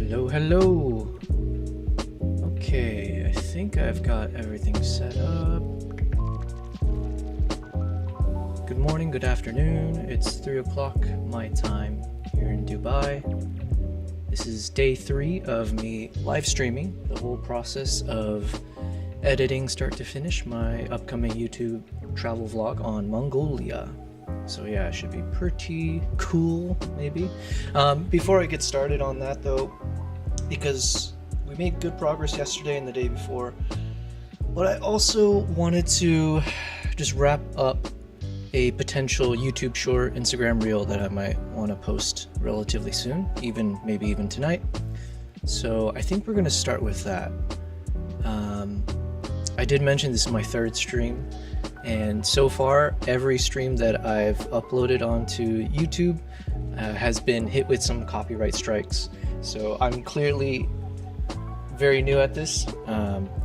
Hello, hello. Okay, I think I've got everything set up. Good morning, good afternoon. It's 3 o'clock my time here in Dubai. This is day 3 of me live streaming the whole process of editing start to finish my upcoming YouTube travel vlog on Mongolia. So yeah, it should be pretty cool, maybe. Before I get started on that though, because we made good progress yesterday and the day before, but I also wanted to just wrap up a potential YouTube short Instagram reel that I might want to post relatively soon, maybe even tonight. So I think we're going to start with that. I did mention this is my 3rd stream, and so far every stream that I've uploaded onto YouTube has been hit with some copyright strikes. So I'm clearly very new at this,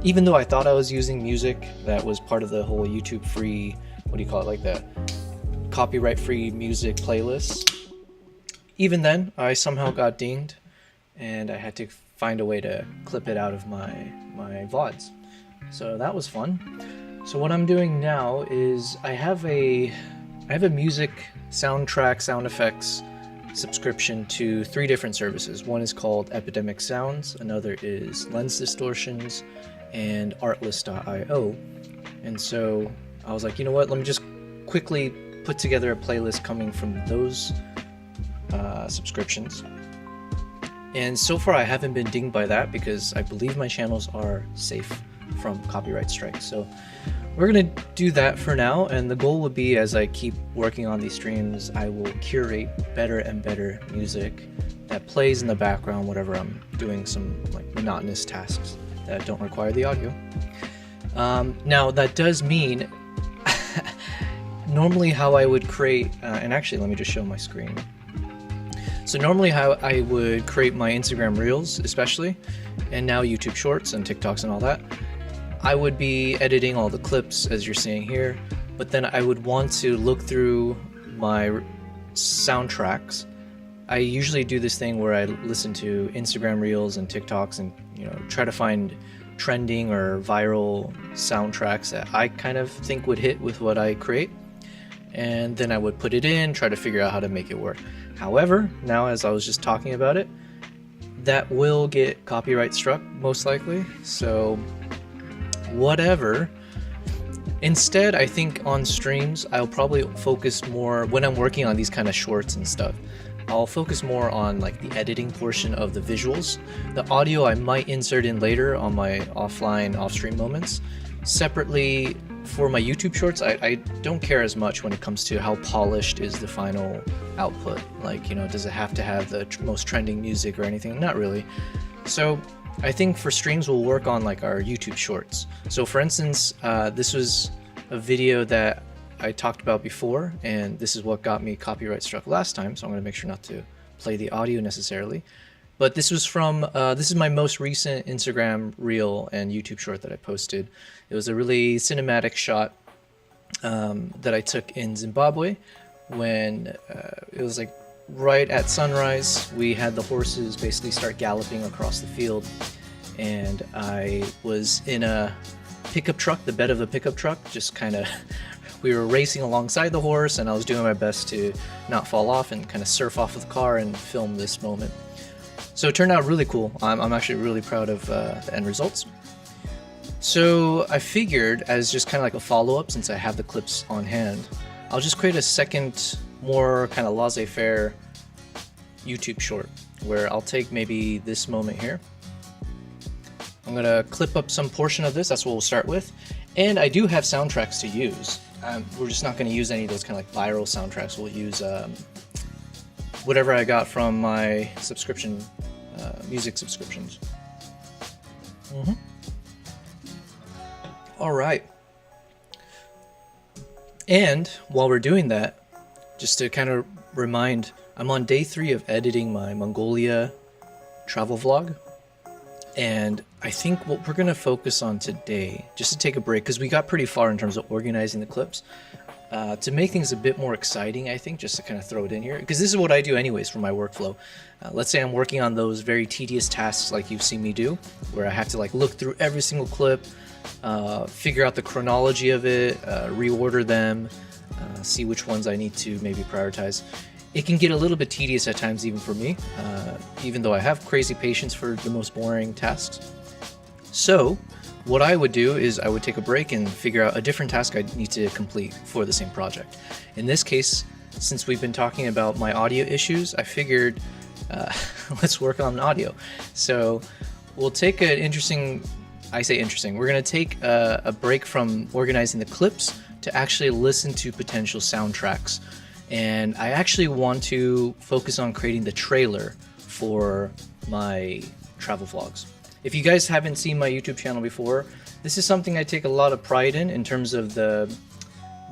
even though I thought I was using music that was part of the whole YouTube free, what do you call it, like the copyright free music playlist. Even then I somehow got dinged and I had to find a way to clip it out of my VODs. So that was fun. So what I'm doing now is I have a music soundtrack sound effects subscription to 3 different services. One is called Epidemic Sounds, another is Lens Distortions, and Artlist.io. And so I was like, you know what, let me just quickly put together a playlist coming from those subscriptions. And so far I haven't been dinged by that because I believe my channels are safe from copyright strikes. So we're gonna do that for now, and the goal would be, as I keep working on these streams, I will curate better and better music that plays in the background whenever I'm doing some like monotonous tasks that don't require the audio. Now that does mean normally how I would create, and actually let me just show my screen. So normally how I would create my Instagram Reels especially, and now YouTube Shorts and TikToks and all that, I would be editing all the clips as you're seeing here, but then I would want to look through my soundtracks. I usually do this thing where I listen to Instagram Reels and TikToks and try to find trending or viral soundtracks that I kind of think would hit with what I create, and then I would put it in, try to figure out how to make it work. However, now as I was just talking about it, that will get copyright struck most likely, so whatever. Instead, I think on streams I'll probably focus more, when I'm working on these kind of shorts and stuff, I'll focus more on like the editing portion of the visuals. The audio I might insert in later on my offline off-stream moments. Separately, for my YouTube shorts, I don't care as much when it comes to how polished is the final output. Like, does it have to have the most trending music or anything? Not really. So I think for streams we'll work on like our YouTube shorts. So for instance, this was a video that I talked about before, and this is what got me copyright struck last time, so I'm going to make sure not to play the audio necessarily. But this was from, this is my most recent Instagram reel and YouTube short that I posted. It was a really cinematic shot that I took in Zimbabwe when it was like right at sunrise. We had the horses basically start galloping across the field, and I was in a pickup truck, the bed of the pickup truck, just kind of, we were racing alongside the horse, and I was doing my best to not fall off and kind of surf off of the car and film this moment. So it turned out really cool. I'm actually really proud of the end results. So I figured, as just kind of like a follow-up, since I have the clips on hand, I'll just create a second, more kind of laissez-faire YouTube short where I'll take maybe this moment here. I'm gonna clip up some portion of this, that's what we'll start with. And I do have soundtracks to use. We're just not gonna use any of those kind of like viral soundtracks. We'll use whatever I got from my subscription, music subscriptions. All right. And while we're doing that, just to kind of remind, I'm on day 3 of editing my Mongolia travel vlog. And I think what we're going to focus on today, just to take a break, because we got pretty far in terms of organizing the clips, to make things a bit more exciting, I think, just to kind of throw it in here, because this is what I do anyways for my workflow. Let's say I'm working on those very tedious tasks like you've seen me do, where I have to like look through every single clip, figure out the chronology of it, reorder them, see which ones I need to maybe prioritize. It can get a little bit tedious at times even for me, even though I have crazy patience for the most boring tasks. So what I would do is I would take a break and figure out a different task I need to complete for the same project. In this case, since we've been talking about my audio issues, I figured let's work on audio. So we'll take an interesting, I say interesting, we're going to take a break from organizing the clips to actually listen to potential soundtracks. And I actually want to focus on creating the trailer for my travel vlogs. If you guys haven't seen my YouTube channel before, this is something I take a lot of pride in terms of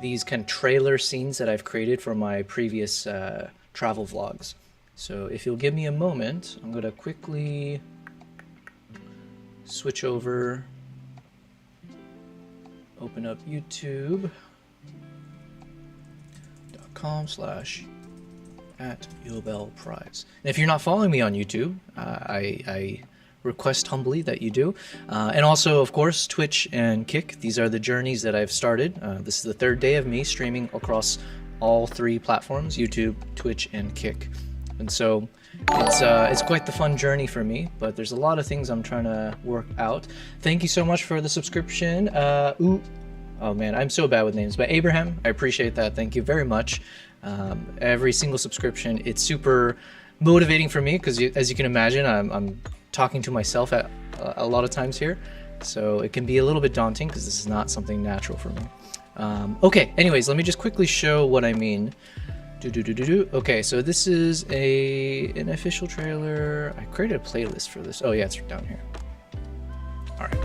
these kind of trailer scenes that I've created for my previous travel vlogs. So if you'll give me a moment, I'm gonna quickly switch over, open up youtube.com/@YobelPrize. And if you're not following me on YouTube, I request humbly that you do. And also, of course, Twitch and Kick. These are the journeys that I've started. This is the third day of me streaming across all 3 platforms, YouTube, Twitch, and Kick. And so it's quite the fun journey for me, but there's a lot of things I'm trying to work out. Thank you so much for the subscription. Oh man, I'm so bad with names, but Abraham, I appreciate that. Thank you very much. Every single subscription, it's super motivating for me because as you can imagine, I'm talking to myself at a lot of times here, so it can be a little bit daunting because this is not something natural for me. Okay, anyways, let me just quickly show what I mean. Okay, so this is an official trailer. I created a playlist for this. Oh yeah, it's down here. All right.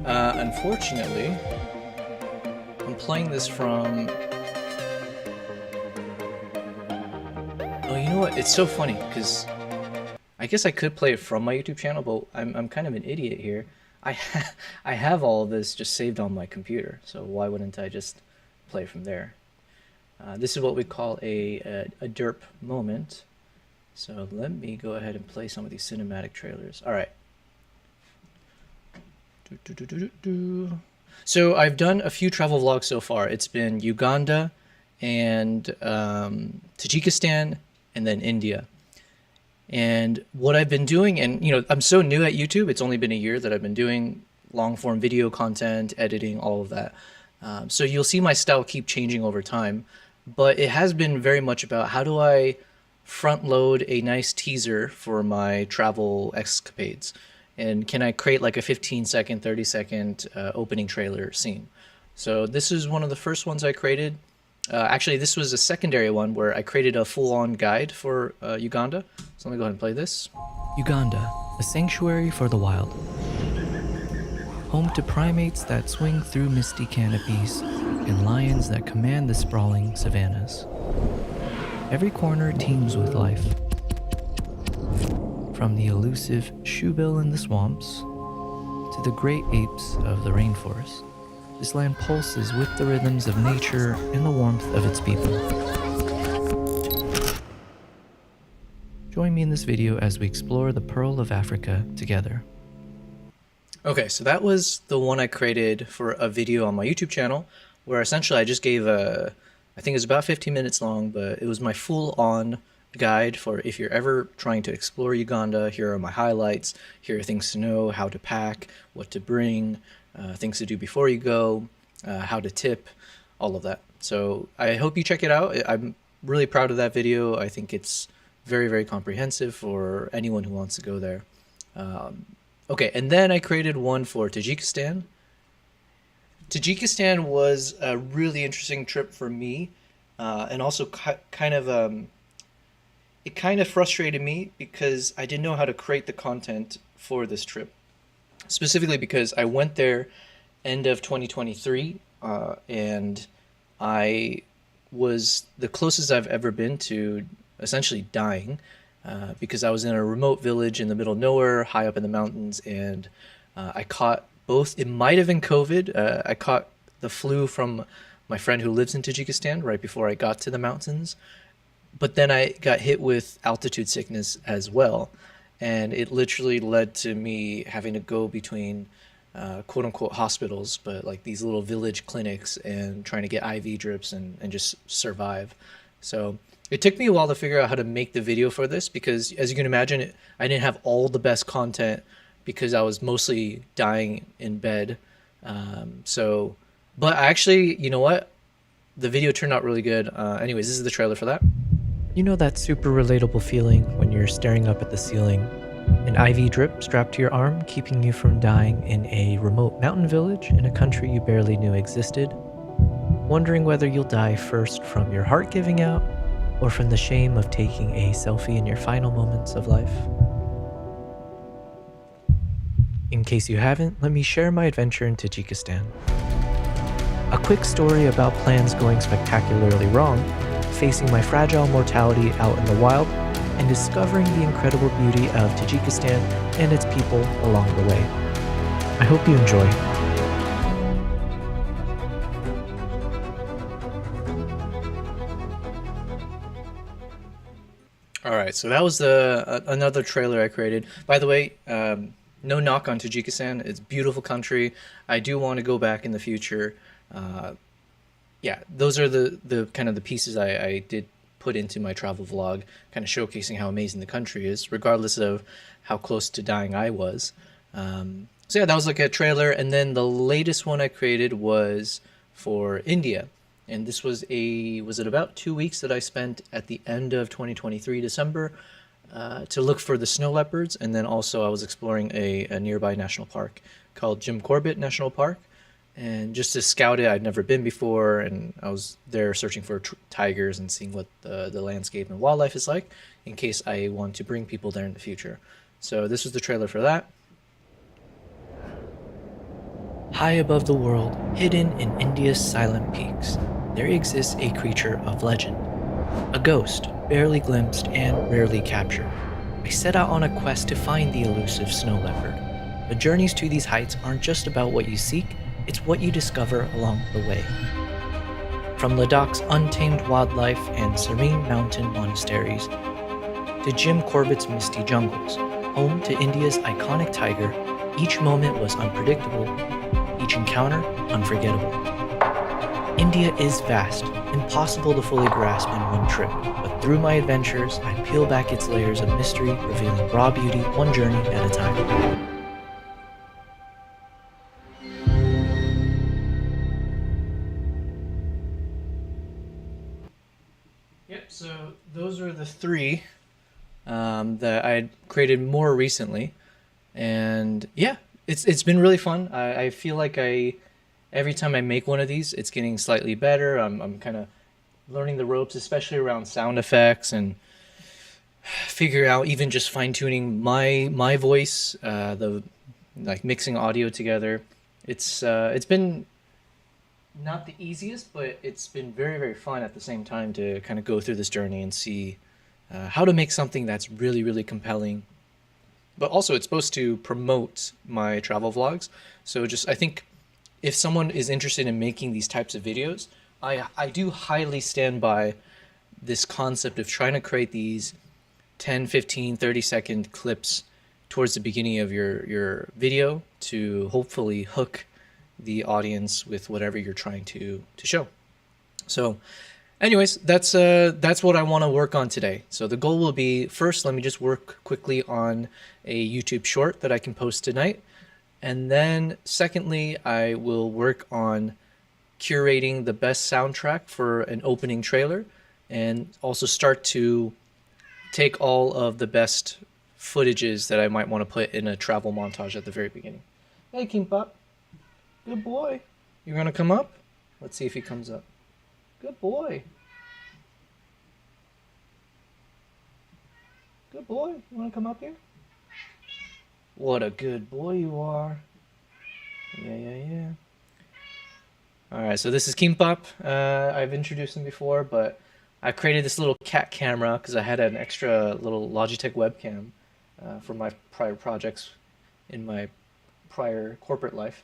Unfortunately, I'm playing this from... Oh, you know what? It's so funny because I guess I could play it from my YouTube channel, but I'm kind of an idiot here. I have all of this just saved on my computer, so why wouldn't I just play from there? This is what we call a derp moment. So let me go ahead and play some of these cinematic trailers. All right. So I've done a few travel vlogs so far. It's been Uganda and Tajikistan and then India. And what I've been doing, and you know, I'm so new at YouTube. It's only been a year that I've been doing long form video content, editing, all of that. So you'll see my style keep changing over time. But it has been very much about how do I front load a nice teaser for my travel escapades, and can I create like a 15-second, 30-second opening trailer scene. So this is one of the first ones I created. Actually, this was a secondary one where I created a full-on guide for Uganda. So let me go ahead and play this. Uganda, a sanctuary for the wild. Home to primates that swing through misty canopies and lions that command the sprawling savannas. Every corner teems with life. From the elusive shoebill in the swamps to the great apes of the rainforest, this land pulses with the rhythms of nature and the warmth of its people. Join me in this video as we explore the Pearl of Africa together. Okay, so that was the one I created for a video on my YouTube channel, where essentially I just gave I think it was about 15 minutes long, but it was my full-on guide for if you're ever trying to explore Uganda. Here are my highlights, here are things to know, how to pack, what to bring, things to do before you go, how to tip, all of that. So I hope you check it out. I'm really proud of that video. I think it's very, very comprehensive for anyone who wants to go there. Okay, and then I created one for Tajikistan. Tajikistan was a really interesting trip for me, and also it kind of frustrated me because I didn't know how to create the content for this trip. Specifically because I went there end of 2023, and I was the closest I've ever been to essentially dying, because I was in a remote village in the middle of nowhere, high up in the mountains, and I caught both, it might have been COVID, I caught the flu from my friend who lives in Tajikistan right before I got to the mountains. But then I got hit with altitude sickness as well, and it literally led to me having to go between quote unquote hospitals, but like these little village clinics, and trying to get IV drips and just survive. So it took me a while to figure out how to make the video for this because, as you can imagine, I didn't have all the best content because I was mostly dying in bed. So, but actually, you know what? The video turned out really good. Anyways, this is the trailer for that. You know that super relatable feeling when you're staring up at the ceiling, an IV drip strapped to your arm, keeping you from dying in a remote mountain village in a country you barely knew existed? Wondering whether you'll die first from your heart giving out or from the shame of taking a selfie in your final moments of life? In case you haven't, let me share my adventure in Tajikistan. A quick story about plans going spectacularly wrong, facing my fragile mortality out in the wild, and discovering the incredible beauty of Tajikistan and its people along the way. I hope you enjoy. All right, so that was another trailer I created. By the way, no knock on Tajikistan. It's a beautiful country. I do want to go back in the future. Yeah, those are the kind of the pieces I did put into my travel vlog, kind of showcasing how amazing the country is, regardless of how close to dying I was. So yeah, that was like a trailer, and then the latest one I created was for India, and this was it about 2 weeks that I spent at the end of 2023 December to look for the snow leopards, and then also I was exploring a nearby national park called Jim Corbett National Park. And just to scout it, I'd never been before, and I was there searching for tigers and seeing what the landscape and wildlife is like in case I want to bring people there in the future. So this was the trailer for that. High above the world, hidden in India's silent peaks, there exists a creature of legend. A ghost, barely glimpsed and rarely captured. I set out on a quest to find the elusive snow leopard. But journeys to these heights aren't just about what you seek, it's what you discover along the way. From Ladakh's untamed wildlife and serene mountain monasteries, to Jim Corbett's misty jungles, home to India's iconic tiger, each moment was unpredictable, each encounter unforgettable. India is vast, impossible to fully grasp in one trip, but through my adventures, I peel back its layers of mystery, revealing raw beauty one journey at a time. Yep, so those are the three that I created more recently, and yeah, it's been really fun. I feel like every time I make one of these, it's getting slightly better. I'm kind of learning the ropes, especially around sound effects and figuring out even just fine tuning my voice, the like mixing audio together. It's been not the easiest, but it's been very, very fun at the same time to kind of go through this journey and see how to make something that's really, really compelling. But also, it's supposed to promote my travel vlogs. So I think if someone is interested in making these types of videos, I do highly stand by this concept of trying to create these 10, 15, 30-second clips towards the beginning of your video to hopefully hook the audience with whatever you're trying to show. So anyways, that's what I want to work on today. So the goal will be, first, let me just work quickly on a YouTube short that I can post tonight. And then secondly, I will work on curating the best soundtrack for an opening trailer, and also start to take all of the best footages that I might want to put in a travel montage at the very beginning. Hey, Kimbap. Good boy. You're going to come up? Let's see if he comes up. Good boy. Good boy. You want to come up here? What a good boy you are. Yeah. Alright, so this is Kimbap. I've introduced him before, but I created this little cat camera because I had an extra little Logitech webcam for my prior projects in my prior corporate life.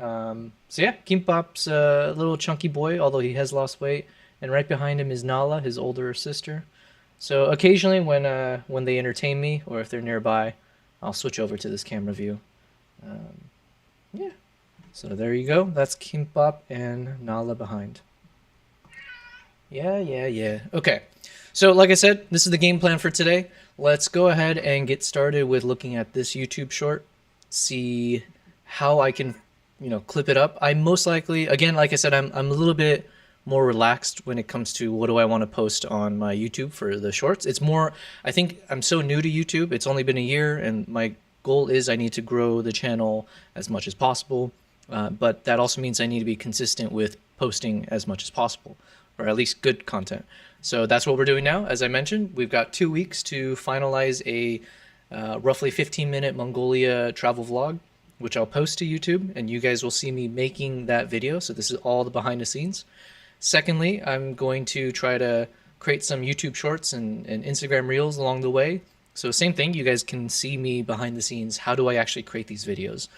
So yeah, Kimbap's a little chunky boy, although he has lost weight, and right behind him is Nala, his older sister. So occasionally, when they entertain me or if they're nearby, I'll switch over to this camera view. Yeah. So there you go. That's Kimbap and Nala behind. Yeah. Okay. So like I said, this is the game plan for today. Let's go ahead and get started with looking at this YouTube short. See how I can, clip it up. I most likely, again, like I said, I'm a little bit more relaxed when it comes to what do I want to post on my YouTube for the shorts. It's more, I think I'm so new to YouTube. It's only been a year, and my goal is I need to grow the channel as much as possible. But that also means I need to be consistent with posting as much as possible, or at least good content. So that's what we're doing now. As I mentioned, we've got 2 weeks to finalize a roughly 15-minute Mongolia travel vlog, which I'll post to YouTube, and you guys will see me making that video. So this is all the behind the scenes. Secondly, I'm going to try to create some YouTube shorts and Instagram reels along the way. So same thing, you guys can see me behind the scenes. How do I actually create these videos?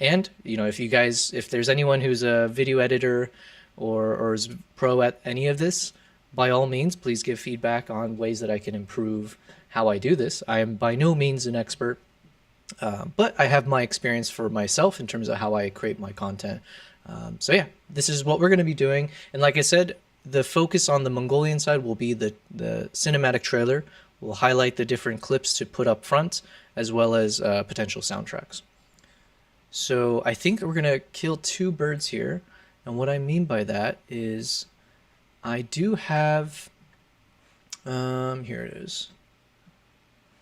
And if there's anyone who's a video editor or is pro at any of this, by all means, please give feedback on ways that I can improve how I do this. I am by no means an expert, but I have my experience for myself in terms of how I create my content. So yeah, this is what we're going to be doing. And like I said, the focus on the Mongolian side will be the cinematic trailer. We'll highlight the different clips to put up front, as well as potential soundtracks. So I think we're going to kill 2 birds here. And what I mean by that is I do have, here it is.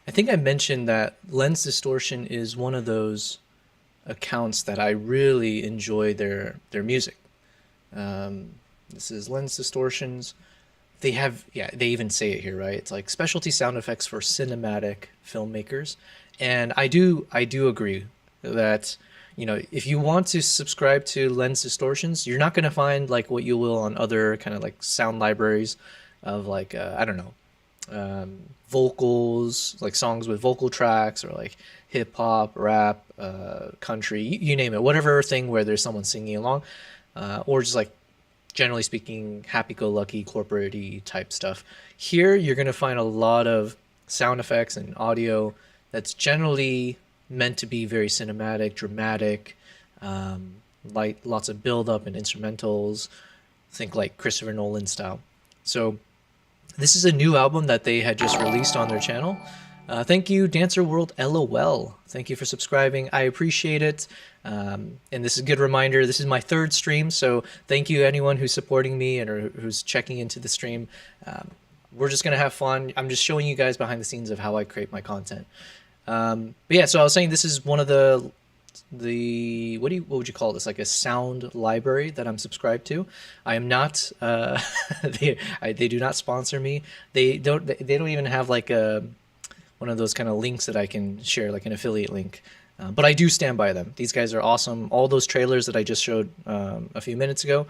I think I mentioned that Lens Distortion is one of those accounts that I really enjoy their music. This is Lens Distortions. They even say it here, right? It's like specialty sound effects for cinematic filmmakers. And I do agree that, if you want to subscribe to Lens Distortions, you're not going to find like what you will on other kind of like sound libraries of like, I don't know, vocals, like songs with vocal tracks, or like hip hop, rap, country, you name it, whatever thing where there's someone singing along, or just like, generally speaking, happy-go-lucky, corporate-y type stuff. Here, you're going to find a lot of sound effects and audio that's generally meant to be very cinematic, dramatic, like lots of build-up and instrumentals. Think like Christopher Nolan style. So this is a new album that they had just released on their channel. Thank you, Dancer World LOL. Thank you for subscribing. I appreciate it. And this is a good reminder. This is my 3rd stream, so thank you anyone who's supporting me and or who's checking into the stream. We're just gonna have fun. I'm just showing you guys behind the scenes of how I create my content. But yeah, so I was saying this is one of the what would you call this, like a sound library that I'm subscribed to. I am not they do not sponsor me. They don't even have like a one of those kind of links that I can share, like an affiliate link. But I do stand by them. These guys are awesome. All those trailers that I just showed a few minutes ago,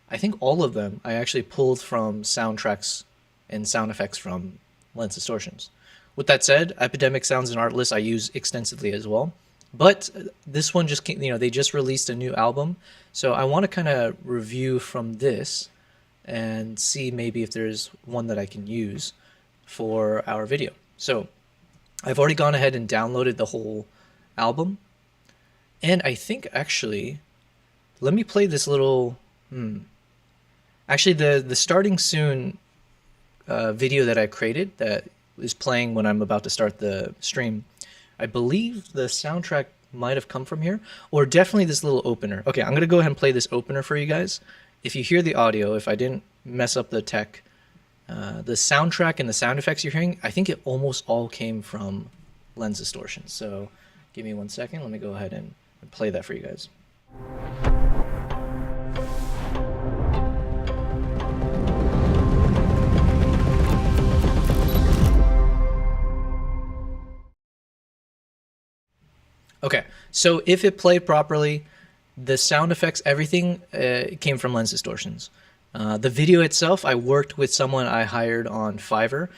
I think all of them I actually pulled from soundtracks and sound effects from Lens Distortions. With that said, Epidemic Sounds and Artlist I use extensively as well. But this one just came, they just released a new album. So I want to kind of review from this and see maybe if there's one that I can use for our video. So I've already gone ahead and downloaded the whole album. And I think actually, let me play this little, actually the starting soon video that I created that is playing when I'm about to start the stream. I believe the soundtrack might have come from here, or definitely this little opener. Okay, I'm gonna go ahead and play this opener for you guys. If you hear the audio, if I didn't mess up the tech, the soundtrack and the sound effects you're hearing, I think it almost all came from Lens Distortion. So give me 1 second. Let me go ahead and play that for you guys. Okay, so if it played properly, the sound effects, everything came from Lens Distortions. The video itself, I worked with someone I hired on Fiverr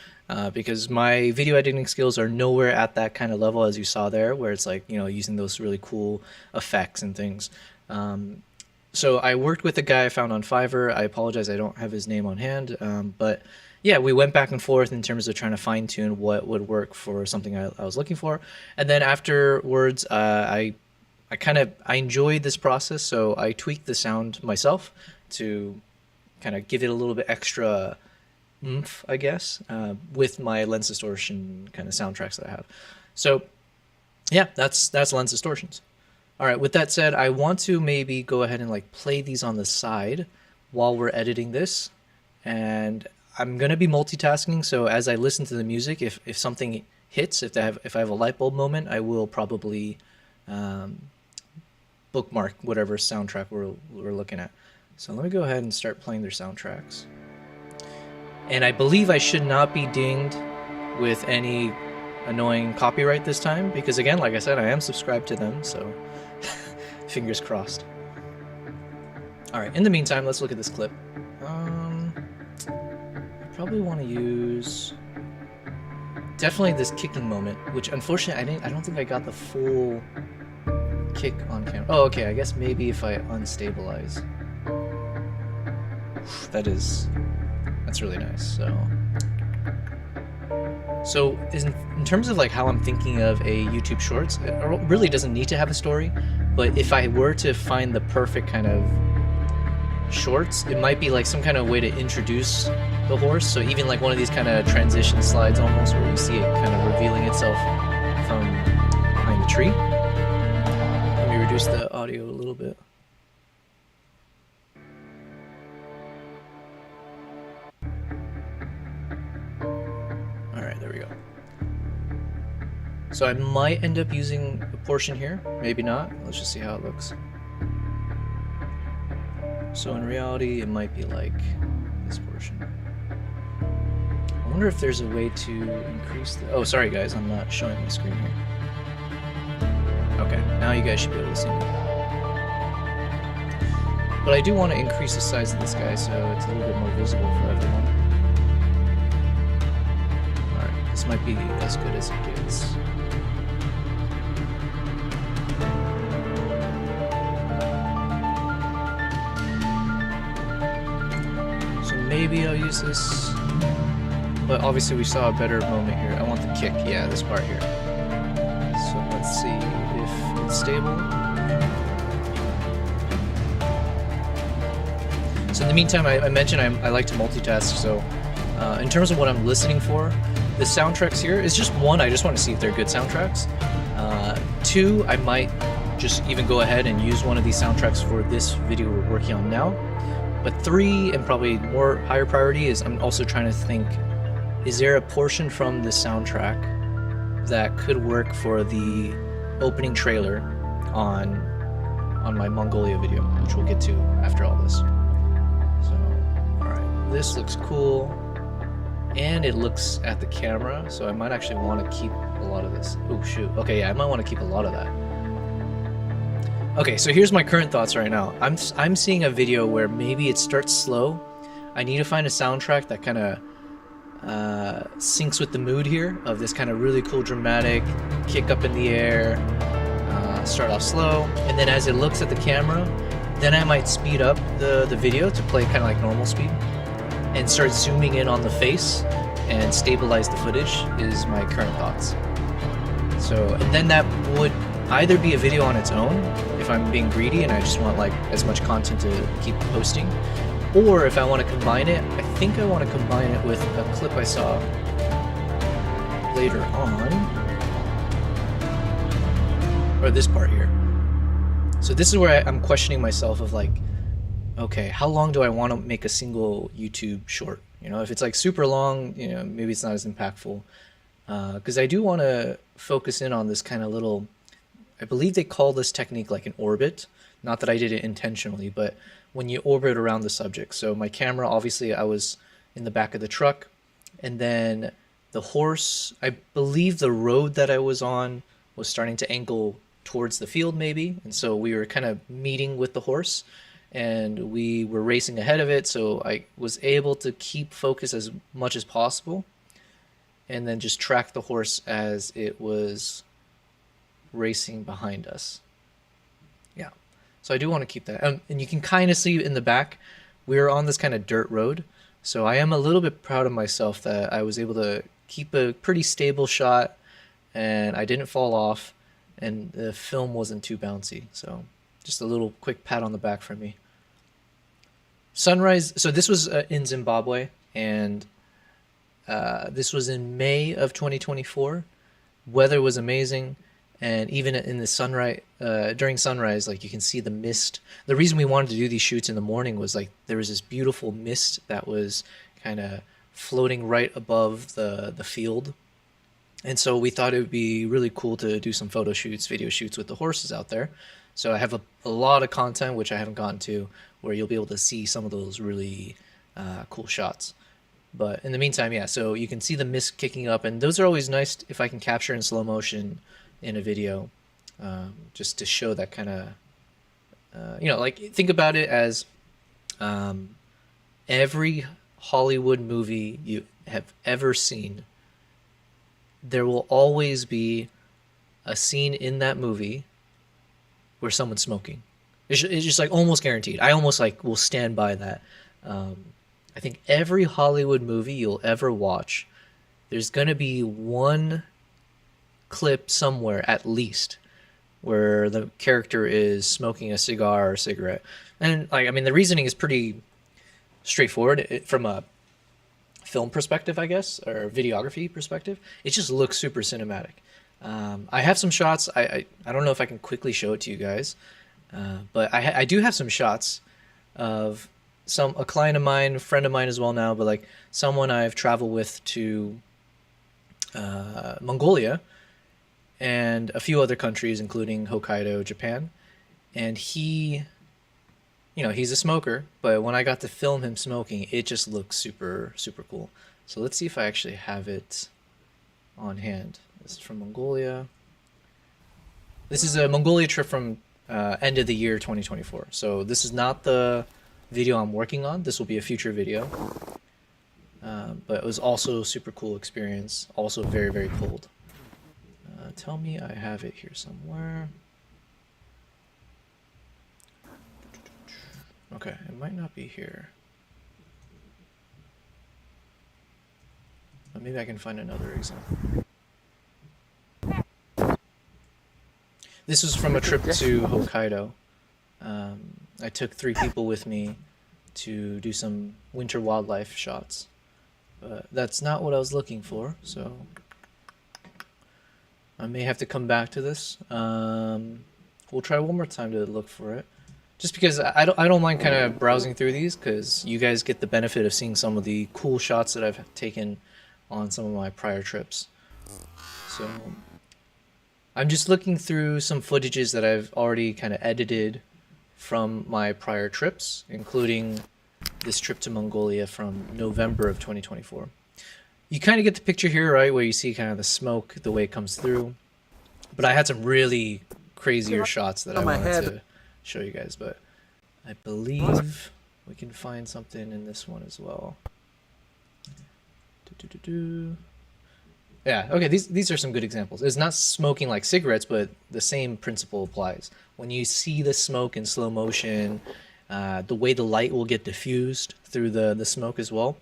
because my video editing skills are nowhere at that kind of level as you saw there, where it's like, using those really cool effects and things. So I worked with a guy I found on Fiverr. I apologize, I don't have his name on hand. But yeah, we went back and forth in terms of trying to fine tune what would work for something I was looking for. And then afterwards, I enjoyed this process, so I tweaked the sound myself to kind of give it a little bit extra oomph, I guess, with my lens distortion kind of soundtracks that I have. So yeah, that's lens distortions. All right, with that said, I want to maybe go ahead and like play these on the side while we're editing this. And I'm gonna be multitasking, so as I listen to the music, if something hits, if I have a light bulb moment, I will probably bookmark whatever soundtrack we're looking at. So let me go ahead and start playing their soundtracks. And I believe I should not be dinged with any annoying copyright this time, because again, like I said, I am subscribed to them, so fingers crossed. All right, in the meantime, let's look at this clip. I probably want to use definitely this kicking moment, which unfortunately I don't think I got the full kick on camera. Oh, okay, I guess maybe if I unstabilize. That's really nice. So in terms of like how I'm thinking of a YouTube Shorts, it really doesn't need to have a story, but if I were to find the perfect kind of shorts, it might be like some kind of way to introduce the horse. So even like one of these kind of transition slides almost, where you see it kind of revealing itself from behind the tree. Let me reduce the audio a little bit. There we go. So I might end up using a portion here, maybe not. Let's just see how it looks. So in reality, it might be like this portion. I wonder if there's a way to increase the... Oh, sorry guys, I'm not showing my screen here. Okay, now you guys should be able to see me. But I do want to increase the size of this guy so it's a little bit more visible for everyone. This might be as good as it gets. So maybe I'll use this, but obviously we saw a better moment here. I want the kick, yeah, this part here. So let's see if it's stable. So in the meantime, I mentioned I like to multitask, so in terms of what I'm listening for, the soundtracks here is just one, I just want to see if they're good soundtracks. Two, I might just even go ahead and use one of these soundtracks for this video we're working on now. But three, and probably more higher priority, is I'm also trying to think, is there a portion from the soundtrack that could work for the opening trailer on my Mongolia video, which we'll get to after all this. So, alright, this looks cool. And it looks at the camera, so I might actually want to keep a lot of this. Oh shoot, okay, yeah, I might want to keep a lot of that. Okay, so here's my current thoughts right now. I'm seeing a video where maybe it starts slow. I need to find a soundtrack that kind of syncs with the mood here of this kind of really cool dramatic kick up in the air, start off slow, and then as it looks at the camera, then I might speed up the video to play kind of like normal speed and start zooming in on the face and stabilize the footage is my current thoughts. So, and then that would either be a video on its own if I'm being greedy and I just want like as much content to keep posting, or if I want to combine it, I think I want to combine it with a clip I saw later on, or this part here. So this is where I'm questioning myself of like, okay, how long do I want to make a single YouTube short? You know, if it's like super long, you know, maybe it's not as impactful. Because I do want to focus in on this kind of little, I believe they call this technique like an orbit. Not that I did it intentionally, but when you orbit around the subject. So my camera, obviously I was in the back of the truck, and then the horse, I believe the road that I was on was starting to angle towards the field maybe. And so we were kind of meeting with the horse, and we were racing ahead of it, so I was able to keep focus as much as possible and then just track the horse as it was racing behind us. Yeah. So I do want to keep that. And you can kind of see in the back, we're on this kind of dirt road. So I am a little bit proud of myself that I was able to keep a pretty stable shot and I didn't fall off and the film wasn't too bouncy. So just a little quick pat on the back for me. Sunrise. So this was in Zimbabwe, and this was in May of 2024. Weather was amazing, and even in the sunrise, during sunrise, like you can see the mist. The reason we wanted to do these shoots in the morning was like there was this beautiful mist that was kind of floating right above the field. And so we thought it would be really cool to do some photo shoots, video shoots with the horses out there. So I have a lot of content, which I haven't gotten to, where you'll be able to see some of those really cool shots. But in the meantime, yeah, so you can see the mist kicking up, and those are always nice if I can capture in slow motion in a video, just to show that kind of, like think about it as every Hollywood movie you have ever seen, there will always be a scene in that movie where someone's smoking. It's just like almost guaranteed. I almost like will stand by that. I think every Hollywood movie you'll ever watch, there's gonna be one clip somewhere at least where the character is smoking a cigar or a cigarette. And like, I mean, the reasoning is pretty straightforward from a film perspective, I guess, or videography perspective. It just looks super cinematic. I have some shots. I don't know if I can quickly show it to you guys, but I do have some shots of a client of mine, a friend of mine as well now, but like someone I've traveled with to Mongolia and a few other countries, including Hokkaido, Japan. And he, he's a smoker, but when I got to film him smoking, it just looks super, super cool. So let's see if I actually have it on hand. This is from Mongolia. This is a Mongolia trip from end of the year 2024. So this is not the video I'm working on. This will be a future video. But it was also a super cool experience. Also very, very cold. Tell me I have it here somewhere. Okay, it might not be here. But maybe I can find another example. This was from a trip to Hokkaido. I took 3 people with me to do some winter wildlife shots. But that's not what I was looking for, so I may have to come back to this. We'll try one more time to look for it. Just because I don't mind kind of browsing through these, because you guys get the benefit of seeing some of the cool shots that I've taken on some of my prior trips. So I'm just looking through some footages that I've already kind of edited from my prior trips, including this trip to Mongolia from November of 2024. You kind of get the picture here, right, where you see kind of the smoke, the way it comes through. But I had some really crazier shots that I wanted to show you guys, but I believe we can find something in this one as well. Yeah, okay, these are some good examples. It's not smoking like cigarettes, but the same principle applies. When you see the smoke in slow motion, the way the light will get diffused through the smoke as well.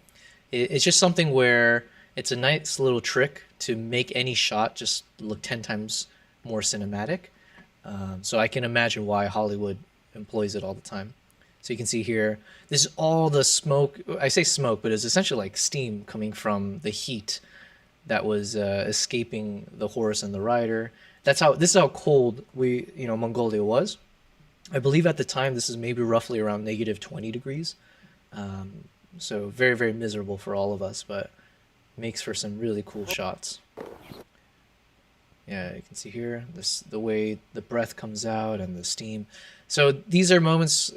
It's just something where it's a nice little trick to make any shot just look 10 times more cinematic. So I can imagine why Hollywood employs it all the time. So you can see here, this is all the smoke. I say smoke, but it's essentially like steam coming from the heat that was escaping the horse and the rider. This is how cold Mongolia was. I believe at the time this is maybe roughly around -20 degrees. So very, very miserable for all of us, but makes for some really cool shots. Yeah, you can see here the way the breath comes out and the steam. So these are moments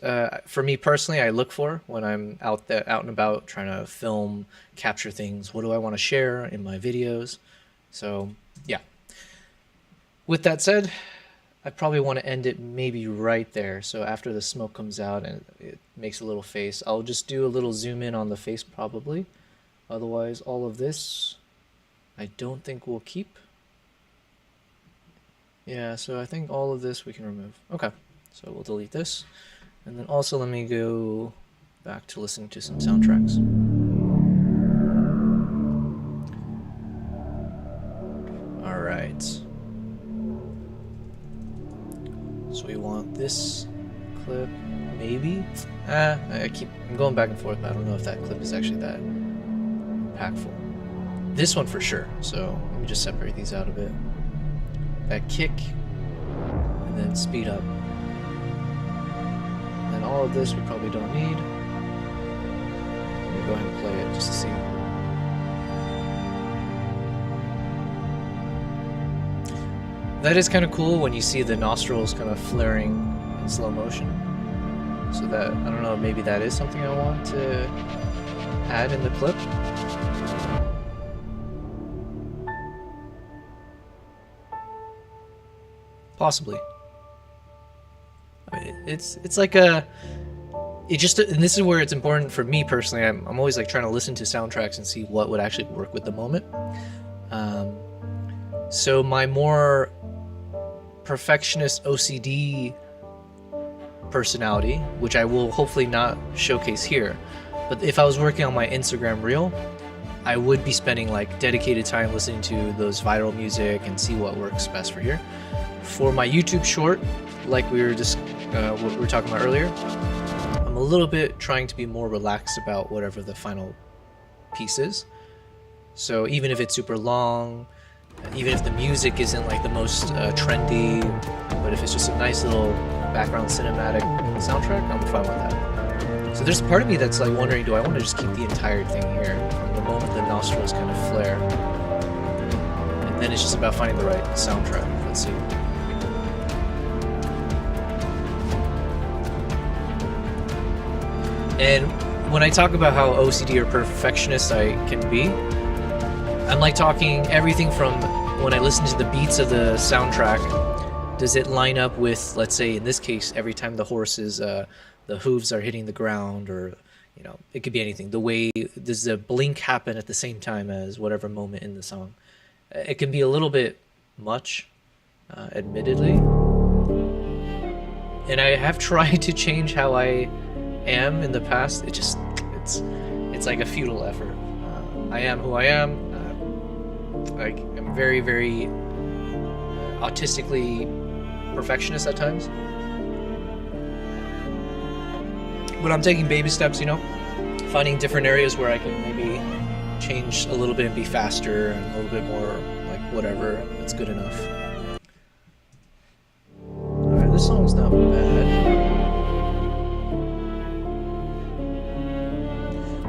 for me personally I look for when I'm out and about trying to film, capture things. What do I want to share in my videos? So yeah. With that said, I probably want to end it maybe right there. So after the smoke comes out and it makes a little face, I'll just do a little zoom in on the face probably. Otherwise, all of this I don't think we'll keep. Yeah, so I think all of this we can remove. Okay, So we'll delete this. And then also let me go back to listening to some soundtracks. All right. So we want this clip, maybe? I'm going back and forth, but I don't know if that clip is actually that impactful. This one for sure. So let me just separate these out a bit. That kick, and then speed up. And then all of this we probably don't need. Let me go ahead and play it just to see. That is kind of cool when you see the nostrils kind of flaring in slow motion. So that, I don't know, maybe that is something I want to add in the clip. Possibly. I mean, it's like a, and this is where it's important for me personally. I'm always like trying to listen to soundtracks and see what would actually work with the moment. So my more perfectionist OCD personality, which I will hopefully not showcase here, but if I was working on my Instagram reel, I would be spending like dedicated time listening to those viral music and see what works best for here. For my YouTube short, like we were just what we were talking about earlier, I'm a little bit trying to be more relaxed about whatever the final piece is. So even if it's super long, even if the music isn't like the most trendy, but if it's just a nice little background cinematic soundtrack, I'm fine with that. So there's a part of me that's like wondering, do I want to just keep the entire thing here from the moment the nostrils kind of flare? And then it's just about finding the right soundtrack. Let's see. And when I talk about how OCD or perfectionist I can be, I'm like talking everything from when I listen to the beats of the soundtrack, does it line up with, let's say in this case, every time the horses, the hooves are hitting the ground, or, you know, it could be anything. The way, does the blink happen at the same time as whatever moment in the song? It can be a little bit much, admittedly. And I have tried to change how I am in the past. It's like a futile effort. I am who I am. I'm very, very autistically perfectionist at times. But I'm taking baby steps, you know, finding different areas where I can maybe change a little bit and be faster and a little bit more like whatever, it's good enough. Alright, this song's not bad.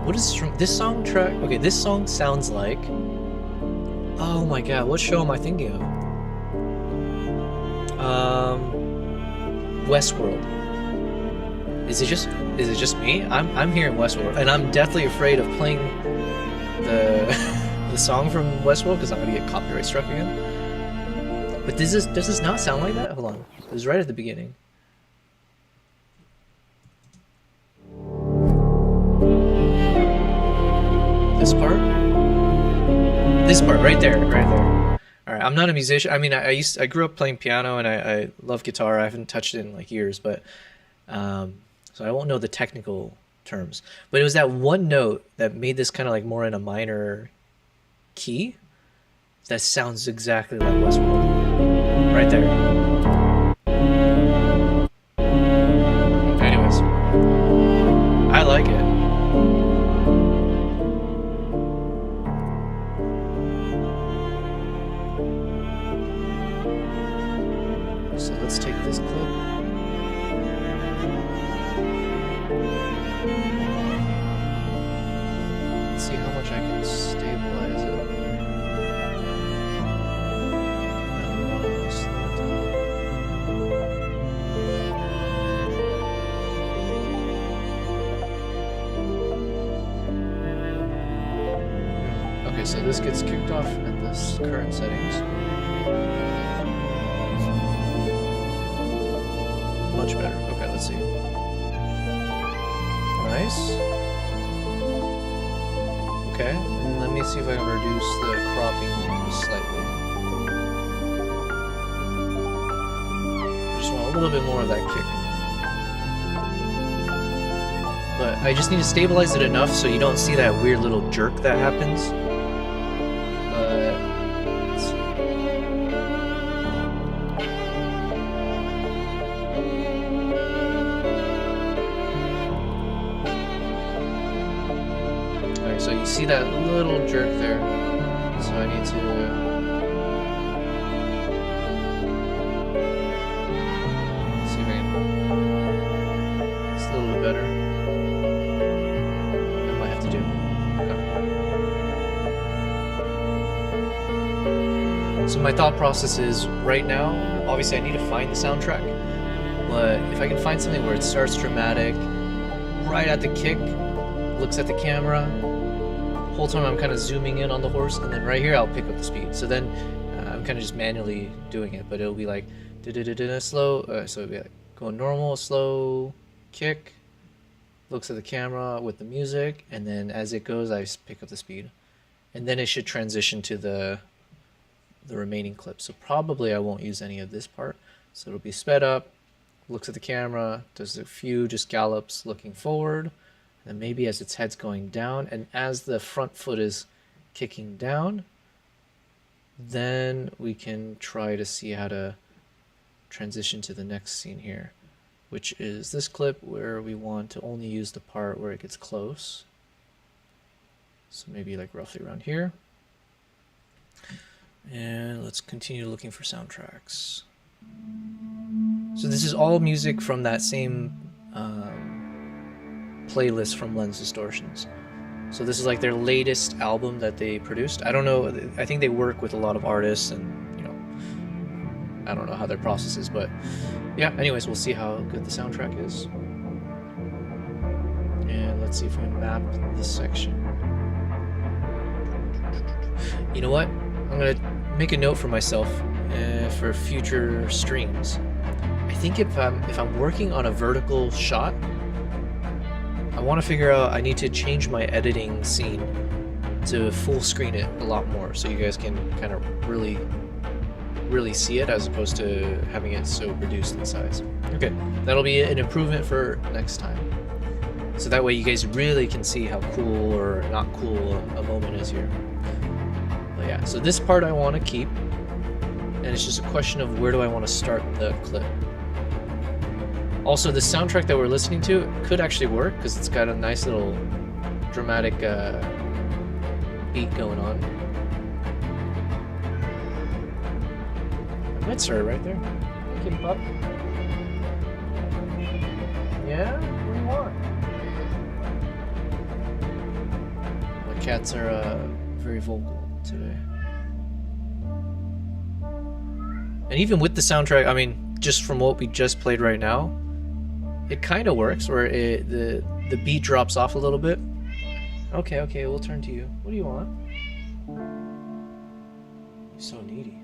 What is this song track? Okay, this song sounds like, oh my god, what show am I thinking of? Westworld. Is it just me? I'm hearing Westworld, and I'm deathly afraid of playing the song from Westworld because I'm gonna get copyright struck again. But does this not sound like that? Hold on, it was right at the beginning. This part right there. All right, I'm not a musician. I mean, I grew up playing piano, and I love guitar. I haven't touched it in like years, but so I won't know the technical terms. But it was that one note that made this kind of like more in a minor key that sounds exactly like Westworld. Right there. Anyways, I like it. So let's take this clip. Let's see how much I can stabilize it. Slow it down. Okay, so this gets kicked off at this current settings. Much better. Okay, let's see. Nice. Okay, and let me see if I can reduce the cropping just slightly. I just want to a little bit more of that kick. But I just need to stabilize it enough so you don't see that weird little jerk that happens. Alright, so you see that little jerk there. So I need to... see if I can... It's a little bit better. I might have to do. Okay. So my thought process is, right now, obviously I need to find the soundtrack. But if I can find something where it starts dramatic, right at the kick, looks at the camera, whole time I'm kind of zooming in on the horse, and then right here I'll pick up the speed. So then I'm kind of just manually doing it, but it'll be like slow, so it'll be like going normal, slow, kick, looks at the camera with the music, and then as it goes I just pick up the speed. And then it should transition to the remaining clip. So probably I won't use any of this part. So it'll be sped up, looks at the camera, does a few just gallops looking forward, and maybe as its head's going down, and as the front foot is kicking down, then we can try to see how to transition to the next scene here, which is this clip where we want to only use the part where it gets close. So maybe like roughly around here. And let's continue looking for soundtracks. So this is all music from that same playlist from Lens Distortions. So this is like their latest album that they produced. I don't know, I think they work with a lot of artists, and you know, I don't know how their process is, but yeah, anyways, we'll see how good the soundtrack is. And let's see if we map this section. You know what? I'm gonna make a note for myself for future streams. I think if I'm working on a vertical shot, I want to figure out, I need to change my editing scene to full screen it a lot more so you guys can kind of really see it as opposed to having it so reduced in size. Okay, that'll be an improvement for next time. So that way you guys really can see how cool or not cool a moment is here. But yeah, so this part I want to keep, and it's just a question of where do I want to start the clip. Also, the soundtrack that we're listening to could actually work because it's got a nice little dramatic beat going on. I might start right there. Keep up. Yeah? What do you want? My cats are very vocal today. And even with the soundtrack, I mean, just from what we just played right now, it kind of works, where the beat drops off a little bit. Okay, we'll turn to you. What do you want? You're so needy.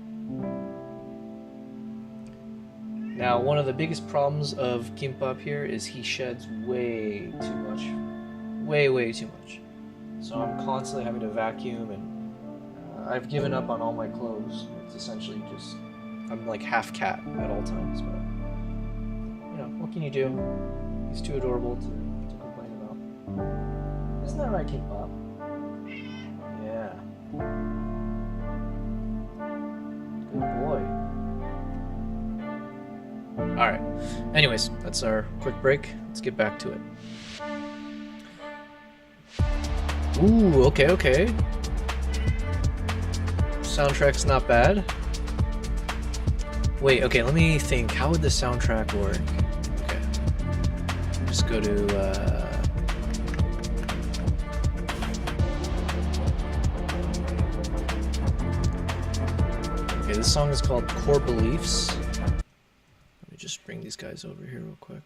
Now, one of the biggest problems of Kimbap here is he sheds way too much. Way too much. So I'm constantly having to vacuum, and I've given up on all my clothes. It's essentially just, I'm like half cat at all times, but you know, what can you do? He's too adorable to complain about. Isn't that right, Kimbap? Yeah. Good boy. Alright. Anyways, that's our quick break. Let's get back to it. Ooh, okay. Soundtrack's not bad. Wait, okay, let me think. How would the soundtrack work? Okay. Just go to, okay, this song is called Core Beliefs. Let me just bring these guys over here real quick.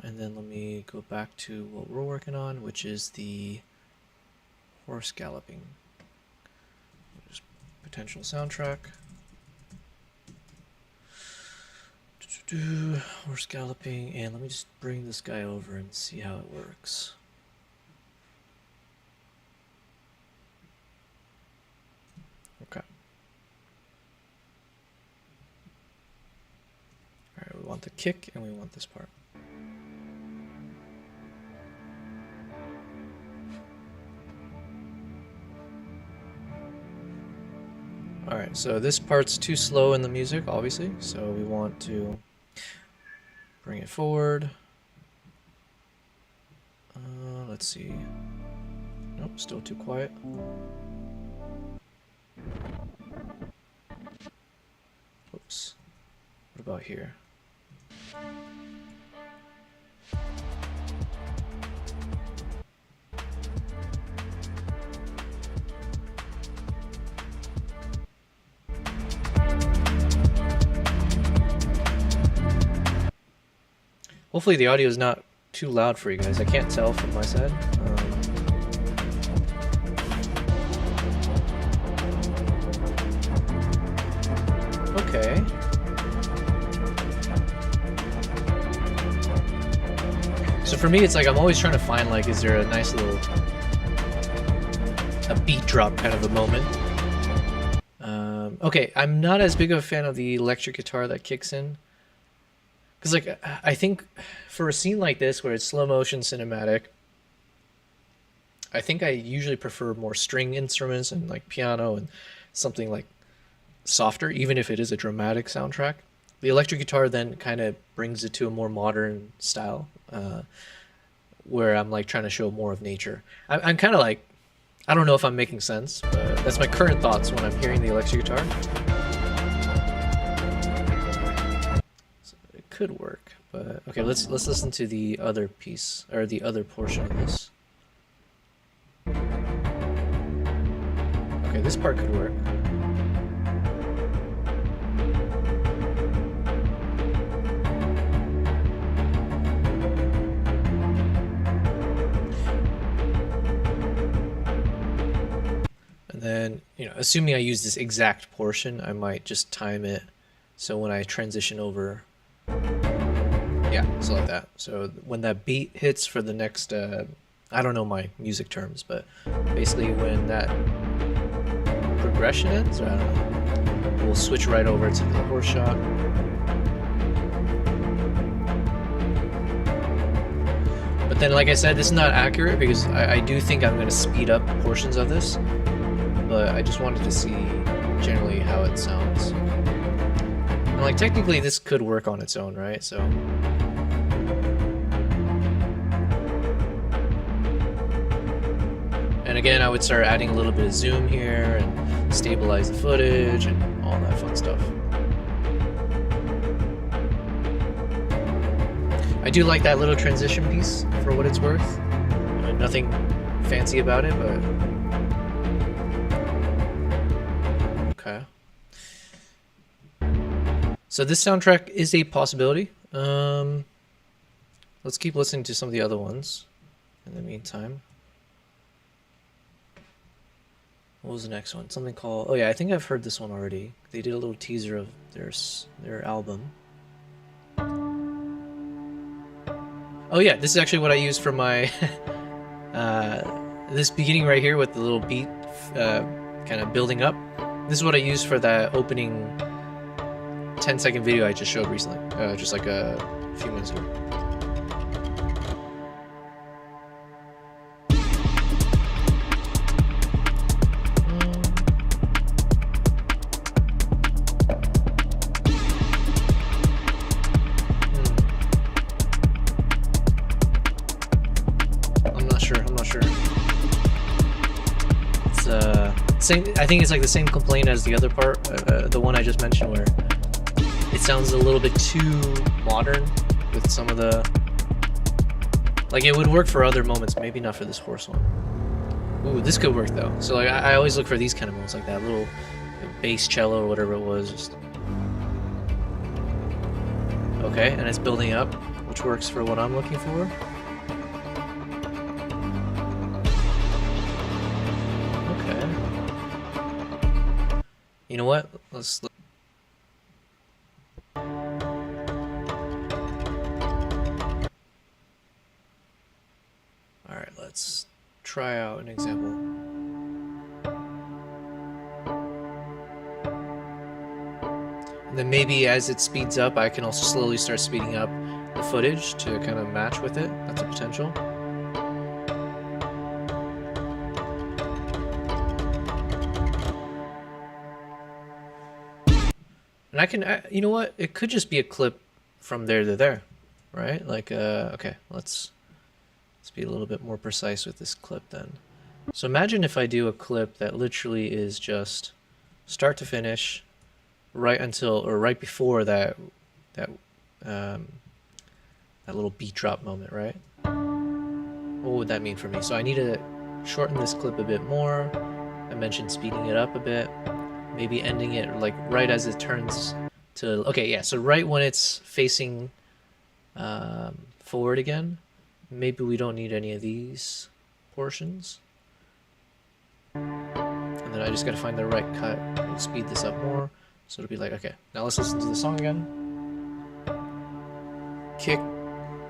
And then let me go back to what we're working on, which is the horse galloping. Just potential soundtrack. Horse galloping, and let me just bring this guy over and see how it works. Okay. want the kick, and we want this part. Alright, so this part's too slow in the music, obviously, so we want to bring it forward. Let's see. Nope, still too quiet. Oops. What about here? Hopefully the audio is not too loud for you guys. I can't tell from my side. Okay. So for me, it's like I'm always trying to find, like, is there a nice little beat drop kind of a moment. Okay, I'm not as big of a fan of the electric guitar that kicks in. Because, like, I think for a scene like this where it's slow motion cinematic, I think I usually prefer more string instruments and, like, piano and something, like, softer, even if it is a dramatic soundtrack. The electric guitar then kind of brings it to a more modern style, where I'm, like, trying to show more of nature. I'm kind of like, I don't know if I'm making sense, but that's my current thoughts when I'm hearing the electric guitar. So it could work, but okay, let's listen to the other piece, or the other portion of this. Okay, this part could work. Then, you know, assuming I use this exact portion, I might just time it so when I transition over, yeah, so like that. So when that beat hits for the next, I don't know my music terms, but basically when that progression ends, or I don't know, we'll switch right over to the horse shot. But then, like I said, this is not accurate because I do think I'm going to speed up portions of this. But I just wanted to see generally how it sounds. And, like, technically this could work on its own, right? So and again, I would start adding a little bit of zoom here and stabilize the footage and all that fun stuff. I do like that little transition piece for what it's worth. Nothing fancy about it, but okay. So this soundtrack is a possibility. Let's keep listening to some of the other ones in the meantime. What was the next one? Something called... Oh yeah, I think I've heard this one already. They did a little teaser of their album. Oh yeah, this is actually what I used for my... this beginning right here with the little beat kind of building up. This is what I used for that opening 10-second video I just showed recently, just like a few minutes ago. I'm not sure. It's same. I think it's like the same complaint as the other part, the one I just mentioned, where it sounds a little bit too modern with some of the... Like, it would work for other moments, maybe not for this horse one. Ooh, this could work though. So like, I always look for these kind of moments, like that little bass cello or whatever it was. Just... Okay, and it's building up, which works for what I'm looking for. You know what? Let's... Alright, let's try out an example. then maybe as it speeds up, I can also slowly start speeding up the footage to kind of match with it. That's a potential. And I can, you know what? It could just be a clip from there to there, right? Like, okay, let's be a little bit more precise with this clip then. So imagine if I do a clip that literally is just start to finish, right until or right before that little beat drop moment, right? What would that mean for me? So I need to shorten this clip a bit more. I mentioned speeding it up a bit, maybe ending it like right as it turns to, okay, yeah, so right when it's facing forward again. Maybe we don't need any of these portions. And then I just gotta find the right cut. We'll speed this up more. So it'll be like, okay, now let's listen to the song again. Kick,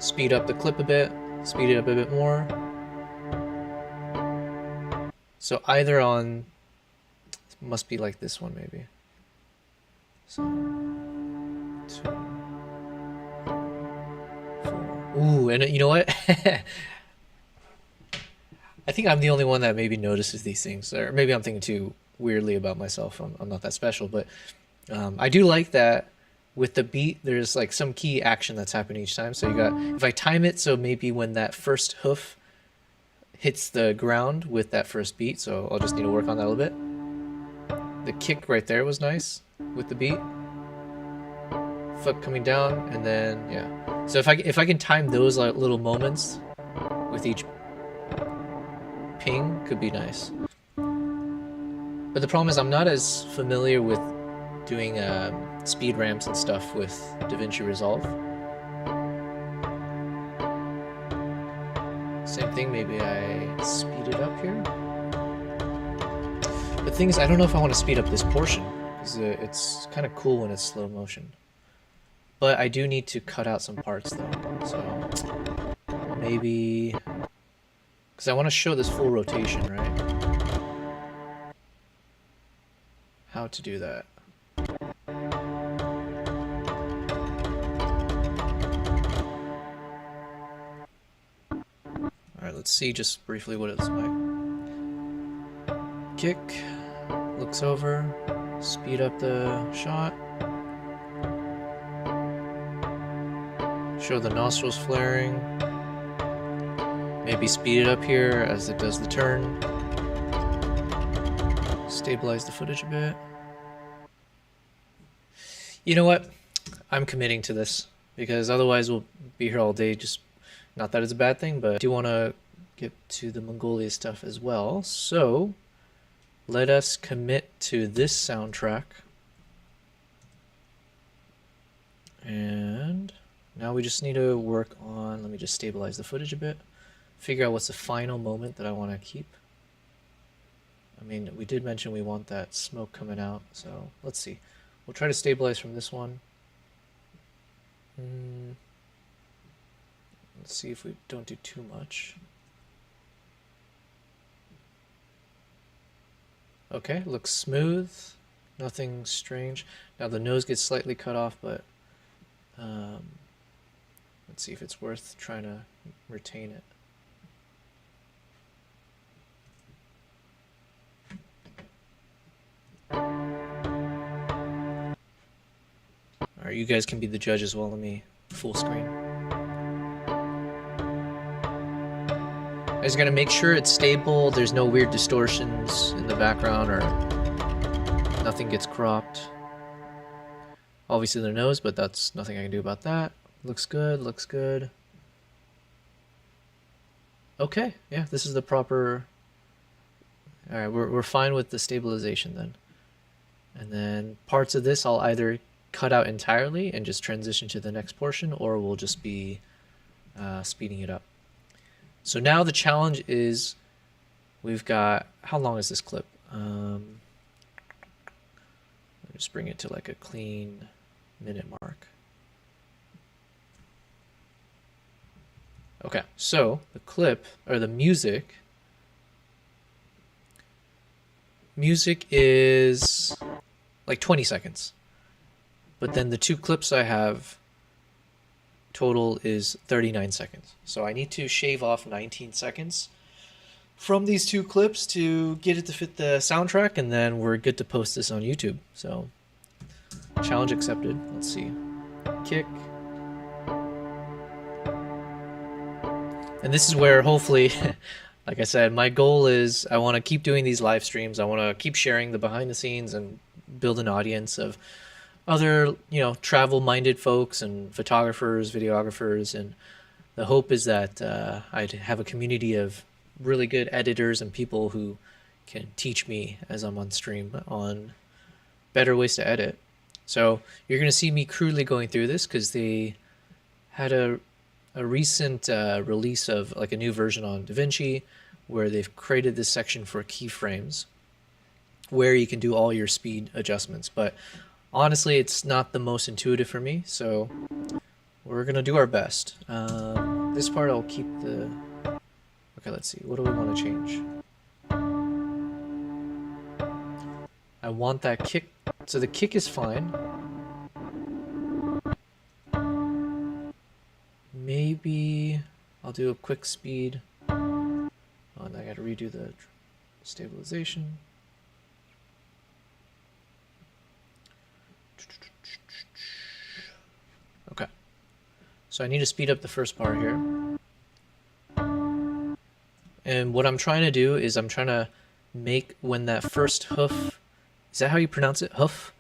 speed up the clip a bit, speed it up a bit more. So either on, it must be like this one maybe. So, 2, 4. Ooh, and you know what? I think I'm the only one that maybe notices these things, or maybe I'm thinking too weirdly about myself. I'm not that special, but I do like that with the beat, there's like some key action that's happening each time. So you got, if I time it, so maybe when that first hoof hits the ground with that first beat, so I'll just need to work on that a little bit. The kick right there was nice with the beat. Foot coming down, and then, yeah. So if I can time those like little moments with each ping, could be nice. But the problem is I'm not as familiar with doing speed ramps and stuff with DaVinci Resolve. Same thing, maybe I speed it up here. The thing is, I don't know if I want to speed up this portion, because it's kind of cool when it's slow motion. But I do need to cut out some parts though, so maybe, because I want to show this full rotation, right? How to do that. Alright, let's see just briefly what it's like. Kick, looks over, speed up the shot. Show the nostrils flaring. Maybe speed it up here as it does the turn. Stabilize the footage a bit. You know what? I'm committing to this because otherwise we'll be here all day. Just not that it's a bad thing, but I do want to get to the Mongolia stuff as well. So let us commit to this soundtrack. And now we just need to work on, let me just stabilize the footage a bit. Figure out what's the final moment that I want to keep. I mean, we did mention we want that smoke coming out, so let's see. We'll try to stabilize from this one. Let's see if we don't do too much. Okay, looks smooth. Nothing strange. Now the nose gets slightly cut off, but let's see if it's worth trying to retain it. Alright, you guys can be the judge as well. Let me full screen. I just gotta make sure it's stable, there's no weird distortions in the background or nothing gets cropped. Obviously their nose, but that's nothing I can do about that. Looks good, looks good. Okay, yeah, this is the proper... Alright, we're fine with the stabilization then. And then parts of this I'll either cut out entirely and just transition to the next portion, or we'll just be speeding it up. So now the challenge is, we've got, how long is this clip? Let me just bring it to like a clean minute mark. Okay, so the clip, or the music is like 20 seconds. but then the 2 clips I have total is 39 seconds. So I need to shave off 19 seconds from these 2 clips to get it to fit the soundtrack, and then we're good to post this on YouTube. So challenge accepted. Let's see. Kick. And this is where hopefully, like I said, my goal is I want to keep doing these live streams. I want to keep sharing the behind the scenes and build an audience of other, travel-minded folks and photographers, videographers, and the hope is that I'd have a community of really good editors and people who can teach me as I'm on stream on better ways to edit. So you're going to see me crudely going through this because they had a recent release of like a new version on DaVinci where they've created this section for keyframes where you can do all your speed adjustments. But honestly, it's not the most intuitive for me, so we're going to do our best. This part I'll keep the... Okay, let's see. What do we want to change? I want that kick. So the kick is fine. Maybe I'll do a quick speed. Oh, and I got to redo the stabilization. Okay. So I need to speed up the first part here. And what I'm trying to do is I'm trying to make when that first hoof, is that how you pronounce it? Hoof?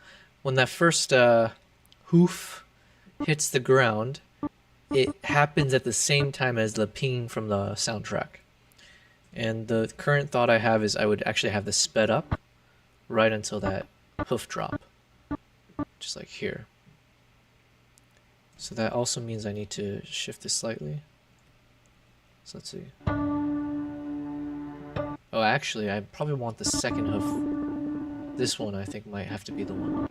When that first hoof hits the ground, it happens at the same time as the ping from the soundtrack. And the current thought I have is I would actually have this sped up right until that hoof drop. Just like here. So that also means I need to shift this slightly. So let's see. Oh, actually, I probably want the second hoof. This one, I think, might have to be the one.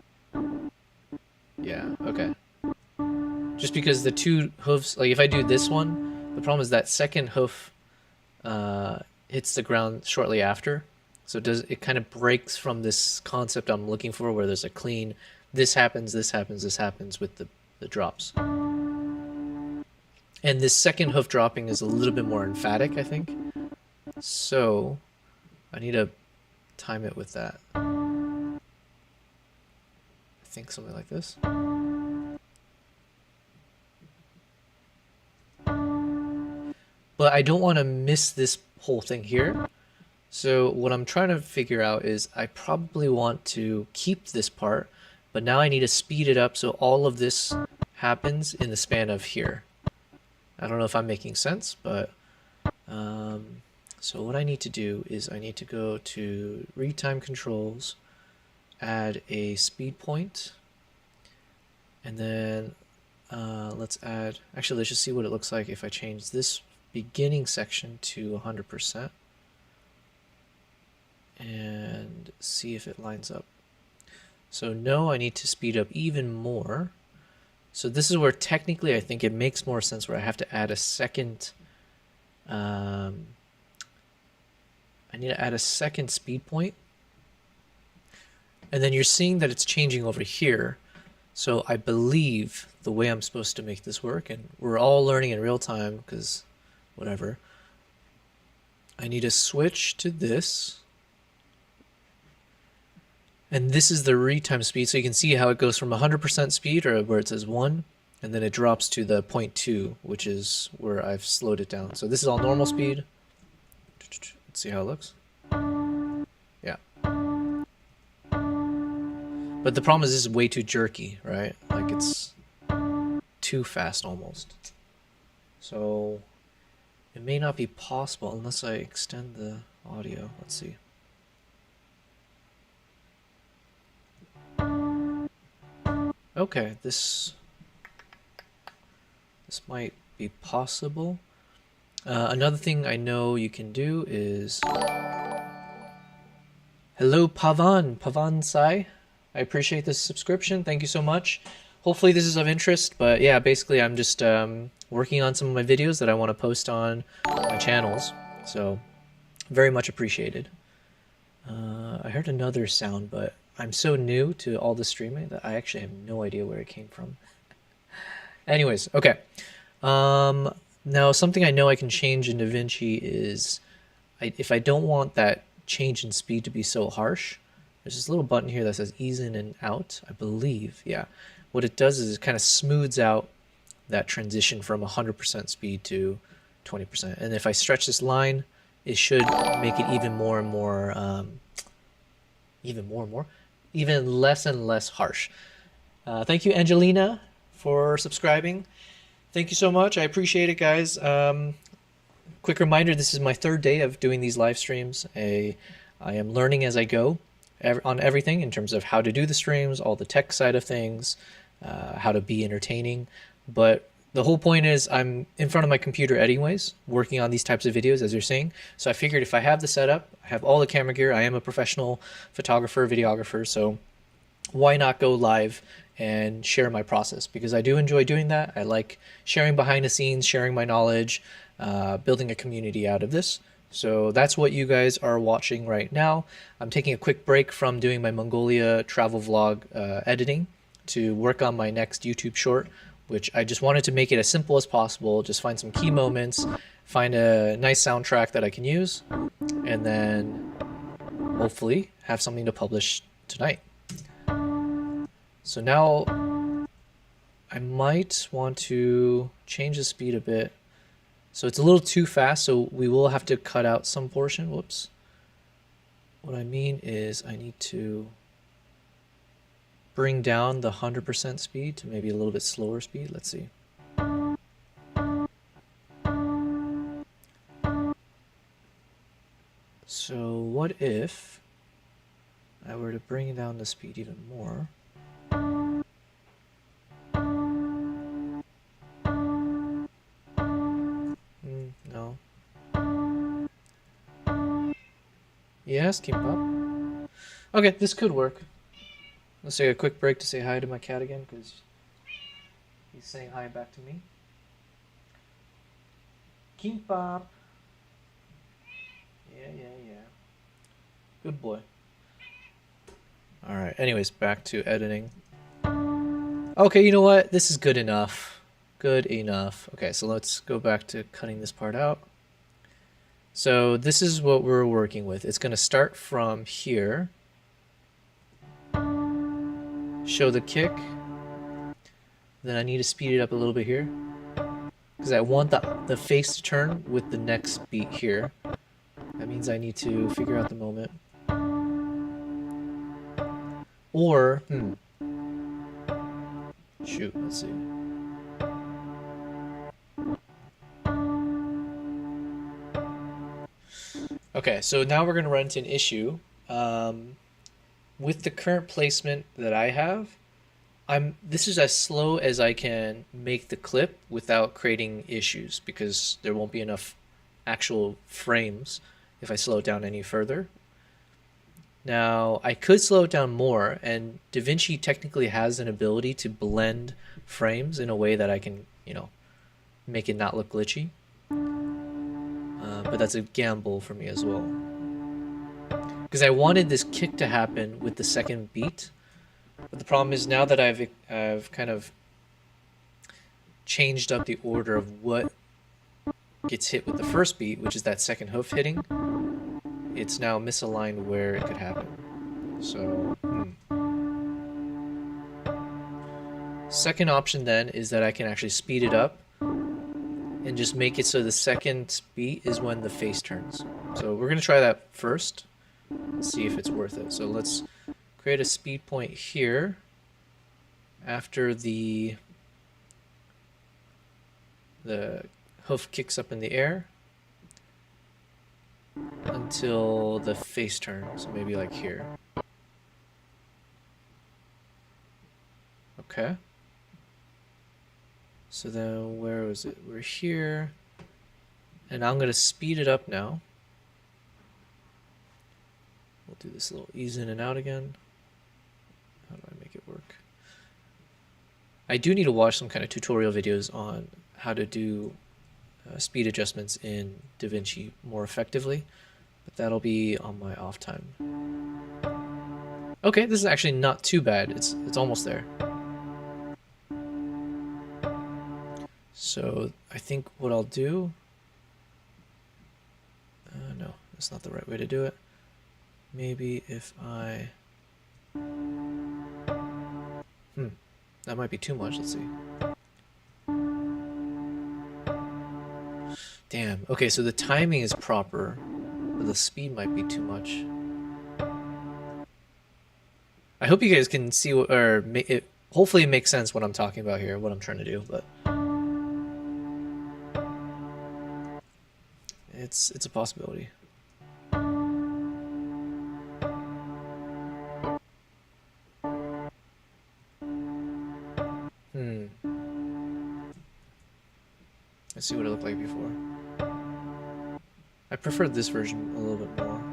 Yeah, okay. Just because the 2 hoofs, like if I do this one, the problem is that second hoof hits the ground shortly after. So it kind of breaks from this concept I'm looking for where there's a clean, this happens, this happens, this happens with the drops. And this second hoof dropping is a little bit more emphatic, I think. So I need to time it with that. I think something like this. But I don't want to miss this whole thing here. So what I'm trying to figure out is I probably want to keep this part, but now I need to speed it up so all of this happens in the span of here. I don't know if I'm making sense, but so what I need to do is I need to go to retime controls, add a speed point, and then let's just see what it looks like if I change this beginning section to 100% and see if it lines up. So no, I need to speed up even more. So this is where technically I think it makes more sense where I have to add a second I need to add a second speed point. And then you're seeing that it's changing over here. So I believe the way I'm supposed to make this work, and we're all learning in real time because whatever. I need to switch to this. And this is the retime speed. So you can see how it goes from 100% speed, or where it says 1, and then it drops to the 0.2, which is where I've slowed it down. So this is all normal speed. Let's see how it looks. Yeah. But the problem is this is way too jerky, right? Like it's too fast almost. So it may not be possible unless I extend the audio. Let's see. Okay, this might be possible. Another thing I know you can do is... Hello, Pavan Sai. I appreciate this subscription. Thank you so much. Hopefully this is of interest, but yeah, basically I'm just working on some of my videos that I want to post on my channels. So, very much appreciated. I heard another sound, but I'm so new to all the streaming that I actually have no idea where it came from. Anyways, okay. Now something I know I can change in DaVinci is if I don't want that change in speed to be so harsh, there's this little button here that says ease in and out, I believe. Yeah. What it does is it kind of smooths out that transition from 100% speed to 20%. And if I stretch this line, it should make it even more and more, even less and less harsh. Thank you, Angelina, for subscribing. Thank you so much. I appreciate it, guys. Quick reminder, this is my third day of doing these live streams. I am learning as I go on everything in terms of how to do the streams, all the tech side of things, how to be entertaining. But the whole point is I'm in front of my computer anyways, working on these types of videos, as you're seeing. So I figured if I have the setup, I have all the camera gear, I am a professional photographer, videographer, so why not go live and share my process? Because I do enjoy doing that. I like sharing behind the scenes, sharing my knowledge, building a community out of this. So that's what you guys are watching right now. I'm taking a quick break from doing my Mongolia travel vlog editing to work on my next YouTube short, which I just wanted to make it as simple as possible. Just find some key moments, find a nice soundtrack that I can use, and then hopefully have something to publish tonight. So now I might want to change the speed a bit. So it's a little too fast, so we will have to cut out some portion. Whoops. What I mean is I need to bring down the 100% speed to maybe a little bit slower speed. Let's see. So what if I were to bring down the speed even more? No. Yes, keep up. Okay, this could work. Let's take a quick break to say hi to my cat again, because he's saying hi back to me. Keep up. Yeah. Good boy. Alright, anyways, back to editing. Okay, you know what? This is good enough. Good enough. Okay, so let's go back to cutting this part out. So this is what we're working with. It's going to start from here. Show the kick. Then I need to speed it up a little bit here, because I want the face to turn with the next beat here. That means I need to figure out the moment. Or, shoot, let's see. Okay, so now we're going to run into an issue. With the current placement that I have, this is as slow as I can make the clip without creating issues, because there won't be enough actual frames if I slow it down any further. Now, I could slow it down more, and DaVinci technically has an ability to blend frames in a way that I can, make it not look glitchy. But that's a gamble for me as well. Because I wanted this kick to happen with the second beat. But the problem is now that I've kind of changed up the order of what gets hit with the first beat, which is that second hoof hitting, it's now misaligned where it could happen. So, second option then is that I can actually speed it up and just make it so the second beat is when the face turns. So we're going to try that first and see if it's worth it. So let's create a speed point here after the hoof kicks up in the air until the face turns, so maybe like here. Okay. So then where was it? We're here. And I'm going to speed it up now. We'll do this little ease in and out again. How do I make it work? I do need to watch some kind of tutorial videos on how to do speed adjustments in DaVinci more effectively, but that'll be on my off time. Okay, this is actually not too bad. It's almost there. So I think what I'll do... no, that's not the right way to do it. Maybe if I... that might be too much. Let's see. Damn. Okay, so the timing is proper, but the speed might be too much. I hope you guys can see what, or it, hopefully it makes sense what I'm talking about here, what I'm trying to do, but it's a possibility. Let's see what it looked like before. I preferred this version a little bit more.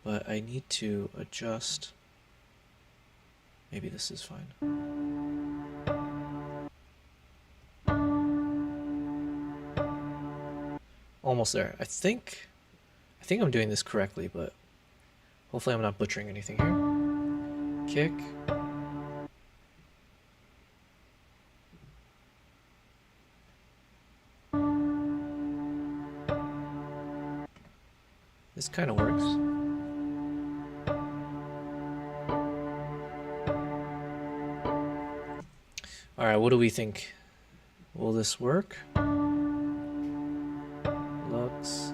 But I need to adjust. Maybe this is fine. Almost there. I think I'm doing this correctly, but hopefully I'm not butchering anything here. Kick. This kind of works. All right, what do we think? Will this work? Looks.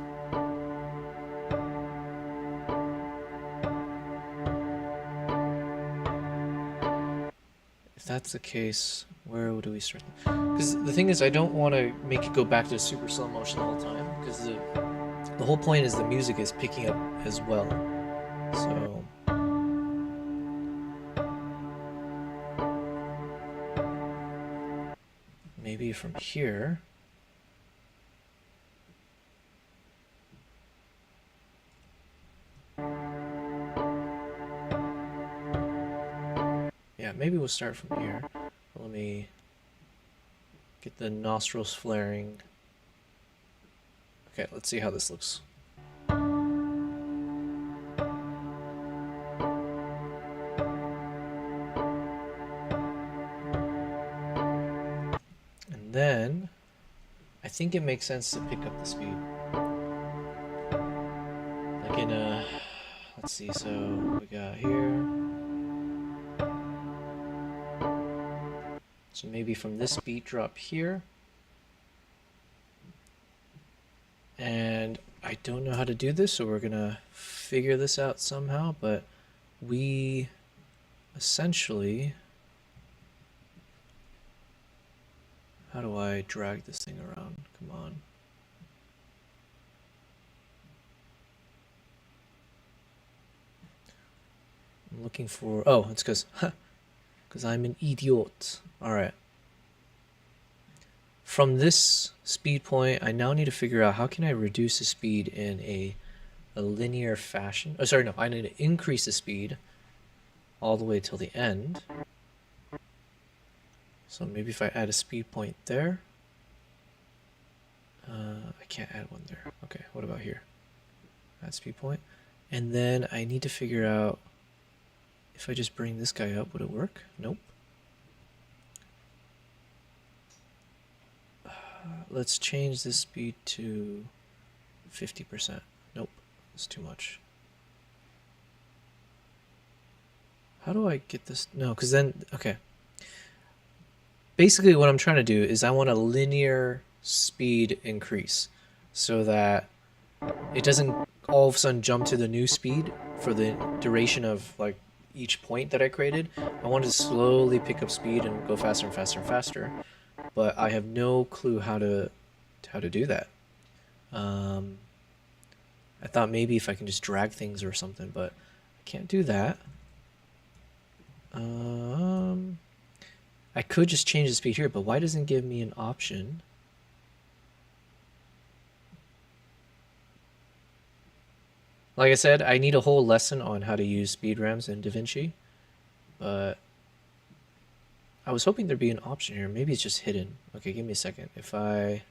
If that's the case, where do we start? Because the thing is, I don't want to make it go back to super slow motion the whole time, because the whole point is the music is picking up as well. So maybe from here. Yeah, maybe we'll start from here. Let me get the nostrils flaring. Okay, let's see how this looks. And then I think it makes sense to pick up the speed. Like in a, let's see, so we got here. So maybe from this beat drop here. And I don't know how to do this, so we're gonna figure this out somehow, but we essentially, how do I drag this thing around? Come on. I'm looking for, oh, it's because I'm an idiot. All right. From this speed point, I now need to figure out how can I reduce the speed in a linear fashion. Oh, sorry, no, I need to increase the speed all the way till the end. So maybe if I add a speed point there. I can't add one there. Okay, what about here? Add speed point. And then I need to figure out if I just bring this guy up, would it work? Nope. Let's change this speed to 50%. Nope, it's too much. How do I get this? No, because then, okay. Basically what I'm trying to do is I want a linear speed increase so that it doesn't all of a sudden jump to the new speed for the duration of like each point that I created. I want to slowly pick up speed and go faster and faster and faster, but I have no clue how to do that. I thought maybe if I can just drag things or something, but I can't do that. I could just change the speed here, but why doesn't it give me an option? Like I said, I need a whole lesson on how to use speed ramps in DaVinci, but I was hoping there'd be an option here. Maybe it's just hidden. Okay, give me a second. If I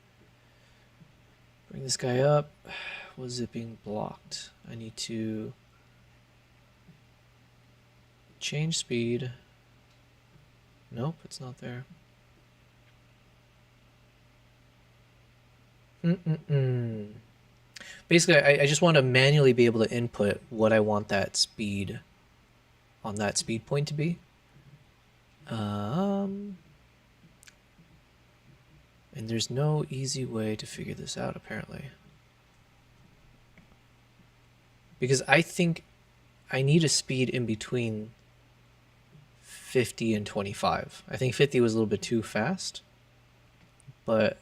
bring this guy up, was it being blocked? I need to change speed. Nope, it's not there. Basically, I just want to manually be able to input what I want that speed on that speed point to be. And there's no easy way to figure this out, apparently. Because I think I need a speed in between 50 and 25. I think 50 was a little bit too fast, but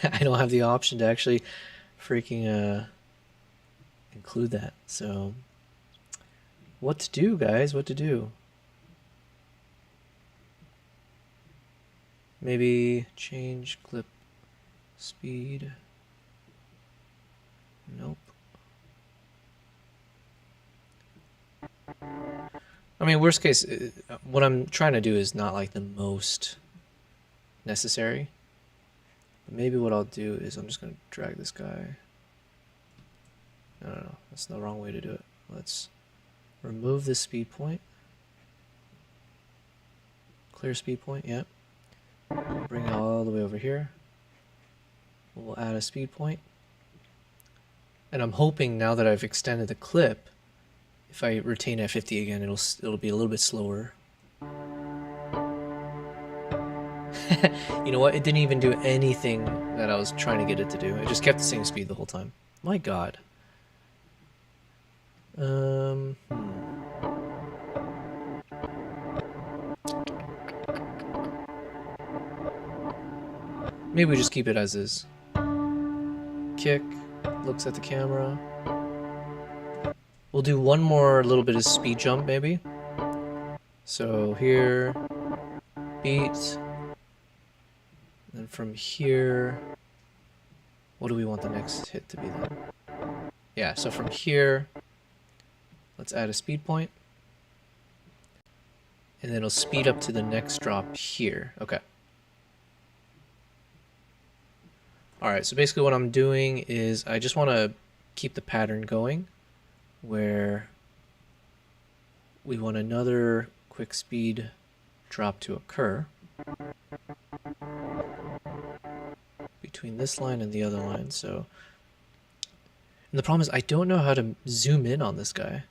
I don't have the option to actually freaking include that. So what to do, guys? What to do? Maybe change clip speed. Nope. I mean, worst case, what I'm trying to do is not like the most necessary. But maybe what I'll do is I'm just going to drag this guy. No, that's the wrong way to do it. Let's remove this speed point. Clear speed point, yep. Bring it all the way over here. We'll add a speed point. And I'm hoping now that I've extended the clip, if I retain at 50 again, it'll be a little bit slower. You know what? It didn't even do anything that I was trying to get it to do. It just kept the same speed the whole time. My God. Maybe we just keep it as is. Kick, looks at the camera. We'll do one more little bit of speed jump, maybe. So here, beat. Then from here, what do we want the next hit to be then? Yeah, so from here, let's add a speed point. And then it'll speed up to the next drop here. Okay. Alright, so basically what I'm doing is I just want to keep the pattern going where we want another quick speed drop to occur between this line and the other line. So, and the problem is I don't know how to zoom in on this guy.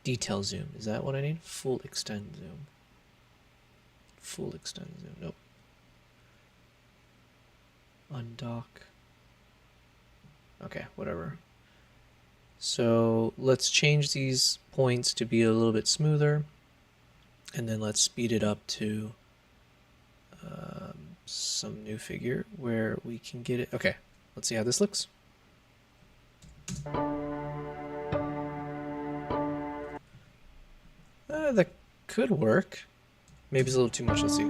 Detail zoom, is that what I need? Full extend zoom. Full extend zoom, nope. Undock. Okay, whatever. So let's change these points to be a little bit smoother, and then let's speed it up to some new figure where we can get it. Okay, let's see how this looks. That could work. Maybe it's a little too much. Let's see.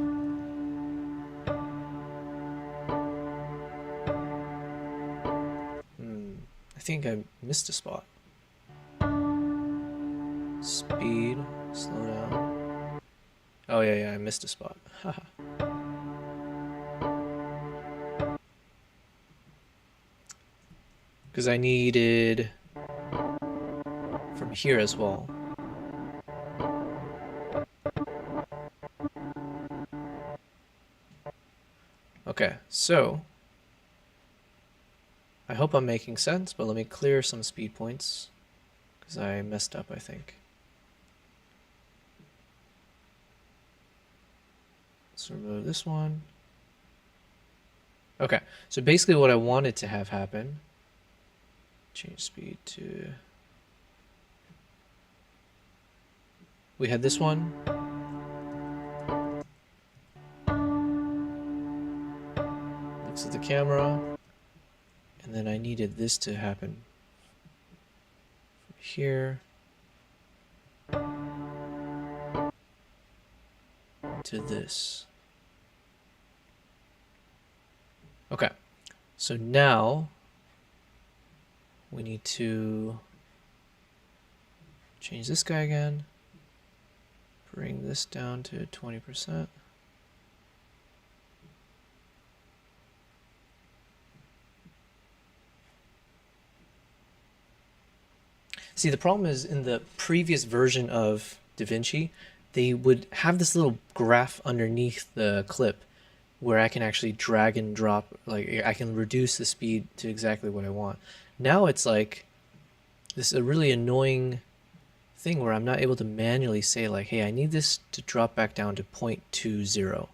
I think I missed a spot. Speed, slow down. Oh yeah, I missed a spot. Haha. Because I needed from here as well. Okay, so I hope I'm making sense, but let me clear some speed points because I messed up, I think. Let's remove this one. Okay, so basically what I wanted to have happen, change speed to, we had this one. Looks at the camera. And then I needed this to happen from here to this. Okay, so now we need to change this guy again, bring this down to 20%. See, the problem is in the previous version of DaVinci, they would have this little graph underneath the clip where I can actually drag and drop, like I can reduce the speed to exactly what I want. Now it's like this is a really annoying thing where I'm not able to manually say like, hey, I need this to drop back down to 0.20.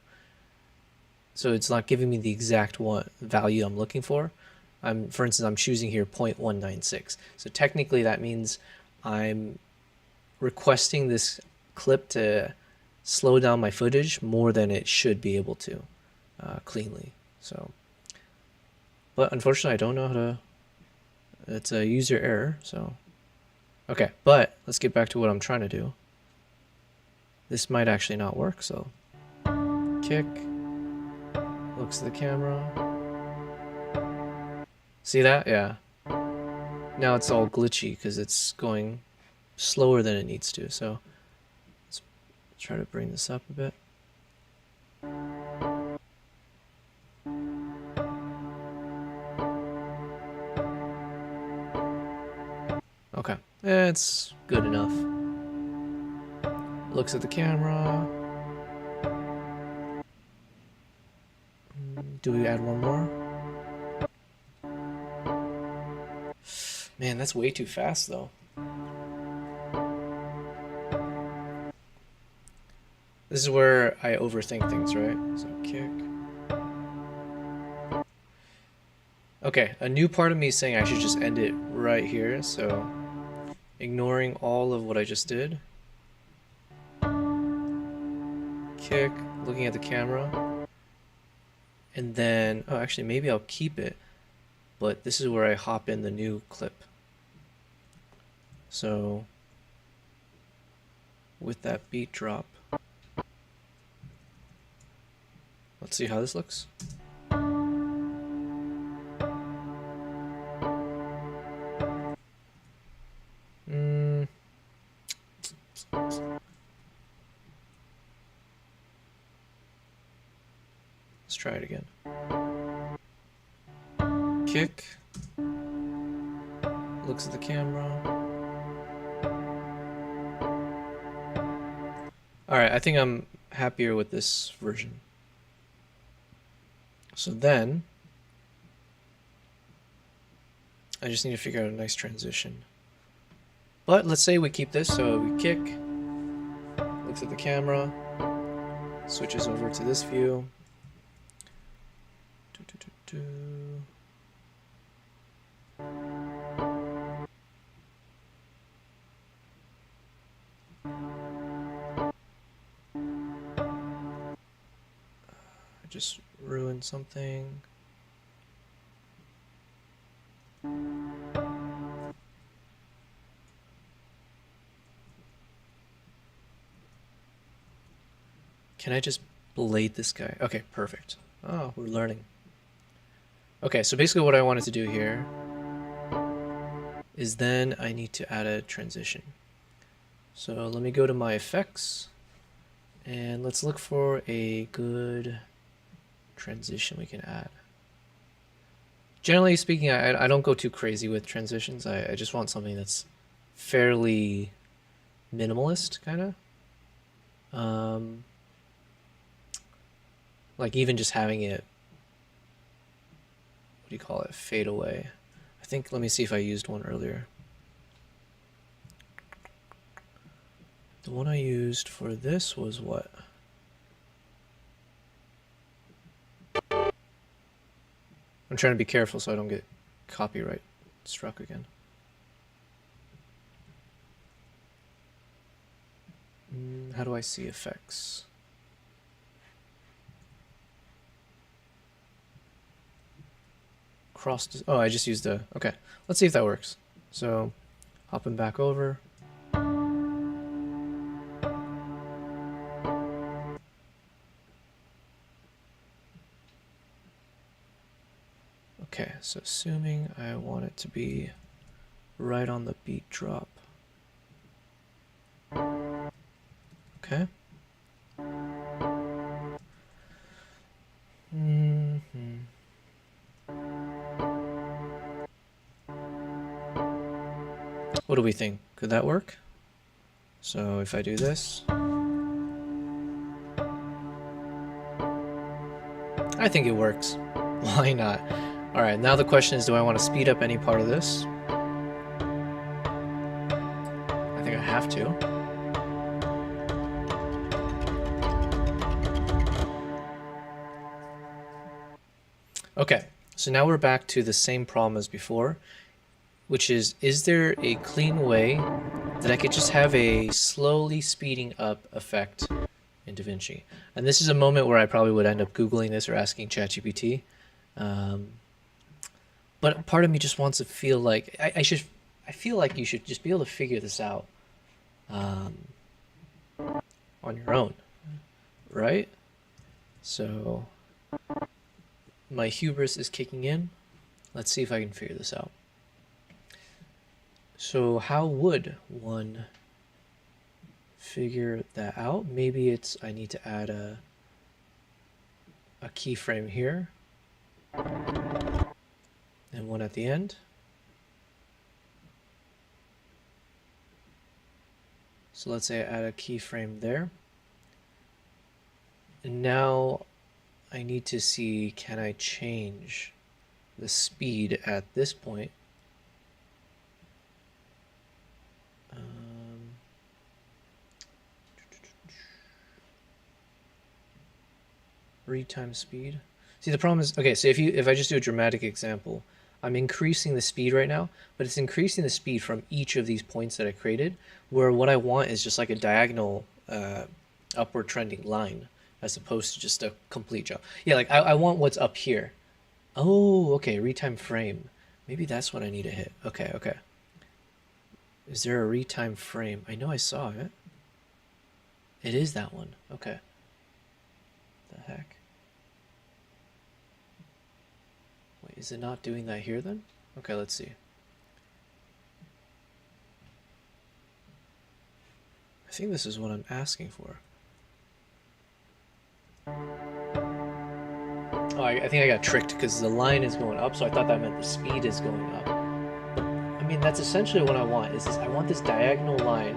So it's not giving me the exact value I'm looking for. For instance, I'm choosing here 0.196. So technically that means I'm requesting this clip to slow down my footage more than it should be able to cleanly. So, but unfortunately I don't know how to, it's a user error. So, okay, but let's get back to what I'm trying to do. This might actually not work. So kick, looks at the camera. See that? Yeah. Now it's all glitchy because it's going slower than it needs to. So let's try to bring this up a bit. Okay, it's good enough. Looks at the camera. Do we add one more? Man, that's way too fast though. This is where I overthink things, right? So kick. Okay, a new part of me is saying I should just end it right here, so ignoring all of what I just did. Kick, looking at the camera. And then, oh, actually, maybe I'll keep it, but this is where I hop in the new clip. So, with that beat drop, let's see how this looks. Let's try it again. Kick. Looks at the camera. Alright, I think I'm happier with this version. So then, I just need to figure out a nice transition. But let's say we keep this, so we kick, looks at the camera, switches over to this view. I just ruined something. Can I just blade this guy? Okay, perfect. Oh, we're learning. Okay, so basically what I wanted to do here is then I need to add a transition. So let me go to my effects and let's look for a good transition we can add. Generally speaking, I don't go too crazy with transitions. I just want something that's fairly minimalist, kind of. Like even just having it, what do you call it, fade away. I think, let me see if I used one earlier. The one I used for this was what? I'm trying to be careful so I don't get copyright struck again. How do I see effects? Oh, I just used the, okay. Let's see if that works. So, hopping back over. Okay, so assuming I want it to be right on the beat drop. Okay. What do we think? Could that work? So if I do this, I think it works. Why not? All right, now the question is, do I want to speed up any part of this? I think I have to. Okay, so now we're back to the same problem as before, which is there a clean way that I could just have a slowly speeding up effect in DaVinci? And this is a moment where I probably would end up Googling this or asking ChatGPT. But part of me just wants to feel like I feel like you should just be able to figure this out on your own, right? So my hubris is kicking in. Let's see if I can figure this out. So how would one figure that out? Maybe it's I need to add a keyframe here and one at the end. So let's say I add a keyframe there. And now I need to see, can I change the speed at this point? Read time speed. See, the problem is, okay, so if I just do a dramatic example, I'm increasing the speed right now, but it's increasing the speed from each of these points that I created, where what I want is just like a diagonal upward trending line, as opposed to just a complete jump. Yeah, like I want what's up here. Oh, okay, retime frame. Maybe that's what I need to hit. Okay, okay. Is there a retime frame? I know I saw it. It is that one. Okay. The heck? Wait, is it not doing that here then? Okay, let's see. I think this is what I'm asking for. Oh, I think I got tricked because the line is going up, so I thought that meant the speed is going up. But, I mean, that's essentially what I want. Is this? I want this diagonal line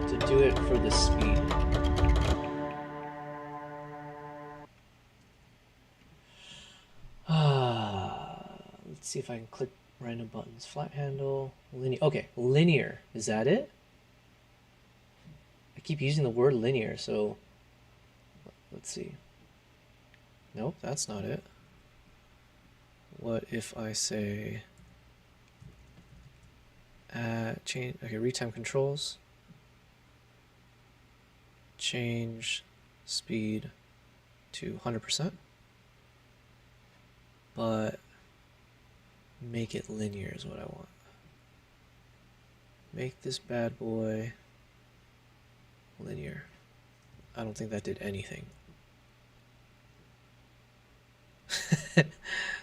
to do it for the speed. Let's see if I can click random buttons. Flat handle, linear. Okay, linear. Is that it? I keep using the word linear, so let's see. Nope, that's not it. What if I say change, okay, retime controls, change speed to 100%, but make it linear is what I want. Make this bad boy linear. I don't think that did anything.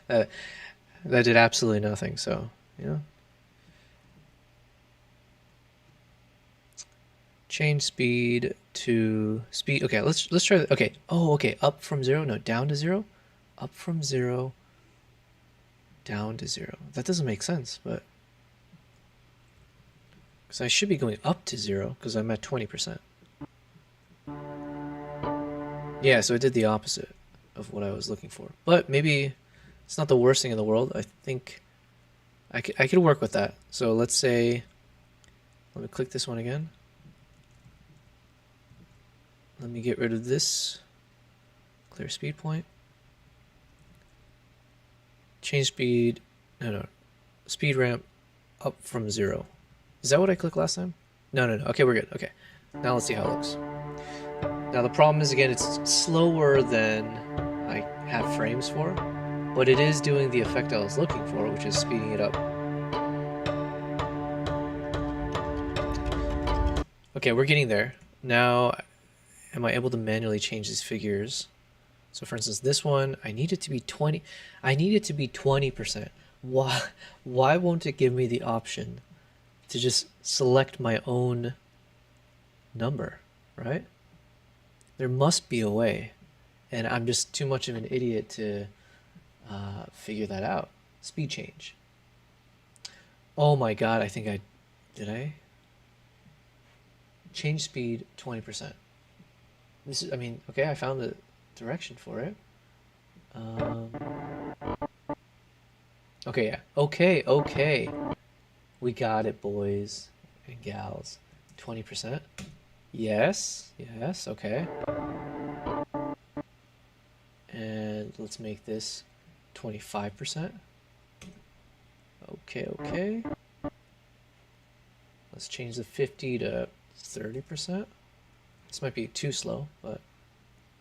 that did absolutely nothing, so, you know. Change speed to speed. Okay, let's try that. Okay. Oh, okay. Up from 0. No, down to 0. Up from 0. Down to 0. That doesn't make sense, but because I should be going up to 0 because I'm at 20%. Yeah, so it did the opposite of what I was looking for. But maybe it's not the worst thing in the world. I think I could work with that. So let's say, let me click this one again. Let me get rid of this. Clear speed point. Change speed. No. Speed ramp up from 0. Is that what I clicked last time? No. Okay, we're good. Okay. Now let's see how it looks. Now the problem is, again, it's slower than I have frames for, but it is doing the effect I was looking for, which is speeding it up. Okay, we're getting there. Now, am I able to manually change these figures? So for instance, this one, I need it to be 20. I need it to be 20%. Why won't it give me the option to just select my own number, right? There must be a way, and I'm just too much of an idiot to figure that out. Speed change. Oh my god, I think Did I? Change speed 20%. This is, I mean, okay, I found the direction for it. Okay, yeah. Okay. We got it, boys and gals. 20%. Yes, okay. And let's make this 25%. Okay. Let's change the 50 to 30%. This might be too slow, but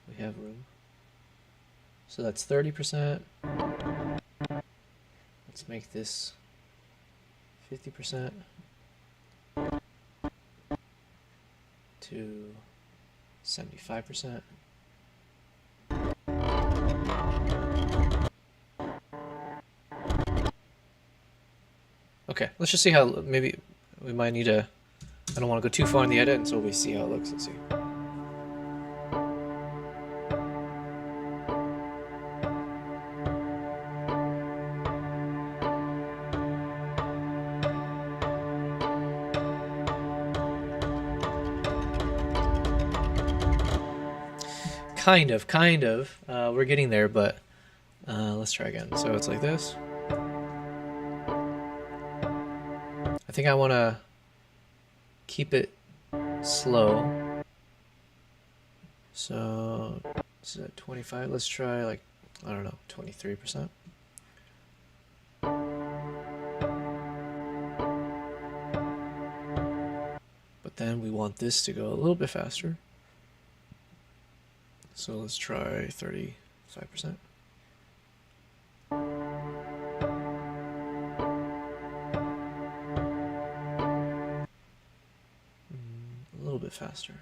we have room. So that's 30%. Let's make this 50% to 75%. Okay, let's just see how, maybe we might need to, I don't want to go too far in the edit until we see how it looks. Let's see. Kind of. We're getting there, but let's try again. So it's like this. I think I want to keep it slow. So is that 25? Let's try like, I don't know, 23%. But then we want this to go a little bit faster. So let's try 35%. A little bit faster.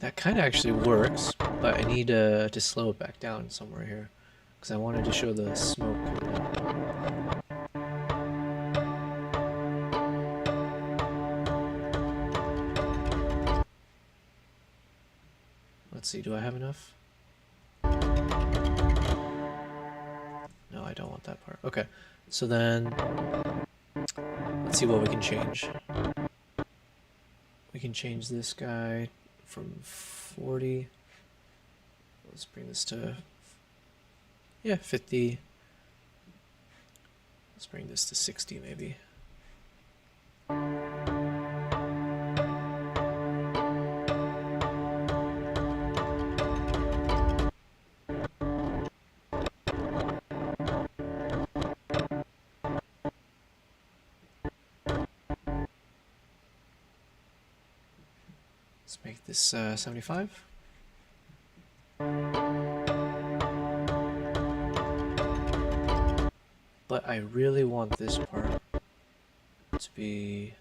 That kind of actually works, but I need to slow it back down somewhere here, because I wanted to show the smoke coming out. Let's see, do I have enough? No, I don't want that part. Okay, so then let's see what we can change. We can change this guy from 40. Let's bring this to, yeah, 50. Let's bring this to 60 maybe. Let's make this 75. But I really want this part to be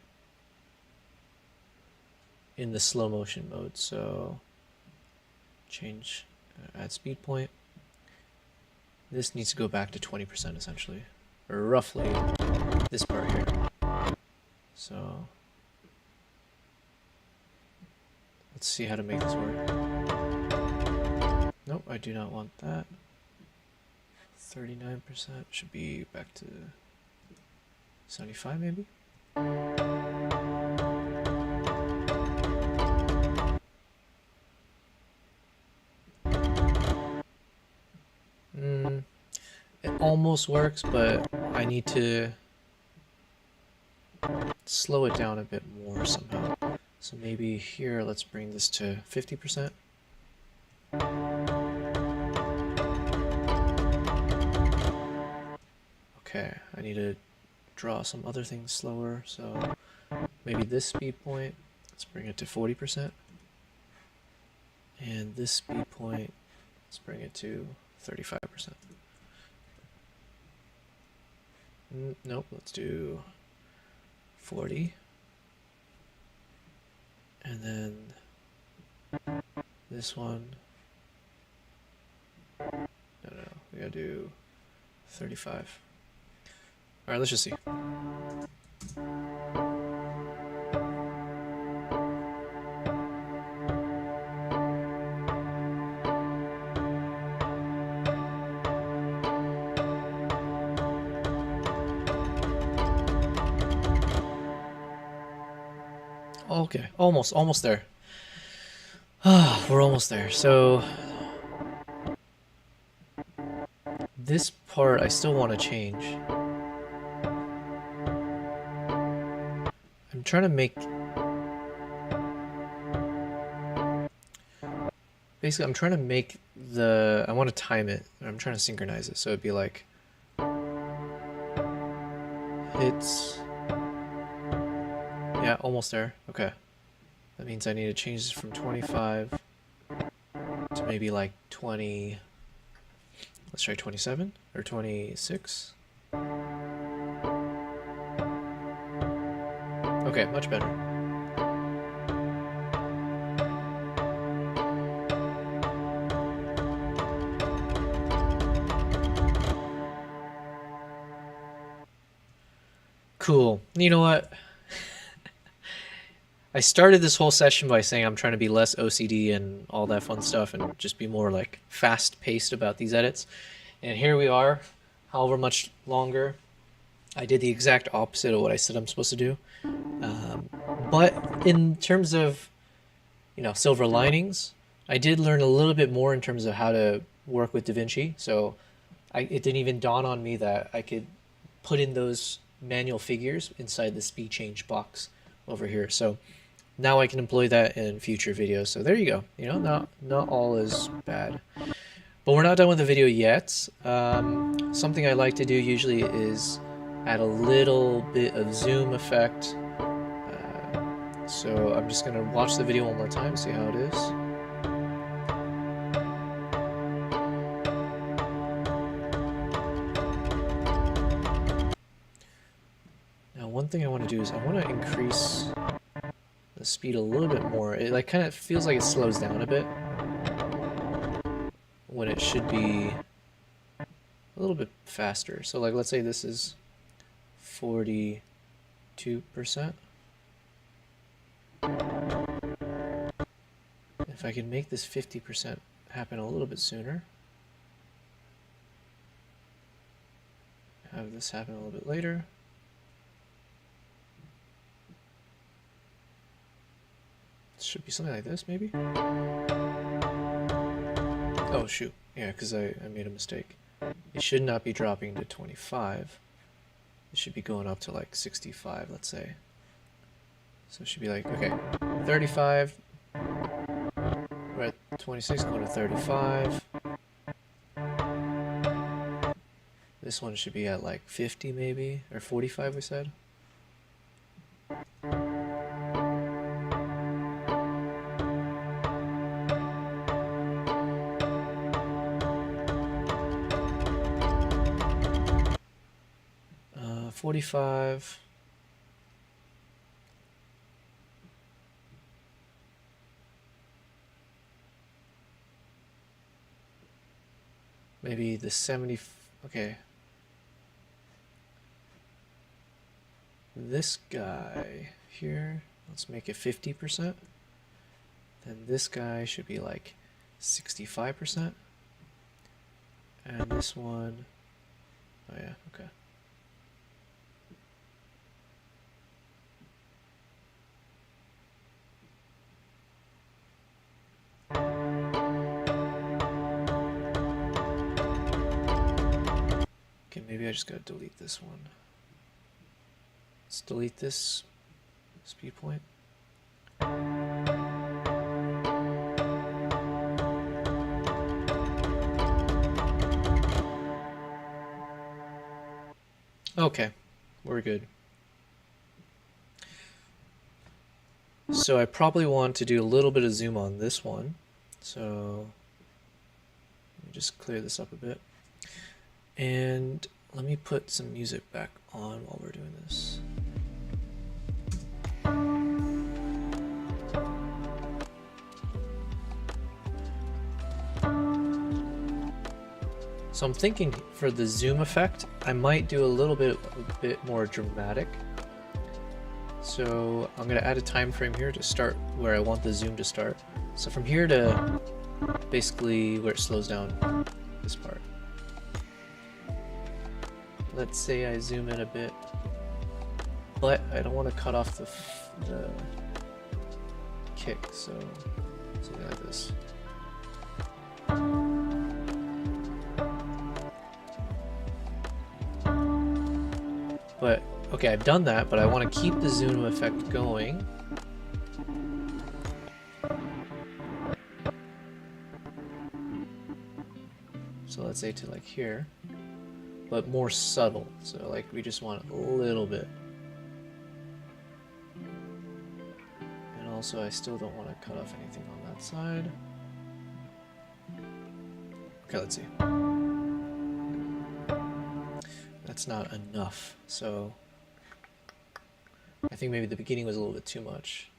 in the slow motion mode, so change, add speed point. This needs to go back to 20% essentially, or roughly this part here. So let's see how to make this work. Nope, I do not want that. 39% should be back to 75 maybe. It almost works, but I need to slow it down a bit more somehow. So maybe here, let's bring this to 50%. Okay, I need to draw some other things slower, so maybe this speed point, let's bring it to 40%. And this speed point, let's bring it to 35%. Nope, let's do 40. And then this one, no, we gotta do 35. right, let's just see. Okay, almost there. We're almost there. So this part I still want to change. I'm trying to make... Basically, I'm trying to make the... I want to time it. I'm trying to synchronize it. So it'd be like... Hits... Yeah, almost there. Okay. That means I need to change this from 25 to maybe like 20... Let's try 27 or 26. Okay, much better. Cool. You know what? I started this whole session by saying I'm trying to be less OCD and all that fun stuff and just be more like fast-paced about these edits. And here we are, however much longer. I did the exact opposite of what I said I'm supposed to do. But in terms of, you know, silver linings, I did learn a little bit more in terms of how to work with DaVinci. So it didn't even dawn on me that I could put in those manual figures inside the speed change box over here. So now I can employ that in future videos. So there you go. You know, not all is bad. But we're not done with the video yet. Something I like to do usually is add a little bit of zoom effect. So I'm just going to watch the video one more time, see how it is. Now one thing I want to do is I want to increase the speed a little bit more. It like kind of feels like it slows down a bit when it should be a little bit faster. So like let's say this is 42%. If I can make this 50% happen a little bit sooner, have this happen a little bit later. It should be something like this, maybe? Oh, shoot. Yeah, because I made a mistake. It should not be dropping to 25. It should be going up to like 65, let's say. So it should be like, okay, 35. We're at 26, going to 35. This one should be at like 50 maybe, or 45 we said. Uh, 45. Maybe the 70, okay. This guy here, let's make it 50%. Then this guy should be like 65%. And this one, oh yeah, okay. Okay, maybe I just gotta delete this one. Let's delete this speed point. Okay, we're good. So I probably want to do a little bit of zoom on this one. So let me just clear this up a bit. And let me put some music back on while we're doing this. So I'm thinking for the zoom effect, I might do a bit more dramatic. So I'm gonna add a time frame here to start where I want the zoom to start. So from here to basically where it slows down this part. Let's say I zoom in a bit, but I don't want to cut off the kick, so something like this. But okay, I've done that, but I want to keep the zoom effect going. So let's say to like here, but more subtle. So like we just want a little bit. And also I still don't want to cut off anything on that side. Okay, let's see. That's not enough. So I think maybe the beginning was a little bit too much.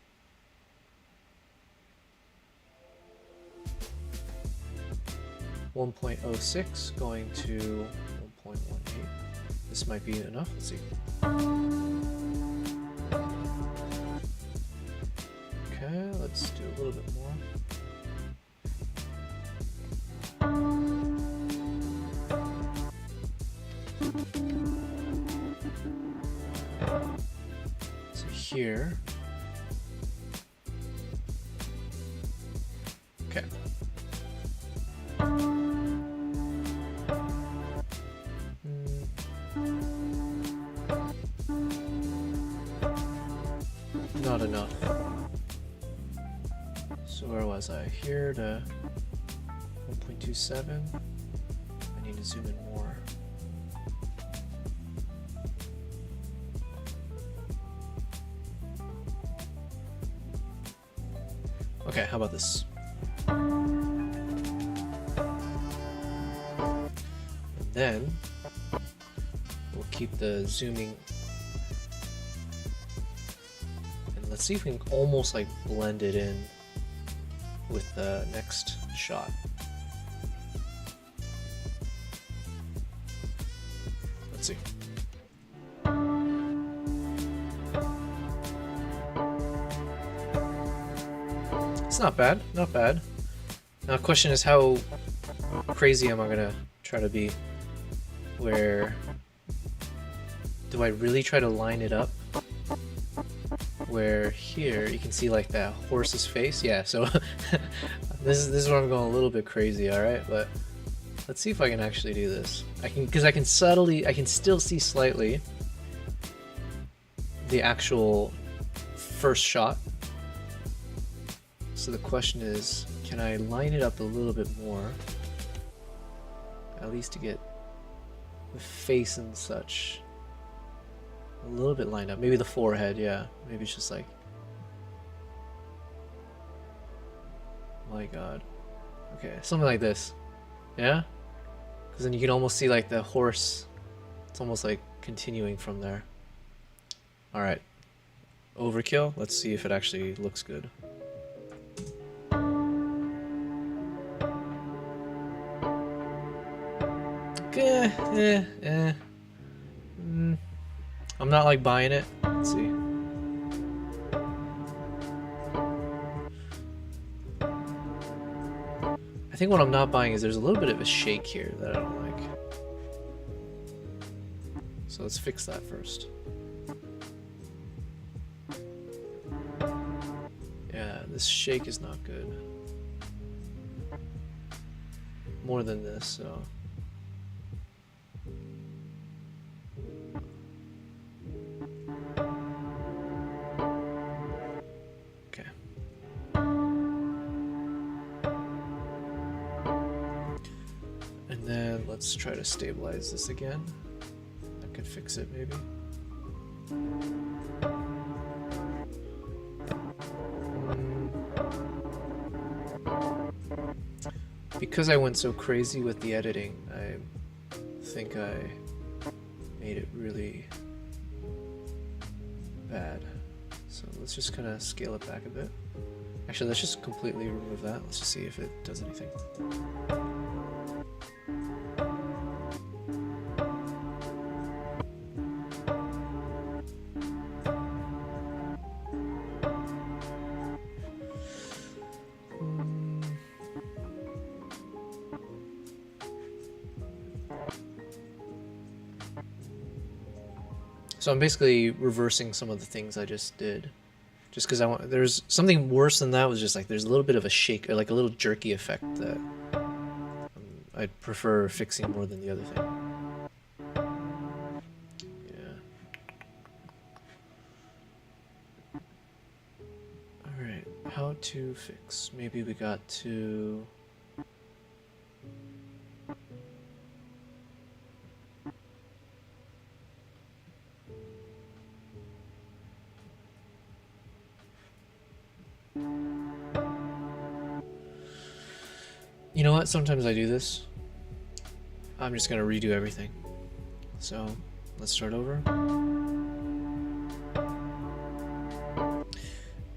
.06 going to 1.18. This might be enough. Let's see. Okay, let's do a little bit more. So here. Okay. Not enough. So where was I? Here to 1.27. I need to zoom in more. Okay, how about this? And then we'll keep the zooming. Let's see if we can almost like blend it in with the next shot. Let's see. It's not bad, not bad. Now the question is, how crazy am I gonna try to be? Where do I really try to line it up? Where here you can see like that horse's face. Yeah, so this is where I'm going a little bit crazy. All right, but let's see if I can actually do this. I can still see slightly the actual first shot. So the question is, can I line it up a little bit more, at least to get the face and such a little bit lined up. Maybe the forehead, yeah. Maybe it's just like... My god. Okay, something like this. Yeah? Because then you can almost see like the horse. It's almost like continuing from there. Alright. Overkill. Let's see if it actually looks good. Okay, I'm not like buying it. Let's see. I think what I'm not buying is there's a little bit of a shake here that I don't like. So let's fix that first. Yeah, this shake is not good. More than this, so... Let's try to stabilize this again. That could fix it, maybe. Because I went so crazy with the editing, I think I made it really bad. So let's just kind of scale it back a bit. Actually, let's just completely remove that. Let's just see if it does anything. So I'm basically reversing some of the things I just did. Just because I want, there's something worse than that was just like there's a little bit of a shake, or like a little jerky effect that I'd prefer fixing more than the other thing. Yeah. Alright, how to fix? Maybe we got to... You know what? Sometimes I do this. I'm just gonna redo everything. So let's start over.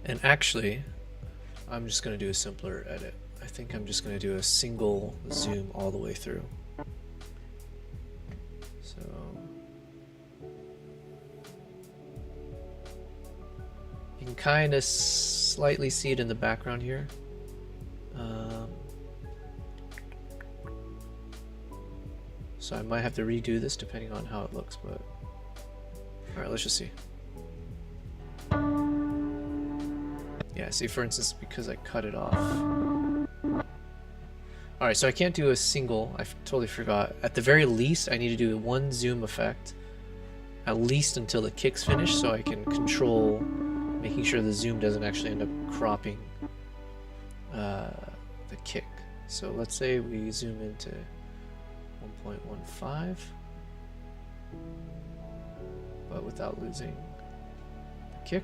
And actually, I'm just gonna do a simpler edit. I think I'm just gonna do a single zoom all the way through. So you can kind of slightly see it in the background here. So I might have to redo this depending on how it looks, but alright, let's just see. Yeah, see, for instance, because I cut it off. Alright, so I can't do a single, I totally forgot. At the very least, I need to do one zoom effect, at least until the kick's finished, so I can control making sure the zoom doesn't actually end up cropping the kick. So let's say we zoom into 1.15, but without losing the kick.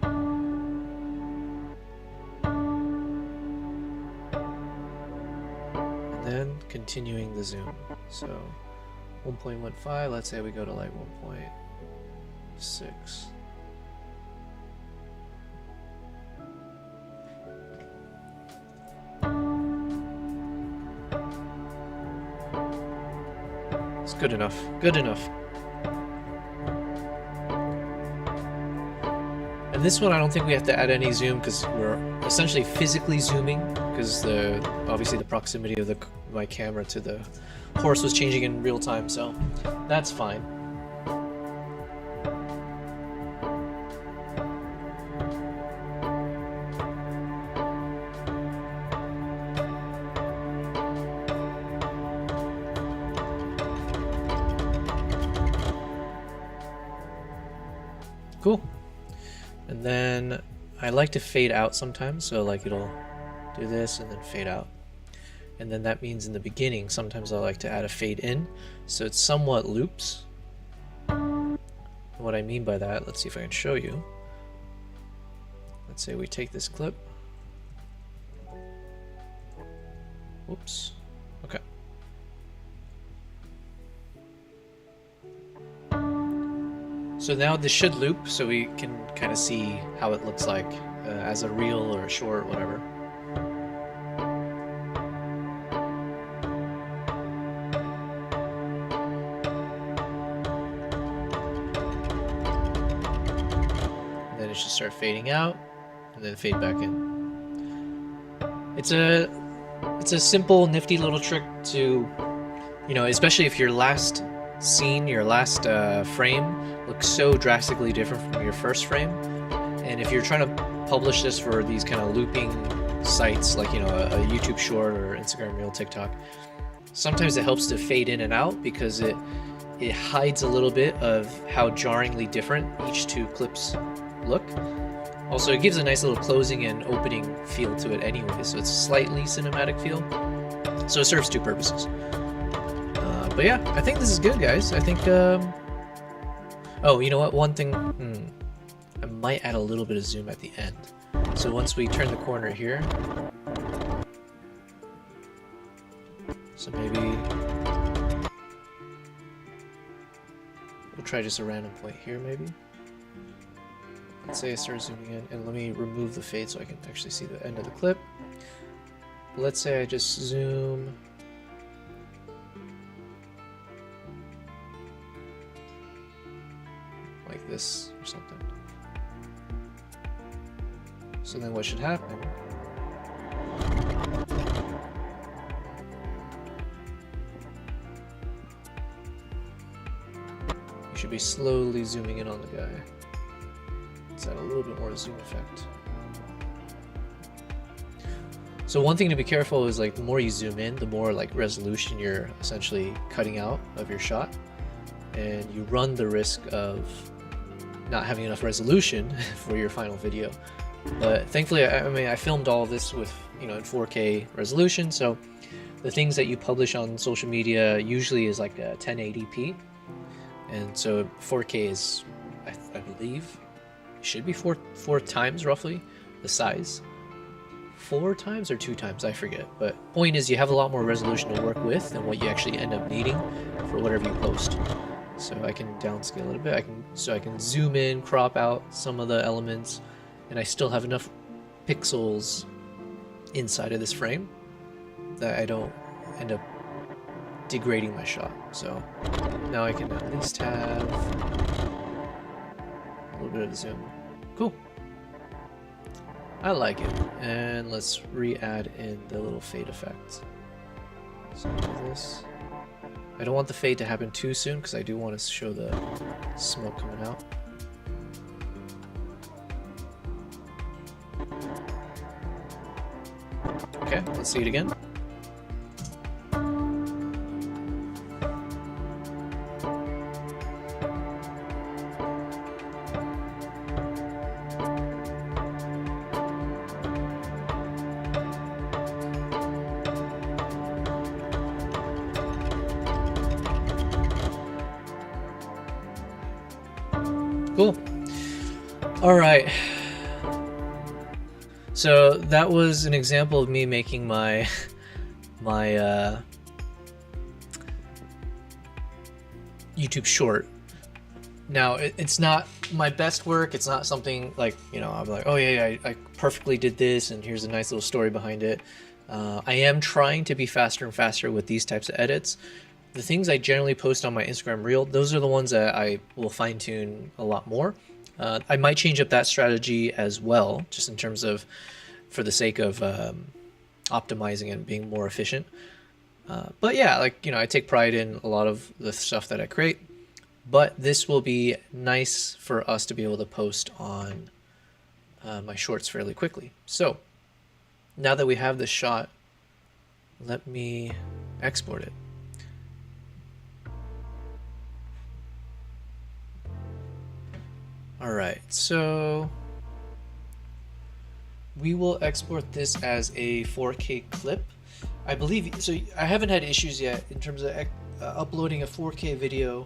And then continuing the zoom. So 1.15, let's say we go to like 1.6. Good enough. Good enough. And this one I don't think we have to add any zoom because we're essentially physically zooming because obviously the proximity of my camera to the horse was changing in real time, so that's fine. Cool. And then I like to fade out sometimes, so like it'll do this and then fade out. And then that means in the beginning, sometimes I like to add a fade in, so it somewhat loops. And what I mean by that, let's see if I can show you. Let's say we take this clip. Whoops. Okay. So now this should loop, so we can kind of see how it looks like as a reel or a short, whatever. And then it should start fading out, and then fade back in. It's a simple, nifty little trick to, you know, especially if your last scene, your last frame looks so drastically different from your first frame, and if you're trying to publish this for these kind of looping sites like, you know, a YouTube short or Instagram Reel, TikTok, sometimes it helps to fade in and out because it hides a little bit of how jarringly different each two clips look. Also, it gives a nice little closing and opening feel to it anyway, so it's a slightly cinematic feel, so it serves two purposes. But yeah, I think this is good, guys. I think, oh, you know what? One thing, I might add a little bit of zoom at the end. So once we turn the corner here, so maybe we'll try just a random point here, maybe. Let's say I start zooming in, and let me remove the fade so I can actually see the end of the clip. Let's say I just zoom like this or something. So then what should happen should be slowly zooming in on the guy. Let's add a little bit more zoom effect. So one thing to be careful is like the more you zoom in, the more like resolution you're essentially cutting out of your shot, and you run the risk of not having enough resolution for your final video. But thankfully, I mean, I filmed all of this with, you know, in 4K resolution, so the things that you publish on social media usually is like a 1080p, and so 4K is, I believe, should be four times roughly the size. 4 times or 2 times, I forget. But point is, you have a lot more resolution to work with than what you actually end up needing for whatever you post. So I can downscale it a bit. I can zoom in, crop out some of the elements, and I still have enough pixels inside of this frame that I don't end up degrading my shot. So now I can at least have a little bit of zoom. Cool. I like it. And let's re-add in the little fade effect. So do this. I don't want the fade to happen too soon because I do want to show the smoke coming out. Okay, let's see it again. Cool. All right. So that was an example of me making my YouTube short. Now it's not my best work. It's not something like, you know, I'm like, oh yeah, I perfectly did this, and here's a nice little story behind it. I am trying to be faster and faster with these types of edits. The things I generally post on my Instagram Reel, those are the ones that I will fine tune a lot more. I might change up that strategy as well, just in terms of, for the sake of optimizing and being more efficient. But yeah, like, you know, I take pride in a lot of the stuff that I create, but this will be nice for us to be able to post on my shorts fairly quickly. So now that we have this shot, let me export it. All right, so we will export this as a 4K clip. I believe, so I haven't had issues yet in terms of uploading a 4K video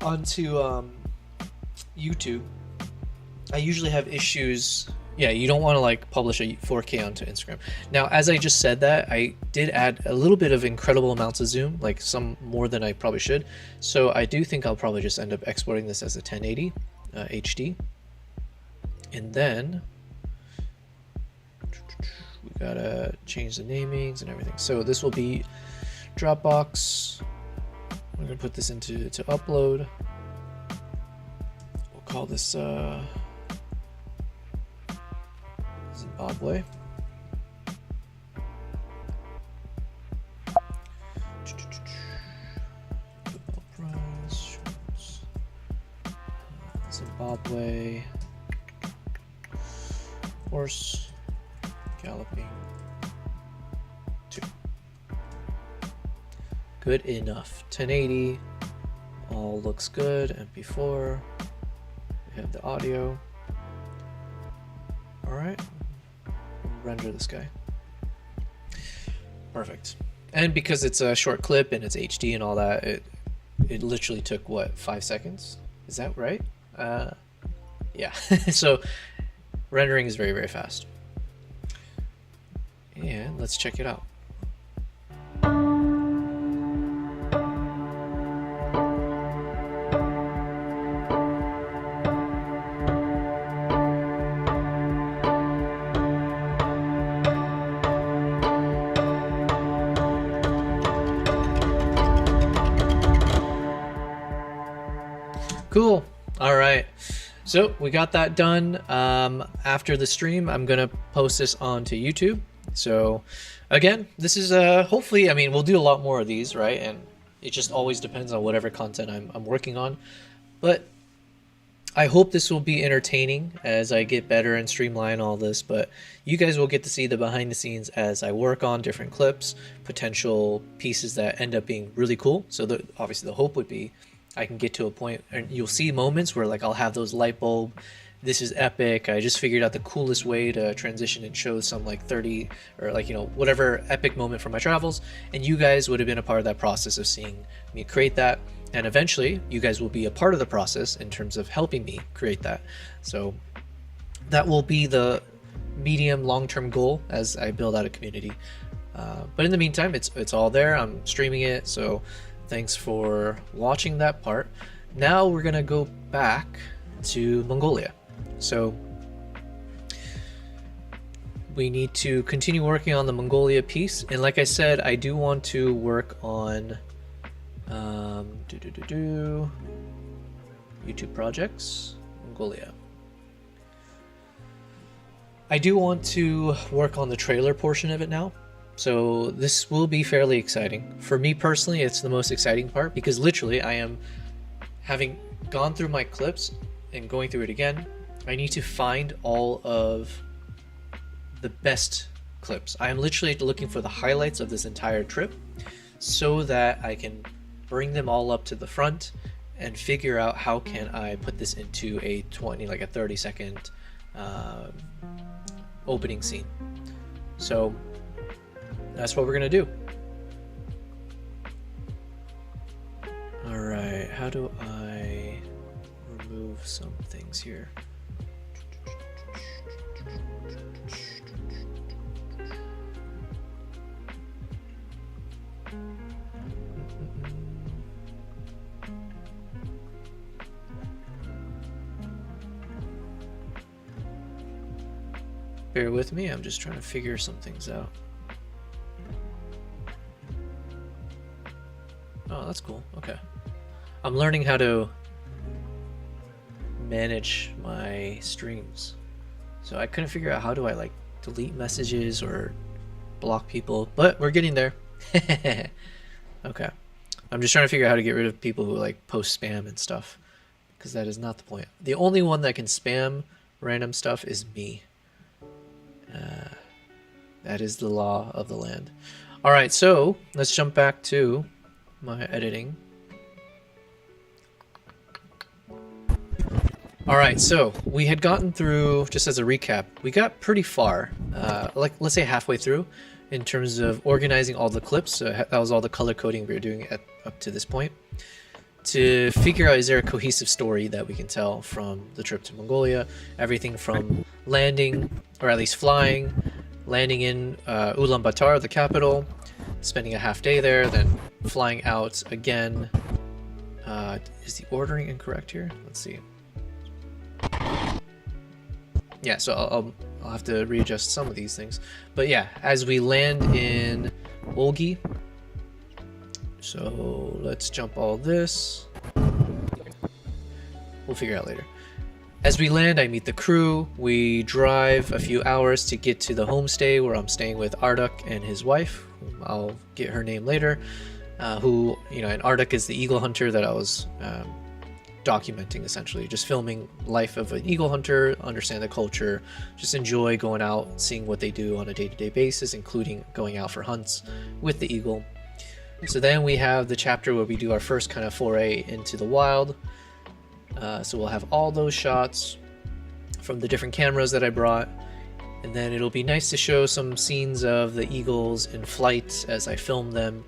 onto YouTube. I usually have issues. Yeah, you don't want to like publish a 4K onto Instagram. Now, as I just said that, I did add a little bit of incredible amounts of zoom, like some more than I probably should. So I do think I'll probably just end up exporting this as a 1080 HD. And then we gotta change the namings and everything. So this will be Dropbox. I'm gonna put this into upload. We'll call this Zimbabwe. Zimbabwe. Horse galloping 2. Good enough. 1080. All looks good. MP4. We have the audio. All right. Render this guy. Perfect. And because it's a short clip and it's HD and all that, it literally took what, 5 seconds? Is that right? Yeah. So rendering is very, very fast. And let's check it out. Cool. All right. So we got that done. After the stream, I'm going to post this onto YouTube. So again, this is hopefully, I mean, we'll do a lot more of these, right? And It just always depends on whatever content I'm working on. But I hope this will be entertaining as I get better and streamline all this, but you guys will get to see the behind the scenes as I work on different clips, potential pieces that end up being really cool. So obviously the hope would be I can get to a point, and you'll see moments where like I'll have those light bulb, this is epic, I just figured out the coolest way to transition and show some like 30 or like, you know, whatever epic moment from my travels, and you guys would have been a part of that process of seeing me create that. And eventually you guys will be a part of the process in terms of helping me create that. So that will be the medium long-term goal as I build out a community. But in the meantime, it's all there. I'm streaming it. So thanks for watching that part. Now we're going to go back to Mongolia. So we need to continue working on the Mongolia piece. And like I said, I do want to work on YouTube projects, Mongolia. I do want to work on the trailer portion of it now. So this will be fairly exciting. For me personally, it's the most exciting part because literally I am having gone through my clips and going through it again. I need to find all of the best clips. I am literally looking for the highlights of this entire trip so that I can bring them all up to the front and figure out how can I put this into a 30-second opening scene. So that's what we're gonna do. All right, how do I remove some things here? Bear with me, I'm just trying to figure some things out. Oh, that's cool. Okay. I'm learning how to manage my streams. So I couldn't figure out how do I like delete messages or block people, but we're getting there. Okay. I'm just trying to figure out how to get rid of people who like post spam and stuff, because that is not the point. The only one that can spam random stuff is me. That is the law of the land. All right, so let's jump back to my editing. All right, so we had gotten through, just as a recap, we got pretty far, like let's say halfway through in terms of organizing all the clips. That was all the color coding we were doing up to this point, to figure out is there a cohesive story that we can tell from the trip to Mongolia. Everything from landing, or at least flying, landing in Ulaanbaatar, the capital, spending a half day there, then flying out again. Is the ordering incorrect here? Let's see. Yeah, so I'll have to readjust some of these things. But yeah, as we land in Olgi, so let's jump all this. We'll figure it out later. As we land, I meet the crew. We drive a few hours to get to the homestay where I'm staying with Arduk and his wife. I'll get her name later. Who, you know, and Arduk is the eagle hunter that I was documenting, essentially. Just filming life of an eagle hunter, understand the culture, just enjoy going out, seeing what they do on a day-to-day basis, including going out for hunts with the eagle. So then we have the chapter where we do our first kind of foray into the wild. So we'll have all those shots from the different cameras that I brought, and then it'll be nice to show some scenes of the eagles in flight as I film them.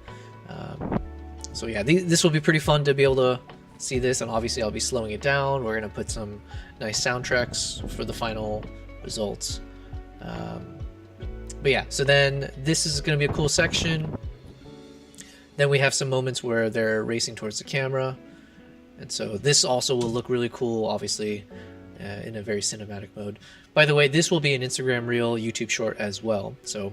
So yeah, this will be pretty fun to be able to see this, and obviously I'll be slowing it down. We're gonna put some nice soundtracks for the final results. But yeah, so then this is gonna be a cool section. Then we have some moments where they're racing towards the camera. And so this also will look really cool, obviously, in a very cinematic mode. By the way, this will be an Instagram Reel, YouTube Short as well. So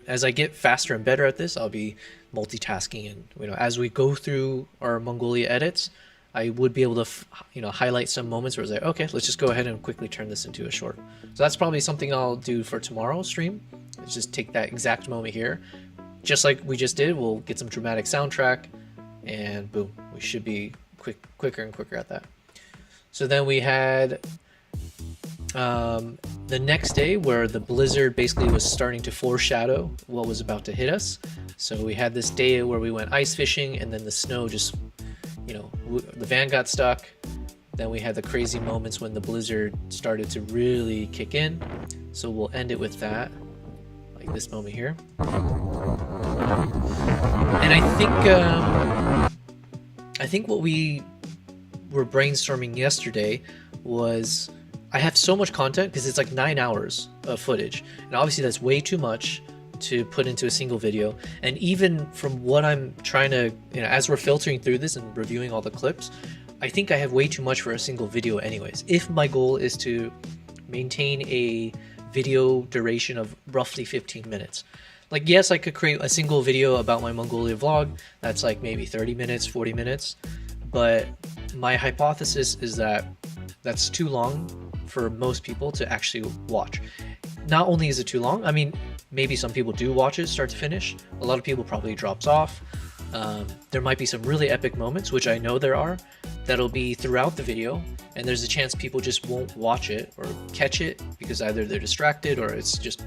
as I get faster and better at this, I'll be multitasking. And you know, as we go through our Mongolia edits, I would be able to highlight some moments where it's like, okay, let's just go ahead and quickly turn this into a short. So that's probably something I'll do for tomorrow's stream. Let's just take that exact moment here. Just like we just did, we'll get some dramatic soundtrack, and boom, we should be quicker and quicker at that. So then we had the next day where the blizzard basically was starting to foreshadow what was about to hit us. So we had this day where we went ice fishing, and then the snow just, you know, the van got stuck. Then we had the crazy moments when the blizzard started to really kick in. So we'll end it with that, like this moment here. And I think what we were brainstorming yesterday was, I have so much content because it's like 9 hours of footage, and obviously that's way too much to put into a single video. And even from what I'm trying to, you know, as we're filtering through this and reviewing all the clips, I think I have way too much for a single video anyways. If my goal is to maintain a video duration of roughly 15 minutes. Like, yes, I could create a single video about my Mongolia vlog that's like maybe 30 minutes, 40 minutes, but my hypothesis is that that's too long for most people to actually watch. Not only is it too long, I mean, maybe some people do watch it start to finish. A lot of people probably drops off. There might be some really epic moments, which I know there are, that'll be throughout the video, and there's a chance people just won't watch it or catch it because either they're distracted or it's just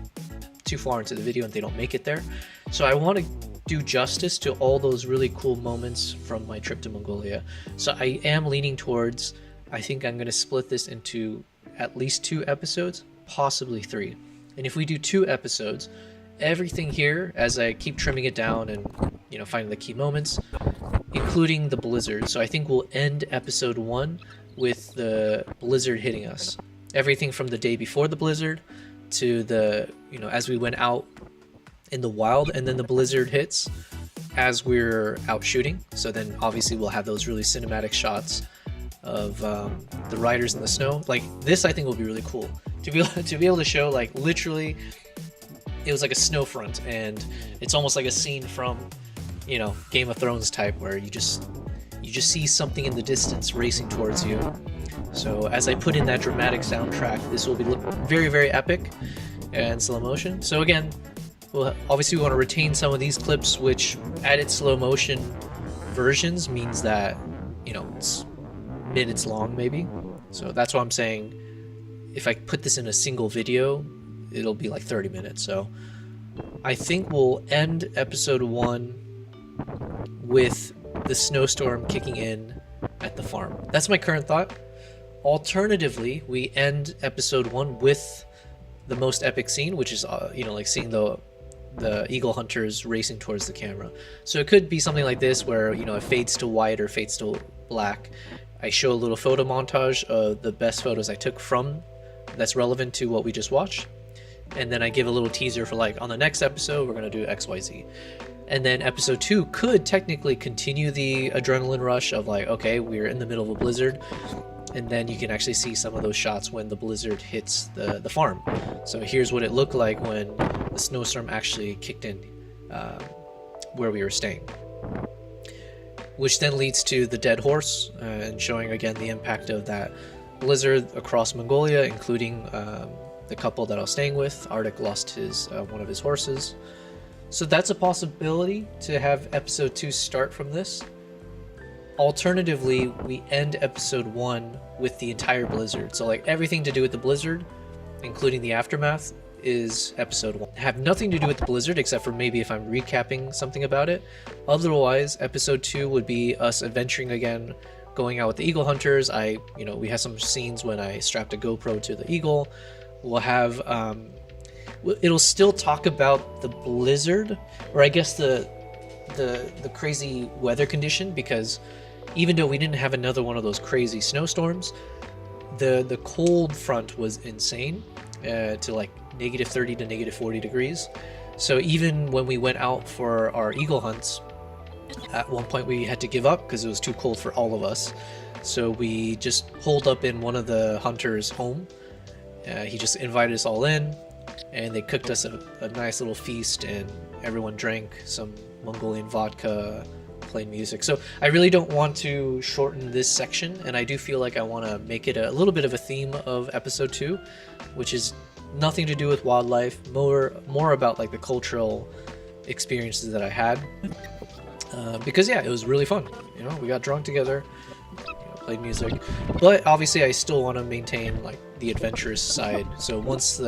too far into the video and they don't make it there. So I want to do justice to all those really cool moments from my trip to Mongolia. So I am leaning towards, I think I'm going to split this into at least 2 episodes, possibly 3. And if we do 2 episodes, everything here, as I keep trimming it down and, you know, finding the key moments, including the blizzard. So I think we'll end episode 1 with the blizzard hitting us. Everything from the day before the blizzard to the, you know, as we went out in the wild, and then the blizzard hits as we're out shooting. So then obviously we'll have those really cinematic shots of the riders in the snow. Like this, I think will be really cool to be able to show, like, literally it was like a snow front, and it's almost like a scene from, you know, Game of Thrones type, where you just see something in the distance racing towards you. So as I put in that dramatic soundtrack, this will be very, very epic and slow motion. So again, obviously we want to retain some of these clips, which added slow motion versions means that, you know, it's minutes long maybe. So that's why I'm saying if I put this in a single video, it'll be like 30 minutes. So I think we'll end episode 1 with the snowstorm kicking in at the farm. That's my current thought. Alternatively, we end episode 1 with the most epic scene, which is you know, like seeing the eagle hunters racing towards the camera. So it could be something like this, where, you know, it fades to white or fades to black. I show a little photo montage of the best photos I took from that's relevant to what we just watched, and then I give a little teaser for, like, on the next episode we're gonna do XYZ. And then episode 2 could technically continue the adrenaline rush of, like, okay, we're in the middle of a blizzard, and then you can actually see some of those shots when the blizzard hits the farm. So here's what it looked like when the snowstorm actually kicked in where we were staying. Which then leads to the dead horse, and showing again the impact of that blizzard across Mongolia, including the couple that I was staying with. Arctic lost his one of his horses. So that's a possibility to have episode 2 start from this. Alternatively, we end episode 1 with the entire blizzard. So, like, everything to do with the blizzard, including the aftermath, is episode 1. Have nothing to do with the blizzard except for maybe if I'm recapping something about it. Otherwise, episode 2 would be us adventuring again, going out with the eagle hunters. We have some scenes when I strapped a GoPro to the eagle. We'll have it'll still talk about the blizzard, or I guess the crazy weather condition, because even though we didn't have another one of those crazy snowstorms, the cold front was insane, to like -30 to -40 degrees. So even when we went out for our eagle hunts, at one point we had to give up because it was too cold for all of us. So we just holed up in one of the hunters' home. He just invited us all in, and they cooked us a nice little feast, and everyone drank some Mongolian vodka, played music. So I really don't want to shorten this section, and I do feel like I want to make it a little bit of a theme of episode 2, which is nothing to do with wildlife, more about like the cultural experiences that I had. because yeah, it was really fun. You know, we got drunk together, played music, but obviously I still want to maintain like the adventurous side. So once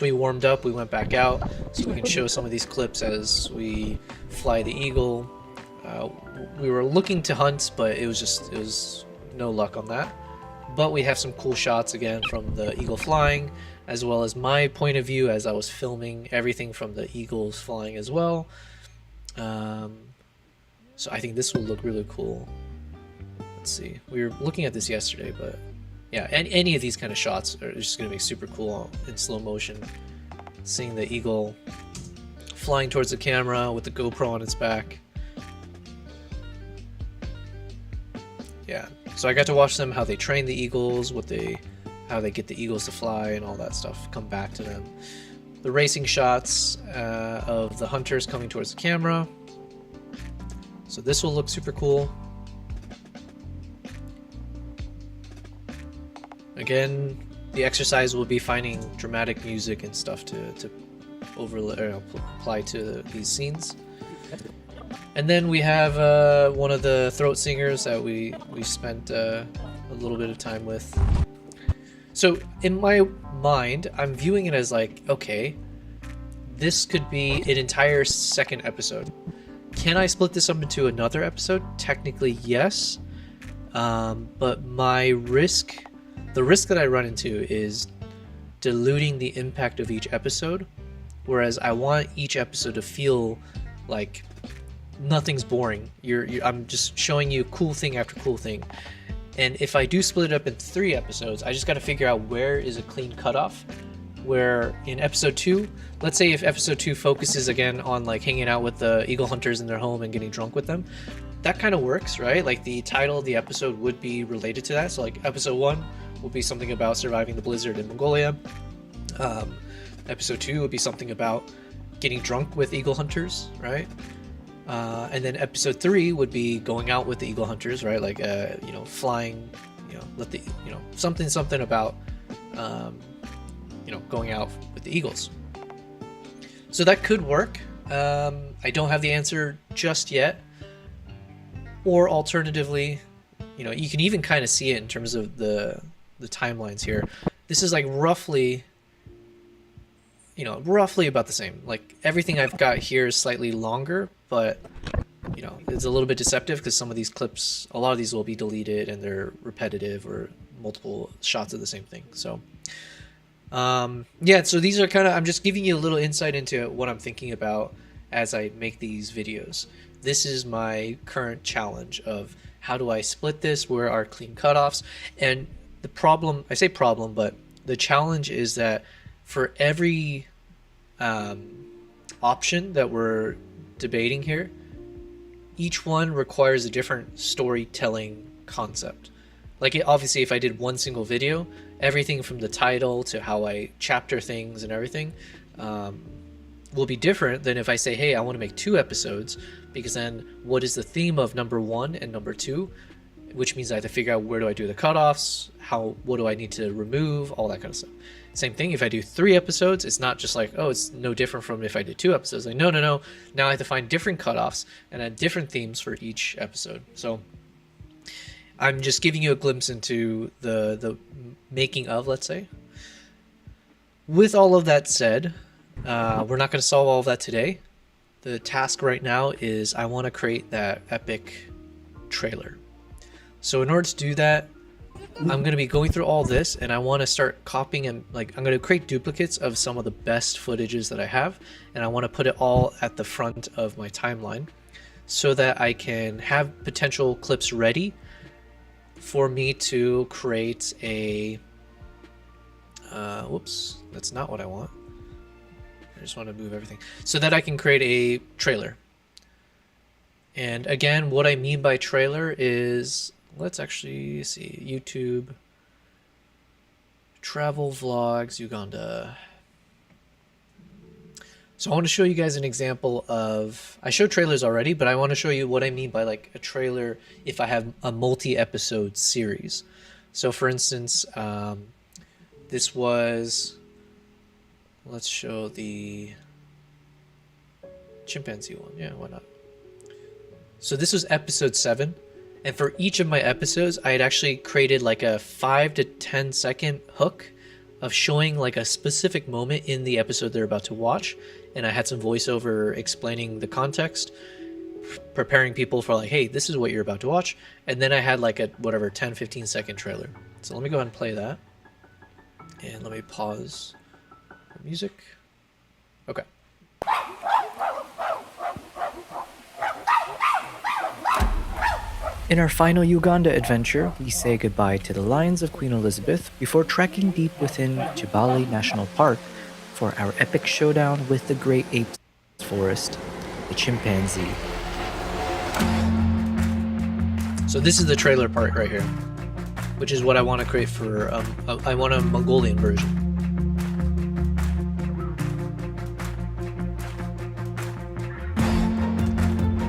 we warmed up, we went back out so we can show some of these clips as we fly the eagle. We were looking to hunt, but it was no luck on that. But we have some cool shots again from the eagle flying, as well as my point of view as I was filming everything from the eagles flying as well. So I think this will look really cool. Let's see. We were looking at this yesterday, but yeah, any of these kind of shots are just going to be super cool in slow motion. Seeing the eagle flying towards the camera with the GoPro on its back. Yeah, so I got to watch them, how they train the eagles, how they get the eagles to fly and all that stuff, come back to them. The racing shots of the hunters coming towards the camera. So this will look super cool. Again, the exercise will be finding dramatic music and stuff to apply to these scenes. And then we have one of the throat singers that we spent a little bit of time with. So in my mind, I'm viewing it as like, okay, this could be an entire second episode. Can I split this up into another episode? Technically, yes. But the risk that I run into is diluting the impact of each episode, whereas I want each episode to feel like nothing's boring. I'm just showing you cool thing after cool thing. And if I do split it up in 3 episodes, I just got to figure out where is a clean cutoff. Where in episode 2, let's say if episode 2 focuses again on like hanging out with the eagle hunters in their home and getting drunk with them, that kind of works, right? Like the title of the episode would be related to that. So like episode 1 will be something about surviving the blizzard in Mongolia. Episode 2 would be something about getting drunk with eagle hunters, right? And then episode 3 would be going out with the eagle hunters, right? Like, flying, something about, going out with the eagles. So that could work. I don't have the answer just yet. Or alternatively, you can even kind of see it in terms of the timelines here. This is like roughly about the same. Like everything I've got here is slightly longer, but it's a little bit deceptive because some of these clips, a lot of these will be deleted and they're repetitive or multiple shots of the same thing. So yeah, so these are I'm just giving you a little insight into what I'm thinking about as I make these videos. This is my current challenge of how do I split this, where are clean cutoffs, and the problem, I say problem, but the challenge is that for every option that we're debating here, each one requires a different storytelling concept. Like obviously if I did one single video, everything from the title to how I chapter things and everything will be different than if I say, hey, I want to make 2 episodes, because then what is the theme of number 1 and number 2, which means I have to figure out where do I do the cutoffs, what do I need to remove, all that kind of stuff. Same thing, if I do 3 episodes, it's not just like, oh, it's no different from if I did 2 episodes. Like, no. Now I have to find different cutoffs and add different themes for each episode. So I'm just giving you a glimpse into the making of, let's say. With all of that said, we're not going to solve all of that today. The task right now is I want to create that epic trailer. So in order to do that, I'm going to be going through all this, and I want to start copying and I'm going to create duplicates of some of the best footages that I have, and I want to put it all at the front of my timeline so that I can have potential clips ready for me to create a whoops, that's not what I want. I just want to move everything so that I can create a trailer. And again, what I mean by trailer is, let's actually see, YouTube, travel vlogs, Uganda. So I want to show you guys an example of, I showed trailers already, but I want to show you what I mean by like a trailer if I have a multi-episode series. So for instance, this was, let's show the chimpanzee one. Yeah, why not? So this was episode 7, and for each of my episodes, I had actually created like a 5 to 10 second hook of showing like a specific moment in the episode they're about to watch, and I had some voiceover explaining the context, preparing people for like, hey, this is what you're about to watch, and then I had like a whatever 10-15 second trailer. So let me go ahead and play that, and let me pause the music. Okay. In our final Uganda adventure, we say goodbye to the lions of Queen Elizabeth before trekking deep within Jabali National Park for our epic showdown with the great ape forest, the chimpanzee. So this is the trailer part right here, which is what I want to create for, I want a Mongolian version.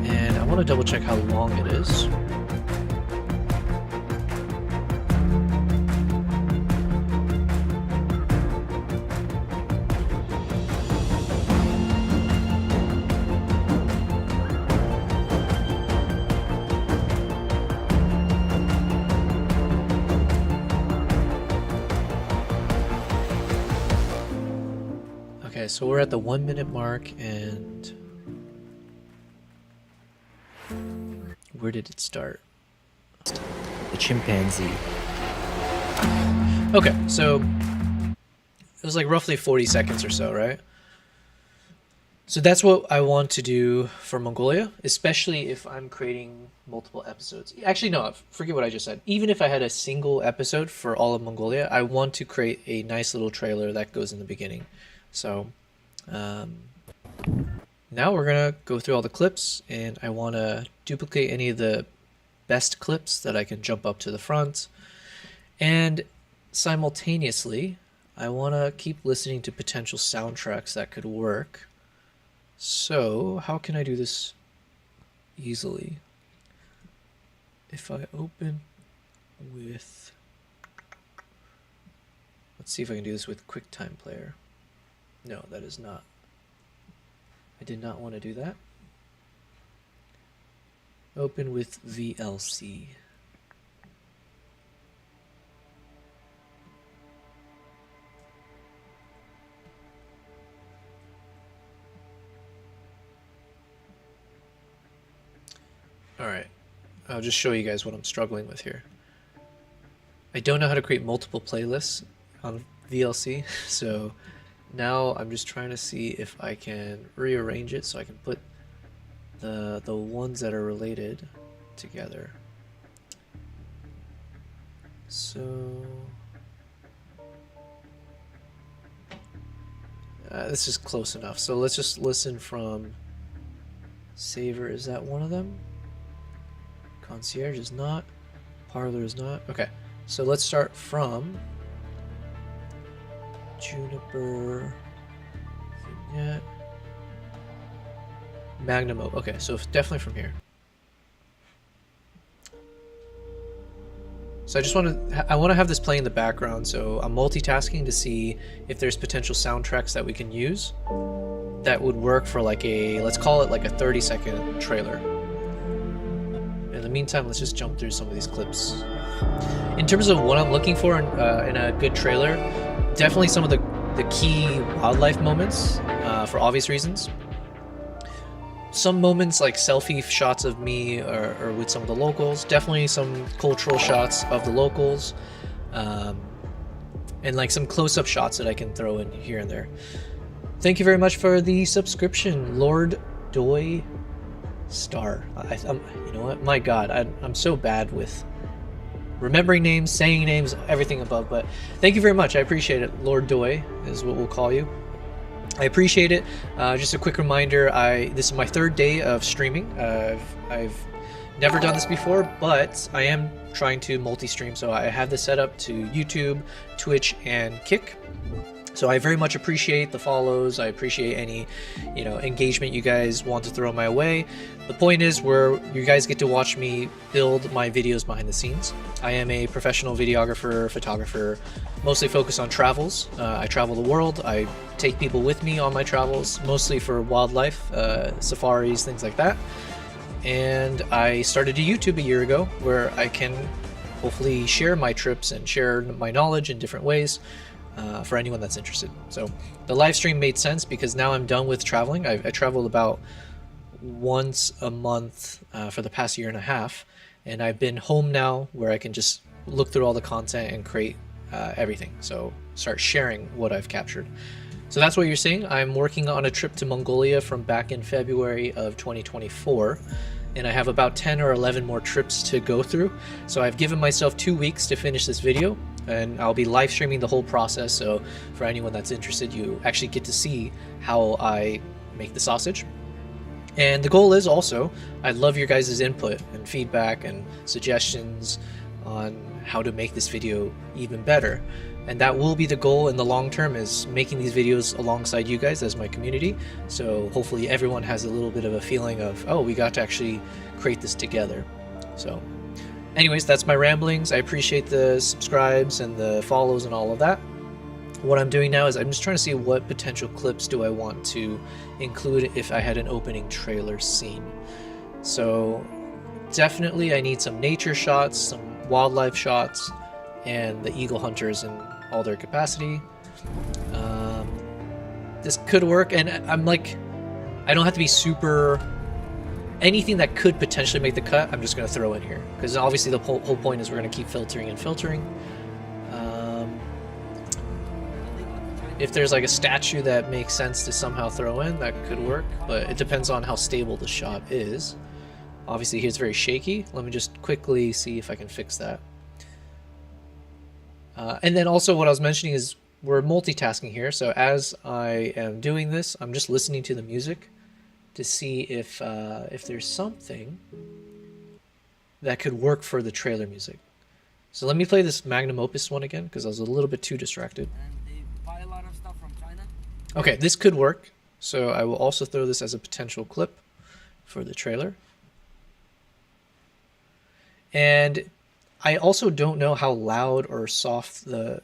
And I want to double check how long it is. Okay, so we're at the 1 minute mark, and where did it start? The chimpanzee. Okay, so it was like roughly 40 seconds or so, right? So that's what I want to do for Mongolia, especially if I'm creating multiple episodes. Actually, no, forget what I just said. Even if I had a single episode for all of Mongolia, I want to create a nice little trailer that goes in the beginning. So now we're gonna go through all the clips, and I want to duplicate any of the best clips that I can jump up to the front, and simultaneously I want to keep listening to potential soundtracks that could work. So how can I do this easily? If I open with, let's see if I can do this with QuickTime Player. No, that is not. I did not want to do that. Open with VLC. All right, I'll just show you guys what I'm struggling with here. I don't know how to create multiple playlists on VLC, so now I'm just trying to see if I can rearrange it so I can put the ones that are related together. So this is close enough. So let's just listen from Saver. Is that one of them? Concierge is not. Parlor is not. Okay, so let's start from Juniper, Vignette, Magnum. Okay, so definitely from here. So I want to have this play in the background, so I'm multitasking to see if there's potential soundtracks that we can use that would work for like a, let's call it like a 30-second trailer. In the meantime, let's just jump through some of these clips. In terms of what I'm looking for in a good trailer, definitely some of the key wildlife moments, for obvious reasons. Some moments like selfie shots of me or with some of the locals. Definitely some cultural shots of the locals. And like some close-up shots that I can throw in here and there. Thank you very much for the subscription, Lord Doy Star. You know what? My God, I'm so bad with remembering names, saying names, everything above, but thank you very much. I appreciate it. Lord Doy is what we'll call you. I appreciate it. Just a quick reminder, this is my 3rd day of streaming. I've never done this before, but I am trying to multi-stream, so I have this set up to YouTube, Twitch, and Kick. So I very much appreciate the follows. I appreciate any, engagement you guys want to throw my way. The point is where you guys get to watch me build my videos behind the scenes. I am a professional videographer, photographer, mostly focused on travels. I travel the world. I take people with me on my travels, mostly for wildlife, safaris, things like that. and I started a YouTube a year ago where I can hopefully share my trips and share my knowledge in different ways for anyone that's interested. So the live stream made sense because now I'm done with traveling. I traveled about once a month for the past year and a half, and I've been home now where I can just look through all the content and create everything. So start sharing what I've captured. So that's what you're seeing. I'm working on a trip to Mongolia from back in February of 2024, and I have about 10 or 11 more trips to go through. So I've given myself 2 weeks to finish this video, and I'll be live streaming the whole process. So for anyone that's interested, you actually get to see how I make the sausage. And the goal is also, I'd love your guys' input and feedback and suggestions on how to make this video even better. And that will be the goal in the long term, is making these videos alongside you guys as my community. So hopefully everyone has a little bit of a feeling of, oh, we got to actually create this together. So anyways, that's my ramblings. I appreciate the subscribes and the follows and all of that. What I'm doing now is I'm just trying to see what potential clips do I want to include if I had an opening trailer scene. So definitely I need some nature shots, some wildlife shots, and the eagle hunters in all their capacity. This could work, and I'm like, I don't have to be super... Anything that could potentially make the cut, I'm just going to throw in here. Because obviously the whole point is we're going to keep filtering and filtering. If there's like a statue that makes sense to somehow throw in, that could work, but it depends on how stable the shot is. Obviously here it's very shaky. Let me just quickly see if I can fix that. And then also what I was mentioning is we're multitasking here. So as I am doing this, I'm just listening to the music to see if there's something that could work for the trailer music. So let me play this magnum opus one again because I was a little bit too distracted. Okay, this could work. So I will also throw this as a potential clip for the trailer. And I also don't know how loud or soft the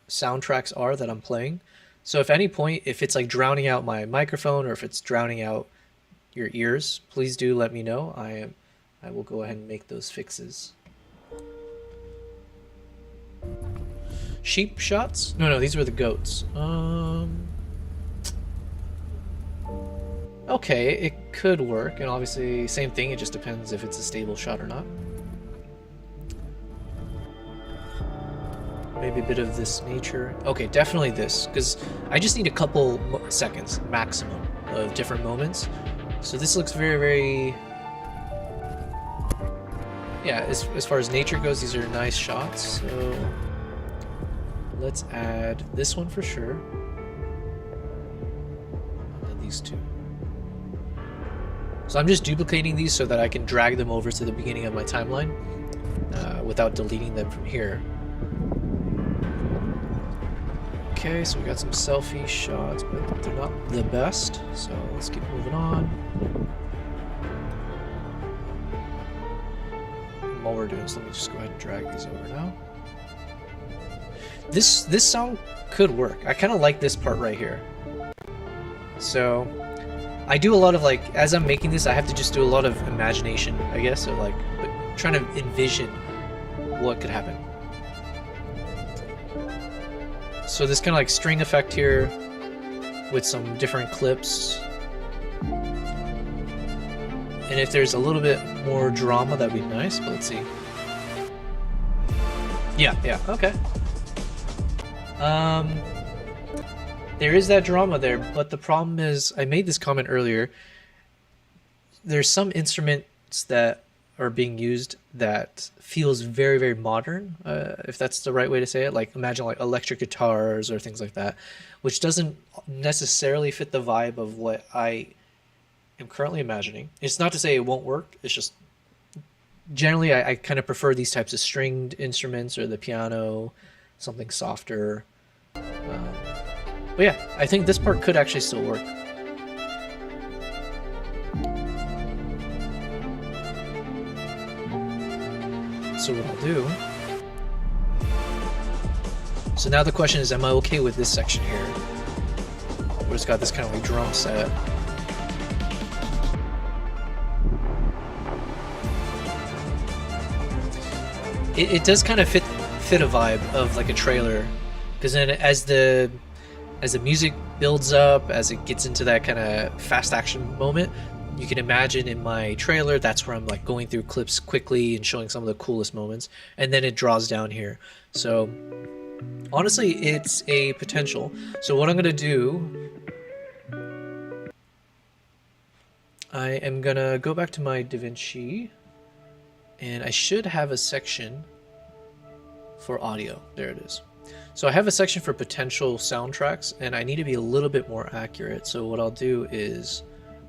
soundtracks are that I'm playing. So if at any point, if it's like drowning out my microphone or if it's drowning out your ears, please do let me know. I will go ahead and make those fixes. Sheep shots? No, these were the goats. Okay, it could work, and obviously same thing, it just depends if it's a stable shot or not. Maybe a bit of this nature. Okay, definitely this, because I just need a couple seconds maximum of different moments. So this looks very, very... Yeah, as far as nature goes, these are nice shots. So let's add this one for sure. And then these two. So I'm just duplicating these so that I can drag them over to the beginning of my timeline without deleting them from here. Okay, so we got some selfie shots, but they're not the best. So let's keep moving on. And while we're doing this, let me just go ahead and drag these over now. This sound could work. I kind of like this part right here. So I do a lot of, like, as I'm making this, I have to just do a lot of imagination, I guess, or like trying to envision what could happen. So this kind of like string effect here with some different clips. And if there's a little bit more drama, that'd be nice, but let's see. Yeah, okay. There is that drama there, but the problem is, I made this comment earlier, there's some instruments that are being used that feels very, very modern, if that's the right way to say it. Like, imagine like electric guitars or things like that, which doesn't necessarily fit the vibe of what I am currently imagining. It's not to say it won't work, it's just generally I kind of prefer these types of stringed instruments or the piano, something softer. But yeah, I think this part could actually still work. So what I'll do... So now the question is, am I okay with this section here? Where it's got this kind of like drum set. it does kind of fit a vibe of like a trailer, because then as the music builds up, as it gets into that kind of fast action moment, you can imagine in my trailer that's where I'm like going through clips quickly and showing some of the coolest moments, and then it draws down here. So honestly, it's a potential. So what I'm gonna do, I am gonna go back to my DaVinci, and I should have a section for audio. There it is. So I have a section for potential soundtracks, and I need to be a little bit more accurate. So what I'll do is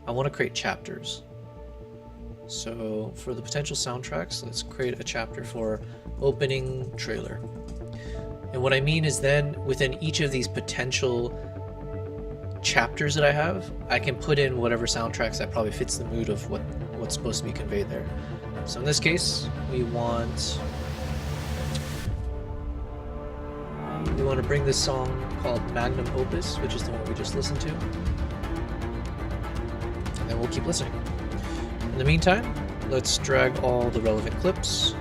I want to create chapters. So for the potential soundtracks, let's create a chapter for opening trailer. And what I mean is then within each of these potential chapters that I have, I can put in whatever soundtracks that probably fits the mood of what's supposed to be conveyed there. So in this case, we want to bring this song called Magnum Opus, which is the one we just listened to. And then we'll keep listening. In the meantime, let's drag all the relevant clips.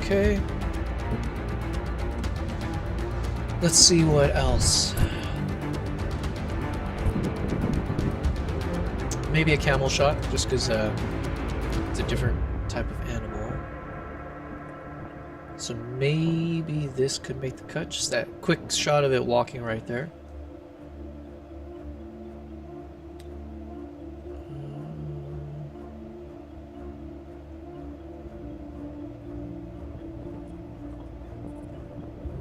Okay. Let's see what else. Maybe a camel shot, just because it's a different type of animal. So maybe this could make the cut. Just that quick shot of it walking right there.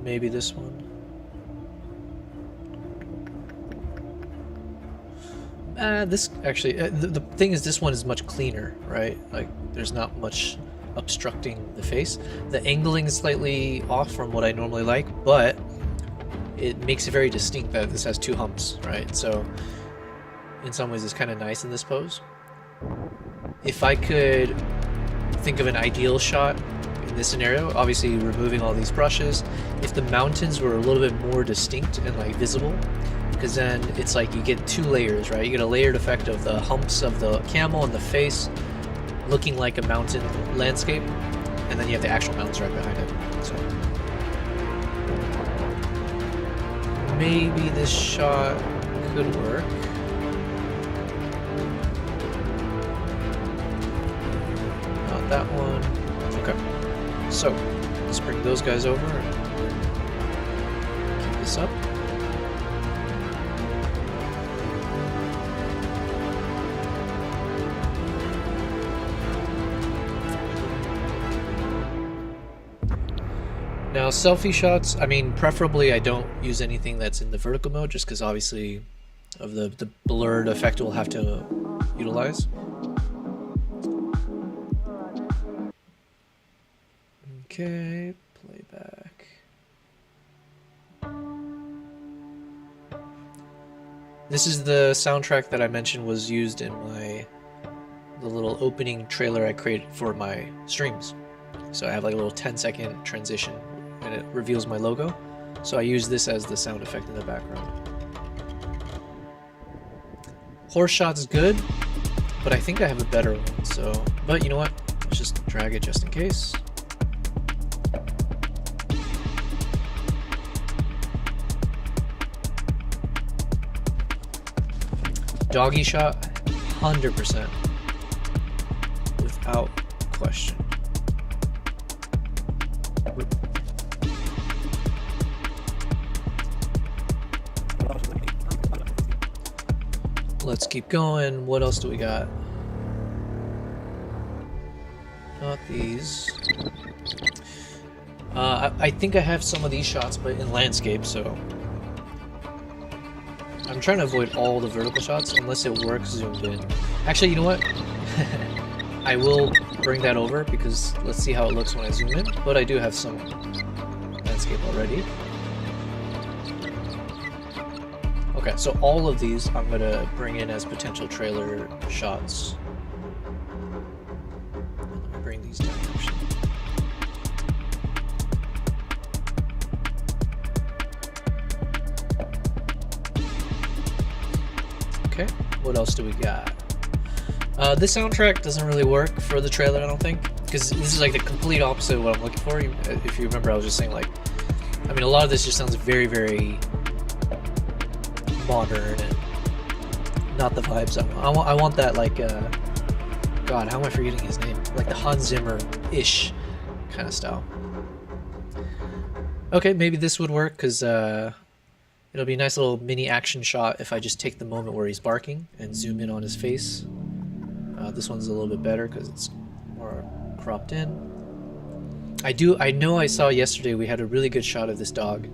Maybe this one. This actually, the thing is, this one is much cleaner, right? Like, there's not much obstructing the face. The angling is slightly off from what I normally like, but it makes it very distinct that this has two humps, right? So, in some ways, it's kind of nice in this pose. If I could think of an ideal shot in this scenario, obviously removing all these brushes, if the mountains were a little bit more distinct and like visible, because then it's like you get two layers, right? You get a layered effect of the humps of the camel and the face looking like a mountain landscape, and then you have the actual mountains right behind it. So maybe this shot could work. Not that one. Okay. So let's bring those guys over and keep this up. Now selfie shots, I mean, preferably I don't use anything that's in the vertical mode, just because obviously of the blurred effect we'll have to utilize. Okay, playback. This is the soundtrack that I mentioned was used in the little opening trailer I created for my streams. So I have like a little 10-second transition and it reveals my logo. So I use this as the sound effect in the background. Horse shot's good, but I think I have a better one. So, but you know what? Let's just drag it just in case. Doggy shot, 100%, without question. Let's keep going. What else do we got? Not these. I think I have some of these shots, but in landscape, so I'm trying to avoid all the vertical shots unless it works zoomed in. Actually, you know what? I will bring that over because let's see how it looks when I zoom in, but I do have some landscape already. Okay, so all of these I'm going to bring in as potential trailer shots. Let me bring these down actually. What else do we got? This soundtrack doesn't really work for the trailer, I don't think, because this is like the complete opposite of what I'm looking for. If you remember, I was just saying, like, I mean, a lot of this just sounds very, very modern and not the vibes I want. I want that, like, God, how am I forgetting his name? Like the Hans Zimmer-ish kind of style. Okay, maybe this would work, because it'll be a nice little mini action shot if I just take the moment where he's barking and zoom in on his face. This one's a little bit better because it's more cropped in. I know I saw yesterday we had a really good shot of this dog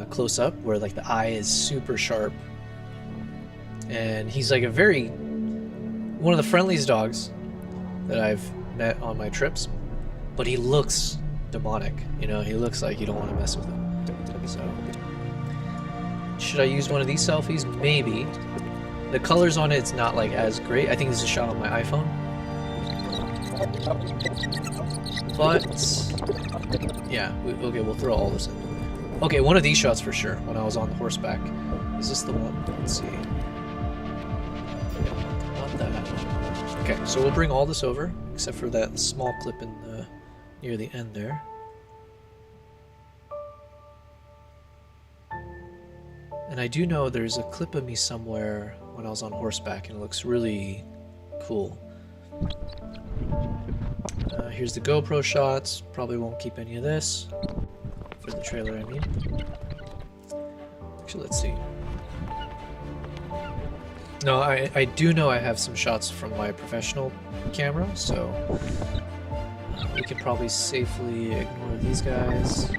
close up, where like the eye is super sharp, and he's like one of the friendliest dogs that I've met on my trips, but he looks demonic. You know, he looks like you don't want to mess with him. So, should I use one of these selfies? Maybe. The colors on it's not like as great. I think this is shot on my iPhone. But yeah, okay, we'll throw all this in. Okay, one of these shots for sure. When I was on the horseback, is this the one? Let's see. Not that. Okay, so we'll bring all this over, except for that small clip in the near the end there. And I do know there's a clip of me somewhere when I was on horseback, and it looks really cool. Here's the GoPro shots. Probably won't keep any of this for the trailer, I mean. Actually, let's see. No, I do know I have some shots from my professional camera, so we can probably safely ignore these guys.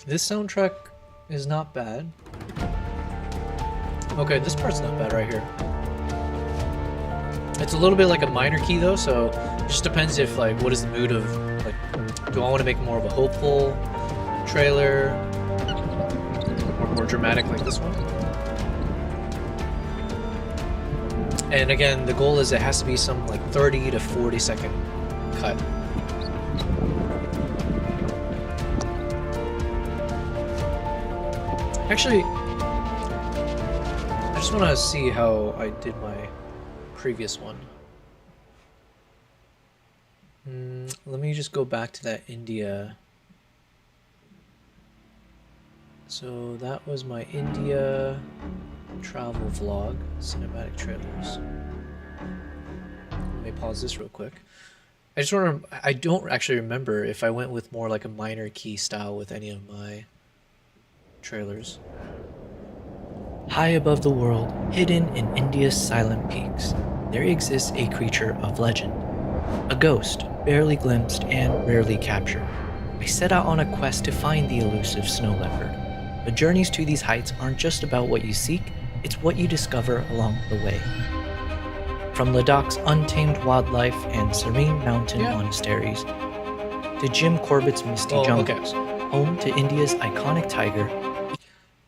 This soundtrack is not bad. Okay, this part's not bad right here. It's a little bit like a minor key though, so it just depends if, like, what is the mood of, like, do I want to make more of a hopeful trailer or more dramatic like this one? And again, the goal is it has to be some like 30 to 40 second cut. Actually, I just want to see how I did my previous one. Let me just go back to that India. So that was my India travel vlog, cinematic trailers. Let me pause this real quick. I don't actually remember if I went with more like a minor key style with any of my trailers. High above the world, hidden in India's silent peaks, there exists a creature of legend. A ghost, barely glimpsed and rarely captured. I set out on a quest to find the elusive snow leopard. But journeys to these heights aren't just about what you seek, it's what you discover along the way. From Ladakh's untamed wildlife and serene mountain monasteries, to Jim Corbett's misty jungles, home to India's iconic tiger.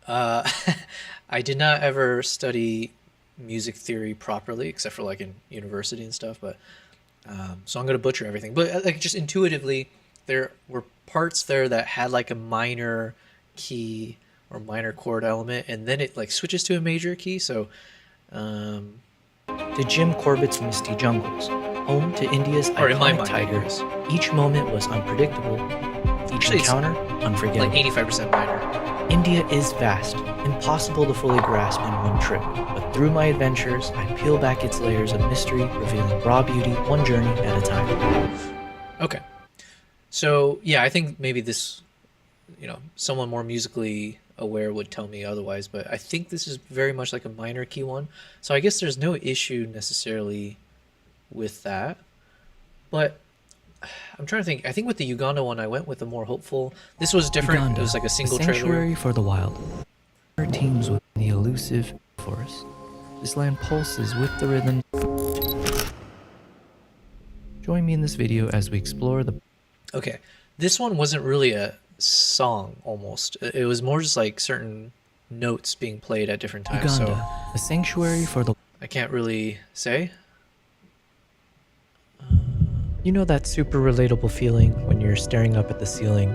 I did not ever study music theory properly, except for like in university and stuff, but so I'm gonna butcher everything. But like just intuitively, there were parts there that had like a minor key or minor chord element, and then it like switches to a major key. So to Jim Corbett's misty jungles, home to India's iconic tigers, each moment was unpredictable, each encounter unforgettable. Like 85% minor. India is vast, impossible to fully grasp in one trip, but through my adventures, I peel back its layers of mystery, revealing raw beauty one journey at a time. Okay. So, yeah, I think maybe this, you know, someone more musically aware would tell me otherwise, but I think this is very much like a minor key one. So I guess there's no issue necessarily with that. But I'm trying to think. I think with the Uganda one, I went with a more hopeful. This was different. Uganda, it was like a single trailer. Sanctuary for the wild. Our teams with the elusive forest. This land pulses with the rhythm. Join me in this video as we explore the... Okay, this one wasn't really a song, almost. It was more just like certain notes being played at different times. Uganda, so a sanctuary for the... I can't really say. You know that super relatable feeling when you're staring up at the ceiling,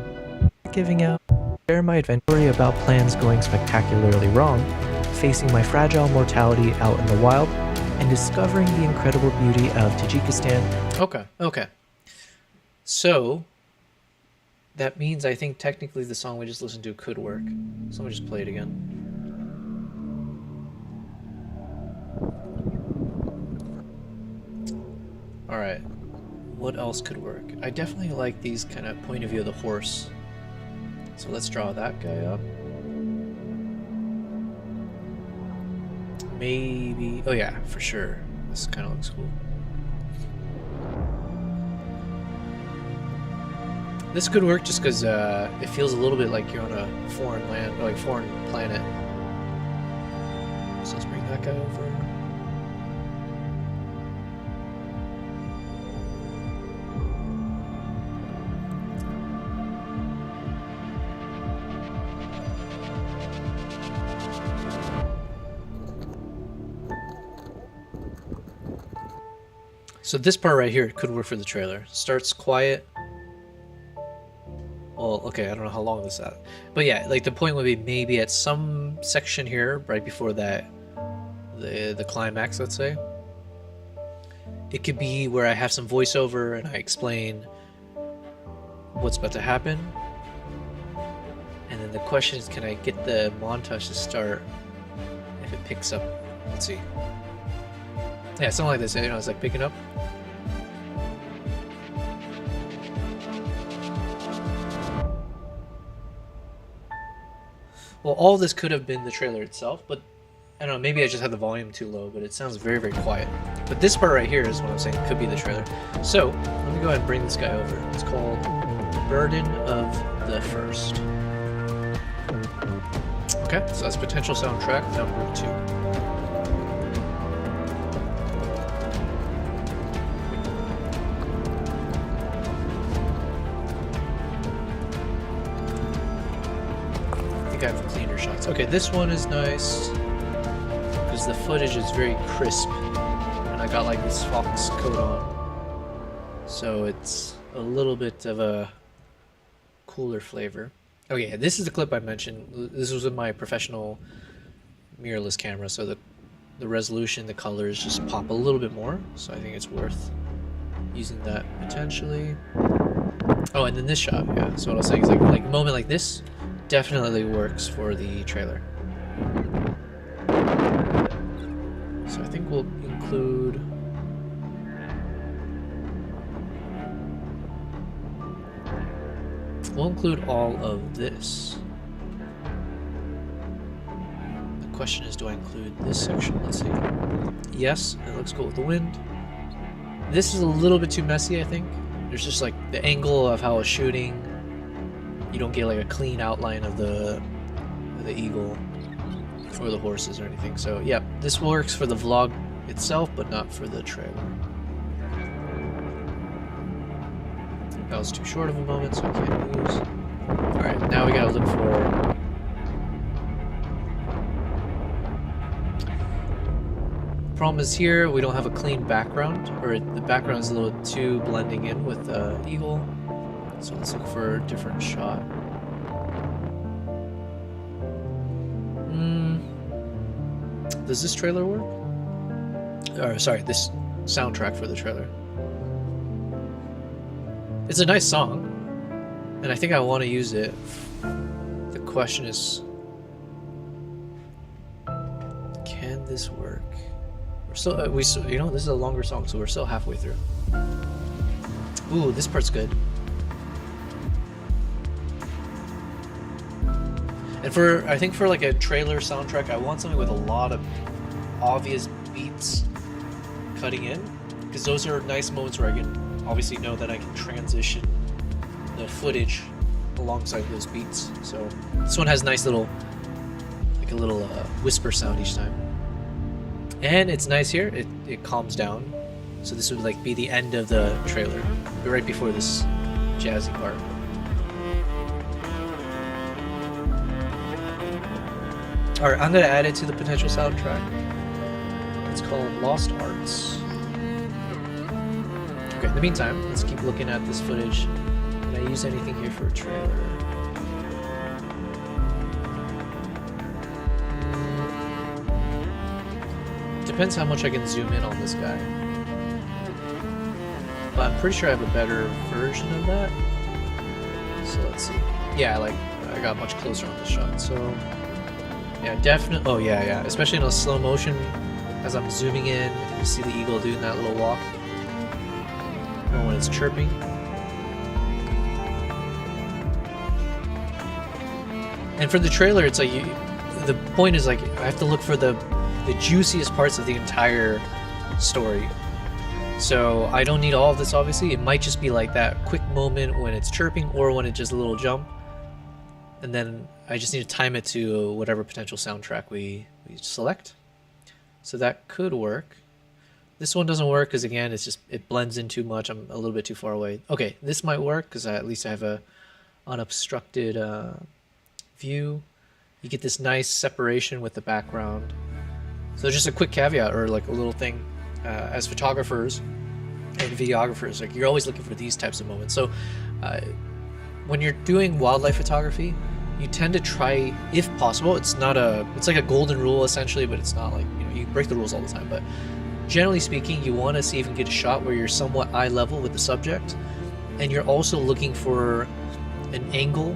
giving out, share my adventure about plans going spectacularly wrong, facing my fragile mortality out in the wild, and discovering the incredible beauty of Tajikistan. Okay. So, that means I think technically the song we just listened to could work. So let me just play it again. Alright. What else could work? I definitely like these kind of point of view of the horse. So let's draw that guy up. Maybe... Oh yeah, for sure. This kind of looks cool. This could work just because it feels a little bit like you're on a foreign land, or like foreign planet. So let's bring that guy over. So this part right here could work for the trailer. Starts quiet. Well, okay, I don't know how long this is at. But yeah, like the point would be maybe at some section here, right before that, the climax, let's say. It could be where I have some voiceover and I explain what's about to happen. And then the question is, can I get the montage to start if it picks up? Let's see. Yeah, something like this, you know, it's like picking up. Well, all this could have been the trailer itself, but I don't know, maybe I just had the volume too low, but it sounds very, very quiet. But this part right here is what I'm saying could be the trailer. So, let me go ahead and bring this guy over. It's called Burden of the First. Okay, so that's potential soundtrack number 2. I have cleaner shots. Okay, this one is nice because the footage is very crisp and I got like this fox coat on, so it's a little bit of a cooler flavor. Oh yeah, this is the clip I mentioned. This was with my professional mirrorless camera, so the resolution, the colors just pop a little bit more, so I think it's worth using that potentially. Oh, and then this shot, yeah, so what I was saying is like a moment like this definitely works for the trailer. So I think we'll include... We'll include all of this. The question is, do I include this section? Let's see. Yes, it looks cool with the wind. This is a little bit too messy, I think. There's just like the angle of how it's shooting. You don't get like a clean outline of the eagle or the horses or anything. So yeah, this works for the vlog itself, but not for the trailer. That was too short of a moment, so I can't use. Alright, now we gotta look for... Problem is here, we don't have a clean background, or the background is a little too blending in with the eagle. So let's look for a different shot. Does this trailer work? Or sorry, this soundtrack for the trailer. It's a nice song, and I think I want to use it. The question is, can this work? We're still, you know, this is a longer song, so we're still halfway through. Ooh, this part's good. And I think for like a trailer soundtrack, I want something with a lot of obvious beats cutting in, because those are nice moments where I can obviously know that I can transition the footage alongside those beats. So this one has nice little, like a little whisper sound each time. And it's nice here, it calms down. So this would like be the end of the trailer, right before this jazzy part. Alright, I'm gonna add it to the potential soundtrack. It's called Lost Arts. Okay, in the meantime, let's keep looking at this footage. Did I use anything here for a trailer? Depends how much I can zoom in on this guy. But I'm pretty sure I have a better version of that. So let's see. Yeah, like I got much closer on this shot. So yeah, definitely. Oh yeah. Especially in a slow motion, as I'm zooming in, you see the eagle doing that little walk. Or when it's chirping. And for the trailer, it's like the point is like I have to look for the juiciest parts of the entire story. So I don't need all of this, obviously. It might just be like that quick moment when it's chirping or when it's just a little jump. And then I just need to time it to whatever potential soundtrack we select. So that could work. This one doesn't work because, again, it blends in too much. I'm a little bit too far away. Okay, this might work because at least I have a unobstructed view. You get this nice separation with the background. So just a quick caveat, or like a little thing, as photographers and videographers, like you're always looking for these types of moments. So when you're doing wildlife photography, you tend to try, if possible, it's like a golden rule essentially, but it's not like, you break the rules all the time, but generally speaking, you want to see if you can get a shot where you're somewhat eye level with the subject, and you're also looking for an angle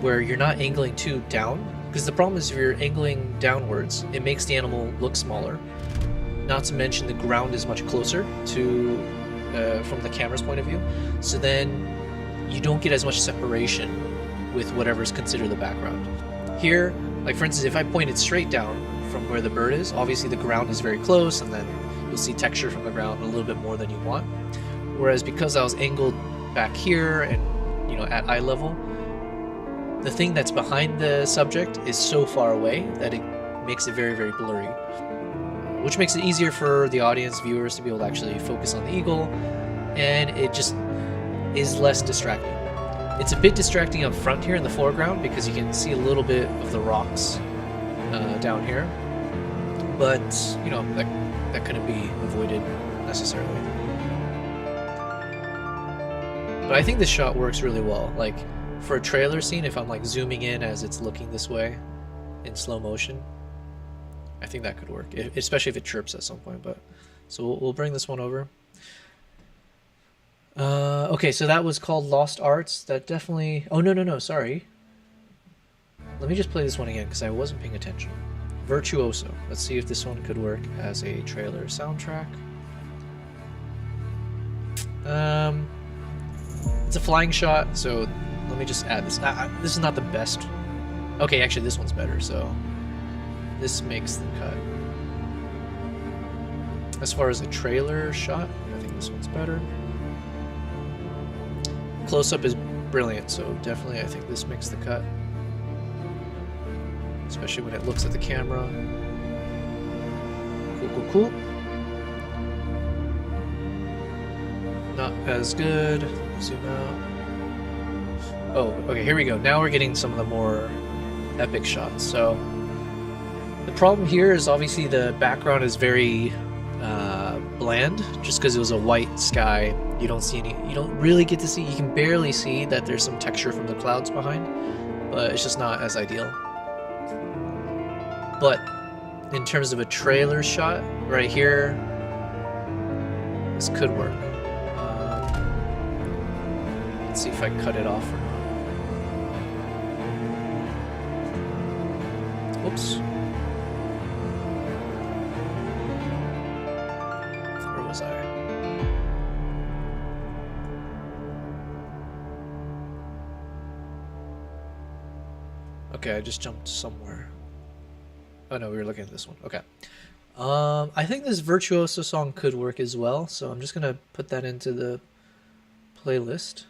where you're not angling too down. Because the problem is if you're angling downwards, it makes the animal look smaller. Not to mention the ground is much closer to from the camera's point of view. So then you don't get as much separation with whatever's considered the background. Here, like for instance, if I point it straight down from where the bird is, obviously the ground is very close, and then you'll see texture from the ground a little bit more than you want. Whereas because I was angled back here and at eye level, the thing that's behind the subject is so far away that it makes it very, very blurry, which makes it easier for the audience, viewers, to be able to actually focus on the eagle, and it just is less distracting. It's a bit distracting up front here in the foreground because you can see a little bit of the rocks down here, but that couldn't be avoided necessarily. But I think this shot works really well. Like, for a trailer scene, if I'm like zooming in as it's looking this way in slow motion, I think that could work, especially if it chirps at some point. But so we'll bring this one over. Okay, so that was called Lost Arts. That definitely... Oh, no, sorry. Let me just play this one again because I wasn't paying attention. Virtuoso. Let's see if this one could work as a trailer soundtrack. It's a flying shot, so let me just add this. This is not the best. Okay, actually this one's better, so this makes the cut. As far as a trailer shot, I think this one's better. Close-up is brilliant, so definitely I think this makes the cut. Especially when it looks at the camera. Cool. Not as good. Zoom out. Oh, okay, here we go. Now we're getting some of the more epic shots. So the problem here is obviously the background is very bland, just because it was a white sky. You don't really get to see, you can barely see that there's some texture from the clouds behind, but it's just not as ideal. But in terms of a trailer shot, right here, this could work. Let's see if I cut it off or not. Whoops. Where was I? Okay, I just jumped somewhere. Oh no, we were looking at this one. Okay. I think this Virtuoso song could work as well, so I'm just gonna put that into the playlist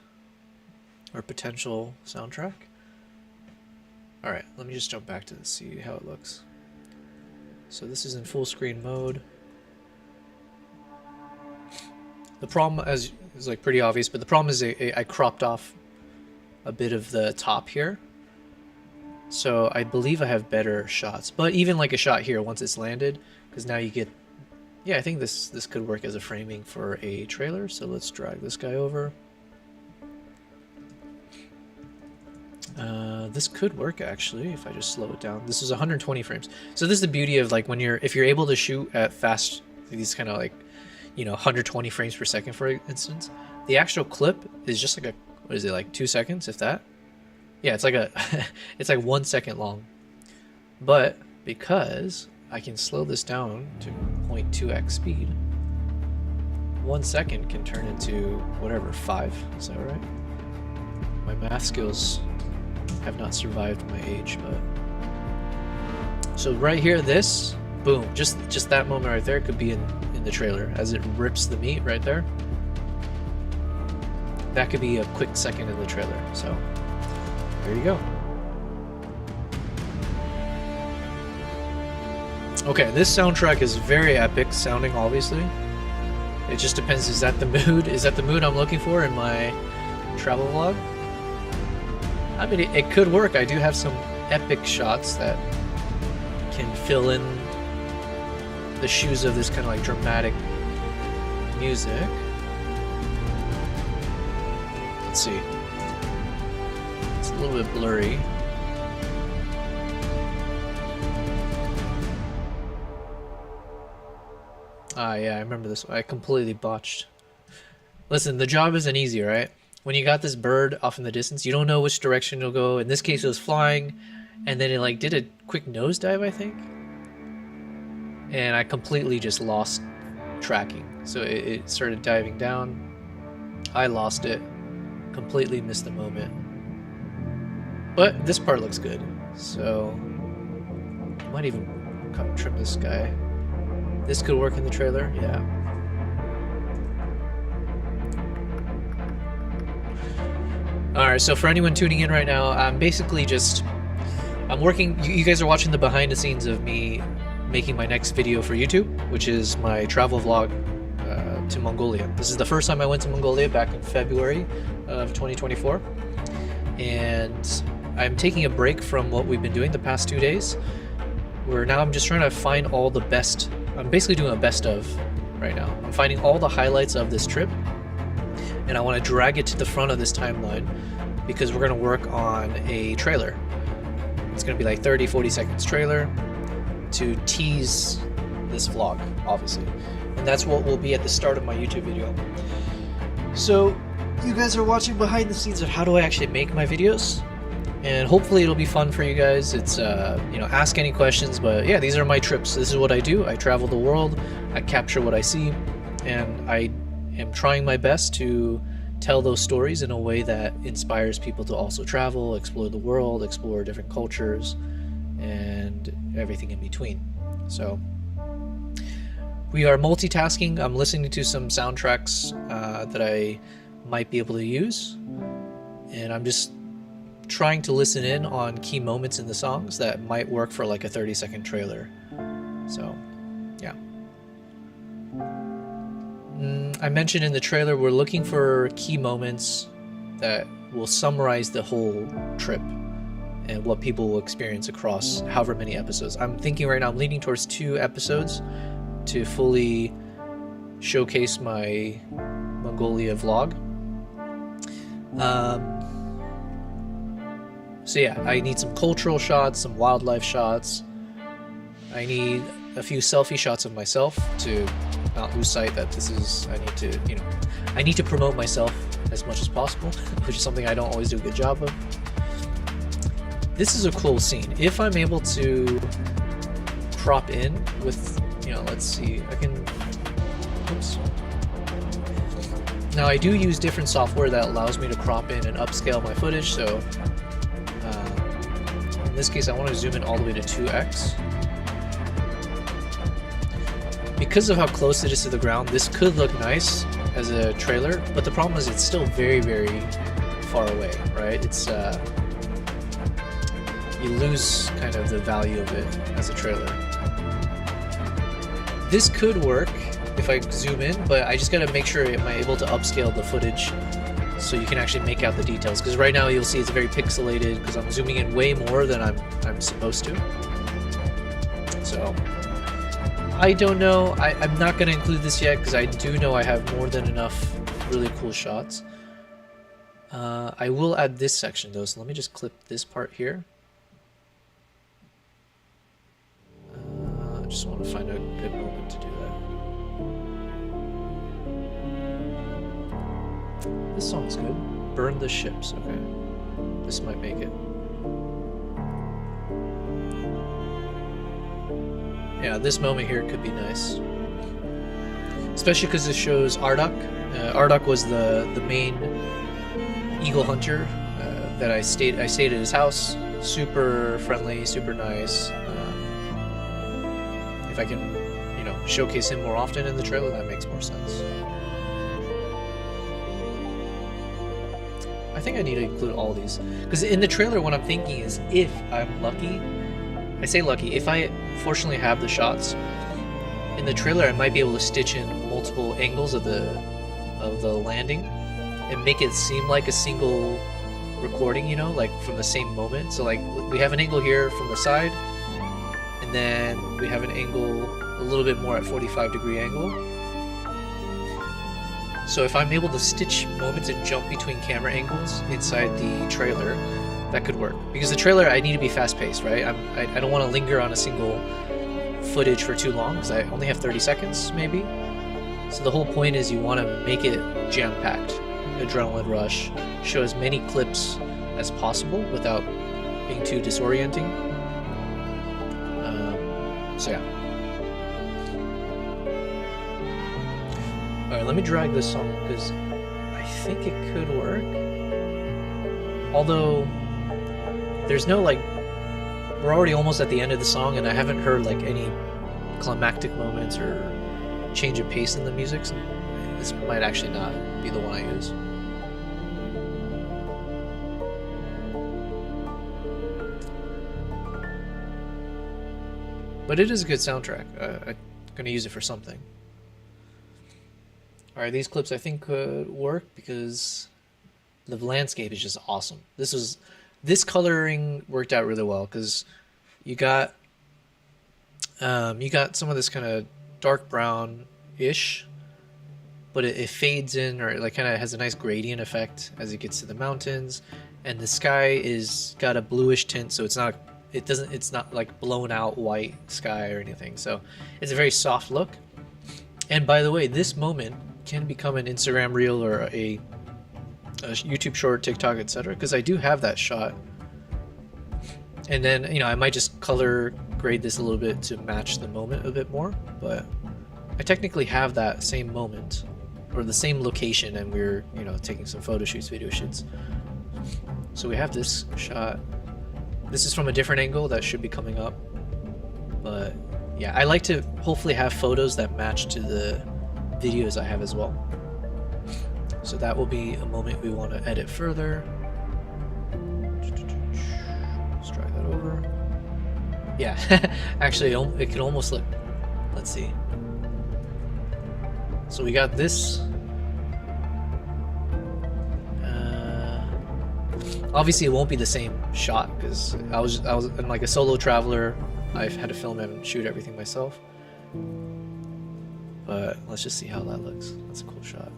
or potential soundtrack. Alright, let me just jump back to this, see how it looks. So this is in full screen mode. The problem is like pretty obvious, but the problem is I cropped off a bit of the top here. So I believe I have better shots, but even like a shot here once it's landed, because now you get yeah, I think this could work as a framing for a trailer. So let's drag this guy over. This could work actually if I just slow it down. This is 120 frames. So this is the beauty of like when if you're able to shoot at fast, these kind of like, you know, 120 frames per second, for instance, the actual clip is just like what is it, like 2 seconds, if that? Yeah, it's like it's like 1 second long. But because I can slow this down to 0.2x speed, 1 second can turn into whatever, 5. Is that right? My math skills have not survived my age, but so right here, this boom, just that moment right there could be in the trailer as it rips the meat right there. That could be a quick second in the trailer. So there you go. Okay, this soundtrack is very epic sounding, obviously. It just depends, is that the mood? Is that the mood I'm looking for in my travel vlog? I mean, it could work. I do have some epic shots that can fill in the shoes of this kind of like dramatic music. Let's see. It's a little bit blurry. Ah, yeah, I remember this. I completely botched. Listen, the job isn't easy, right? When you got this bird off in the distance, you don't know which direction it'll go. In this case, it was flying, and then it like did a quick nosedive, I think. And I completely just lost tracking. So it started diving down. I lost it. Completely missed the moment. But this part looks good. So I might even trim this guy. This could work in the trailer, yeah. Alright, so for anyone tuning in right now, I'm basically I'm working, you guys are watching the behind the scenes of me making my next video for YouTube, which is my travel vlog to Mongolia. This is the first time I went to Mongolia back in February of 2024. And I'm taking a break from what we've been doing the past 2 days, where now I'm just trying to find all the best, I'm basically doing a best of right now. I'm finding all the highlights of this trip, and I want to drag it to the front of this timeline because we're going to work on a trailer. It's going to be like 30-40 seconds trailer to tease this vlog, obviously. And that's what will be at the start of my YouTube video. So you guys are watching behind the scenes of how do I actually make my videos, and hopefully it'll be fun for you guys. It's you know, ask any questions, but yeah, these are my trips. This is what I do. I travel the world, I capture what I see, and I am trying my best to tell those stories in a way that inspires people to also travel, explore the world, explore different cultures, and everything in between. So we are multitasking. I'm listening to some soundtracks that I might be able to use, and I'm just trying to listen in on key moments in the songs that might work for like a 30-second trailer. So yeah. I mentioned in the trailer we're looking for key moments that will summarize the whole trip and what people will experience across however many episodes. I'm thinking right now, I'm leaning towards 2 episodes to fully showcase my Mongolia vlog. So yeah, I need some cultural shots, some wildlife shots. I need a few selfie shots of myself to not lose sight that this is, I need to, you know, I need to promote myself as much as possible, which is something I don't always do a good job of. This is a cool scene. If I'm able to crop in with, you know, let's see, I can, oops. Now I do use different software that allows me to crop in and upscale my footage, so in this case I want to zoom in all the way to 2x. Because of how close it is to the ground, this could look nice as a trailer, but the problem is it's still very, very far away, right? It's you lose kind of the value of it as a trailer. This could work if I zoom in, but I just gotta make sure am I able to upscale the footage so you can actually make out the details, because right now you'll see it's very pixelated because I'm zooming in way more than I'm supposed to. So I don't know. I'm not going to include this yet because I do know I have more than enough really cool shots. I will add this section though, so let me just clip this part here. I just want to find a good moment to do that. This song's good. Burn the Ships, okay. This might make it. Yeah, this moment here could be nice. Especially because this shows Arduk. Arduk was the main eagle hunter that I stayed at his house. Super friendly, super nice. If I can, you know, showcase him more often in the trailer, that makes more sense. I think I need to include all these. Because in the trailer, what I'm thinking is, if I'm lucky, I say lucky, if I fortunately have the shots, in the trailer I might be able to stitch in multiple angles of the landing and make it seem like a single recording, you know, like from the same moment. So like we have an angle here from the side, and then we have an angle a little bit more at 45-degree angle. So if I'm able to stitch moments and jump between camera angles inside the trailer, that could work. Because the trailer, I need to be fast-paced, right? I don't want to linger on a single footage for too long, because I only have 30 seconds, maybe. So the whole point is you want to make it jam-packed, adrenaline rush, show as many clips as possible without being too disorienting. So yeah. Alright, let me drag this song, because I think it could work. Although, there's no, like, we're already almost at the end of the song, and I haven't heard, like, any climactic moments or change of pace in the music, so this might actually not be the one I use. But it is a good soundtrack. I'm going to use it for something. Alright, these clips I think could work because the landscape is just awesome. This coloring worked out really well because you got some of this kind of dark brown-ish, but it fades in, or it like kind of has a nice gradient effect as it gets to the mountains, and the sky is got a bluish tint, so it's not like blown out white sky or anything. So it's a very soft look. And by the way, this moment can become an Instagram reel or a YouTube short, TikTok, etc. Because I do have that shot. And then, you know, I might just color grade this a little bit to match the moment a bit more. But I technically have that same moment or the same location, and we're, you know, taking some photo shoots, video shoots. So we have this shot. This is from a different angle that should be coming up. But yeah, I like to hopefully have photos that match to the videos I have as well. So that will be a moment we want to edit further. Let's drag that over. Yeah, actually it can almost look, let's see. So we got this. Obviously it won't be the same shot because I'm like a solo traveler. I've had to film and shoot everything myself. But let's just see how that looks. That's a cool shot.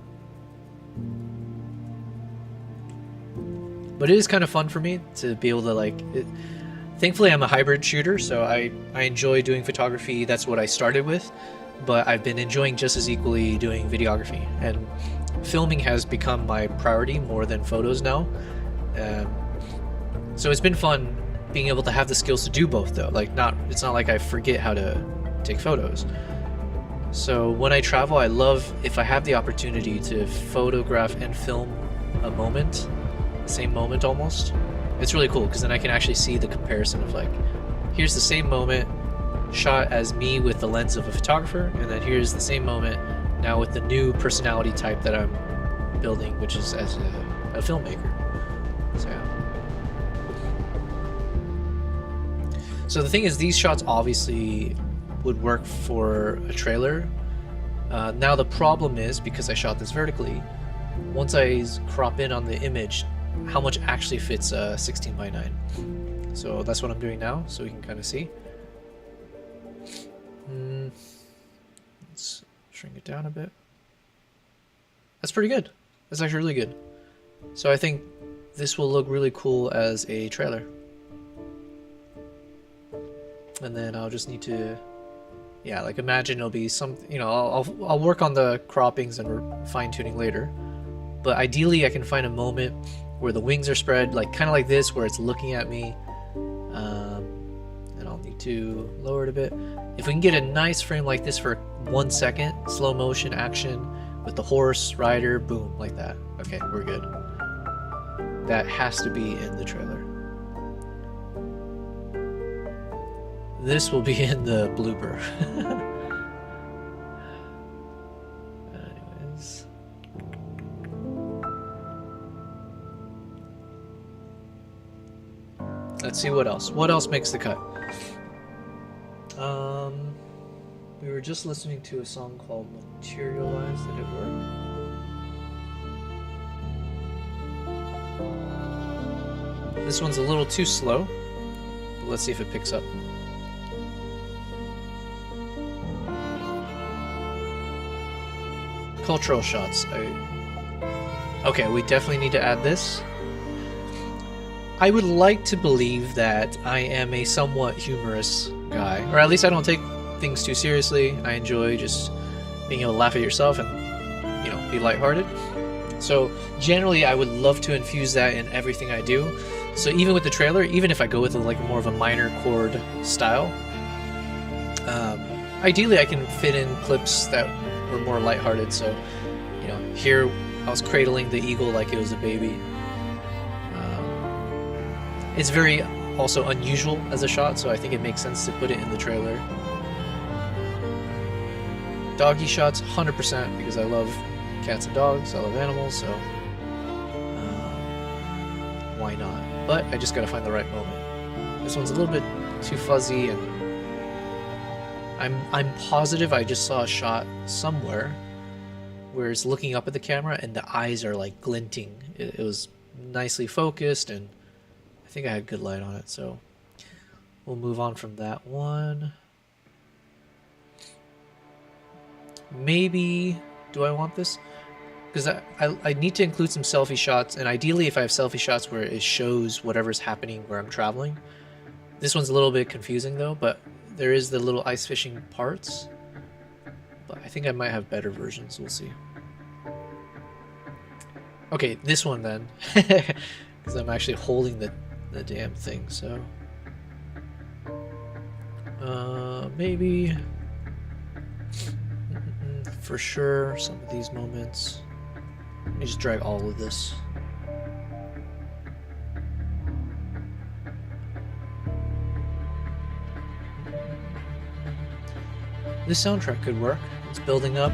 But it is kind of fun for me to be able to thankfully I'm a hybrid shooter, so I enjoy doing photography. That's what I started with, but I've been enjoying just as equally doing videography, and filming has become my priority more than photos now. So it's been fun being able to have the skills to do both though. It's not like I forget how to take photos. So when I travel, I love if I have the opportunity to photograph and film a moment, the same moment almost. It's really cool because then I can actually see the comparison of like, here's the same moment shot as me with the lens of a photographer, and then here's the same moment now with the new personality type that I'm building, which is as a filmmaker. So yeah. So the thing is, these shots obviously would work for a trailer. Now the problem is, because I shot this vertically, once I crop in on the image, how much actually fits 16:9. So that's what I'm doing now, so we can kind of see. Let's shrink it down a bit. That's pretty good. That's actually really good. So I think this will look really cool as a trailer. And then I'll just need to, yeah, like imagine it'll be some, you know, I'll work on the croppings and fine tuning later. But ideally I can find a moment where the wings are spread, like kind of like this, where it's looking at me. And I'll need to lower it a bit. If we can get a nice frame like this for 1 second, slow motion action with the horse, rider, boom, like that. Okay, we're good. That has to be in the trailer. This will be in the blooper. Anyways. Let's see what else. What else makes the cut? We were just listening to a song called Materialize. Did it work? This one's a little too slow, but let's see if it picks up. Cultural shots. Okay, we definitely need to add this. I would like to believe that I am a somewhat humorous guy, or at least I don't take things too seriously. I enjoy just being able to laugh at yourself and, you know, be lighthearted. So generally I would love to infuse that in everything I do. So even with the trailer, even if I go with like more of a minor chord style, ideally I can fit in clips that were more lighthearted. So, you know, here I was cradling the eagle like it was a baby. It's very also unusual as a shot, so I think it makes sense to put it in the trailer. Doggy shots, 100%, because I love cats and dogs, I love animals, so why not? But I just gotta find the right moment. This one's a little bit too fuzzy, and I'm positive I just saw a shot somewhere where it's looking up at the camera and the eyes are like glinting. It was nicely focused, and I think I had good light on it, so we'll move on from that one. Maybe, do I want this? Because I need to include some selfie shots, and ideally if I have selfie shots where it shows whatever's happening where I'm traveling. This one's a little bit confusing though, but there is the little ice fishing parts. But I think I might have better versions, we'll see. Okay, this one then, because I'm actually holding the damn thing, so maybe for sure some of these moments. Let me just drag all of this. This soundtrack could work. It's building up.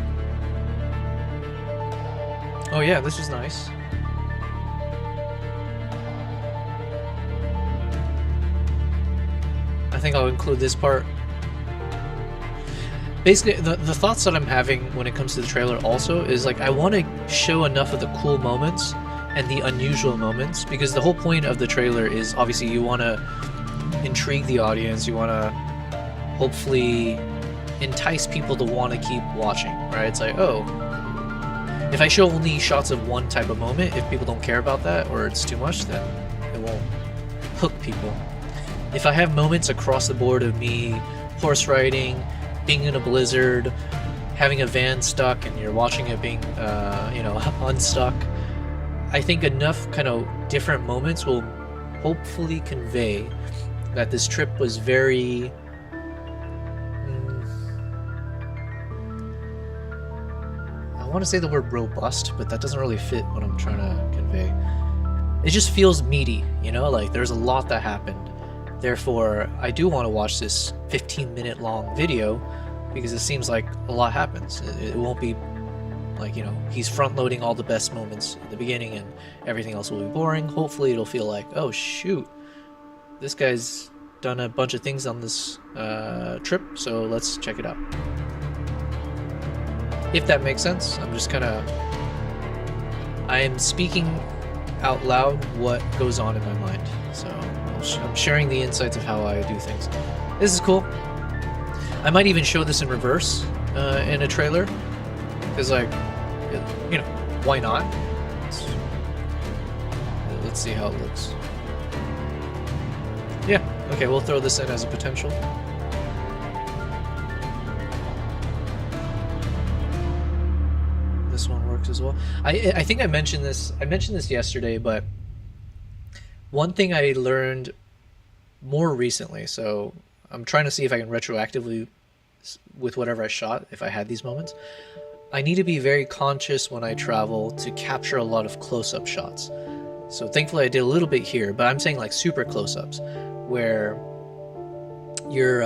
Oh yeah, this is nice. I think I'll include this part. Basically, the thoughts that I'm having when it comes to the trailer also is like I want to show enough of the cool moments and the unusual moments, because the whole point of the trailer is obviously you want to intrigue the audience, you want to hopefully entice people to want to keep watching, right? It's like, oh, if I show only shots of one type of moment, if people don't care about that or it's too much, then it won't hook people. If I have moments across the board of me horse riding, being in a blizzard, having a van stuck and you're watching it being, you know, unstuck, I think enough kind of different moments will hopefully convey that this trip was very I want to say the word robust, but that doesn't really fit what I'm trying to convey. It just feels meaty, you know, like there's a lot that happened. Therefore, I do want to watch this 15-minute long video because it seems like a lot happens. It won't be like, you know, he's front-loading all the best moments in the beginning and everything else will be boring. Hopefully it'll feel like, oh shoot, this guy's done a bunch of things on this trip, so let's check it out. If that makes sense. I'm just kind of... I am speaking out loud what goes on in my mind. So I'm sharing the insights of how I do things. This is cool. I might even show this in reverse, in a trailer, because like, you know, why not? Let's see how it looks. Yeah, okay, we'll throw this in as a potential. This one works as well. I think I mentioned this yesterday, but one thing I learned more recently, so I'm trying to see if I can retroactively, with whatever I shot, if I had these moments, I need to be very conscious when I travel to capture a lot of close-up shots. So thankfully I did a little bit here, but I'm saying like super close-ups, where you're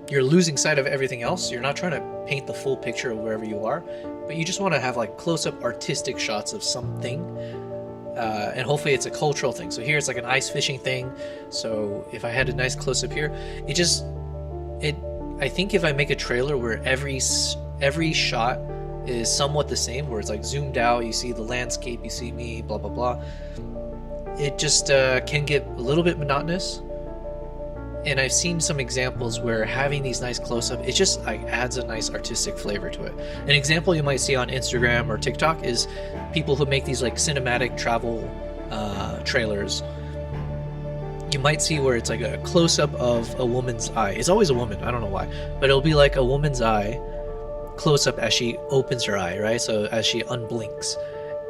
losing sight of everything else. You're not trying to paint the full picture of wherever you are, but you just want to have like close-up artistic shots of something, and hopefully it's a cultural thing. So here it's like an ice fishing thing. So if I had a nice close-up here, I think if I make a trailer where every shot is somewhat the same, where it's like zoomed out, you see the landscape, you see me, blah blah blah, it just can get a little bit monotonous. And I've seen some examples where having these nice close-up, it just like adds a nice artistic flavor to it. An example you might see on Instagram or TikTok is people who make these like cinematic travel trailers. You might see where it's like a close-up of a woman's eye. It's always a woman, I don't know why, but it'll be like a woman's eye close-up as she opens her eye, right? So as she unblinks,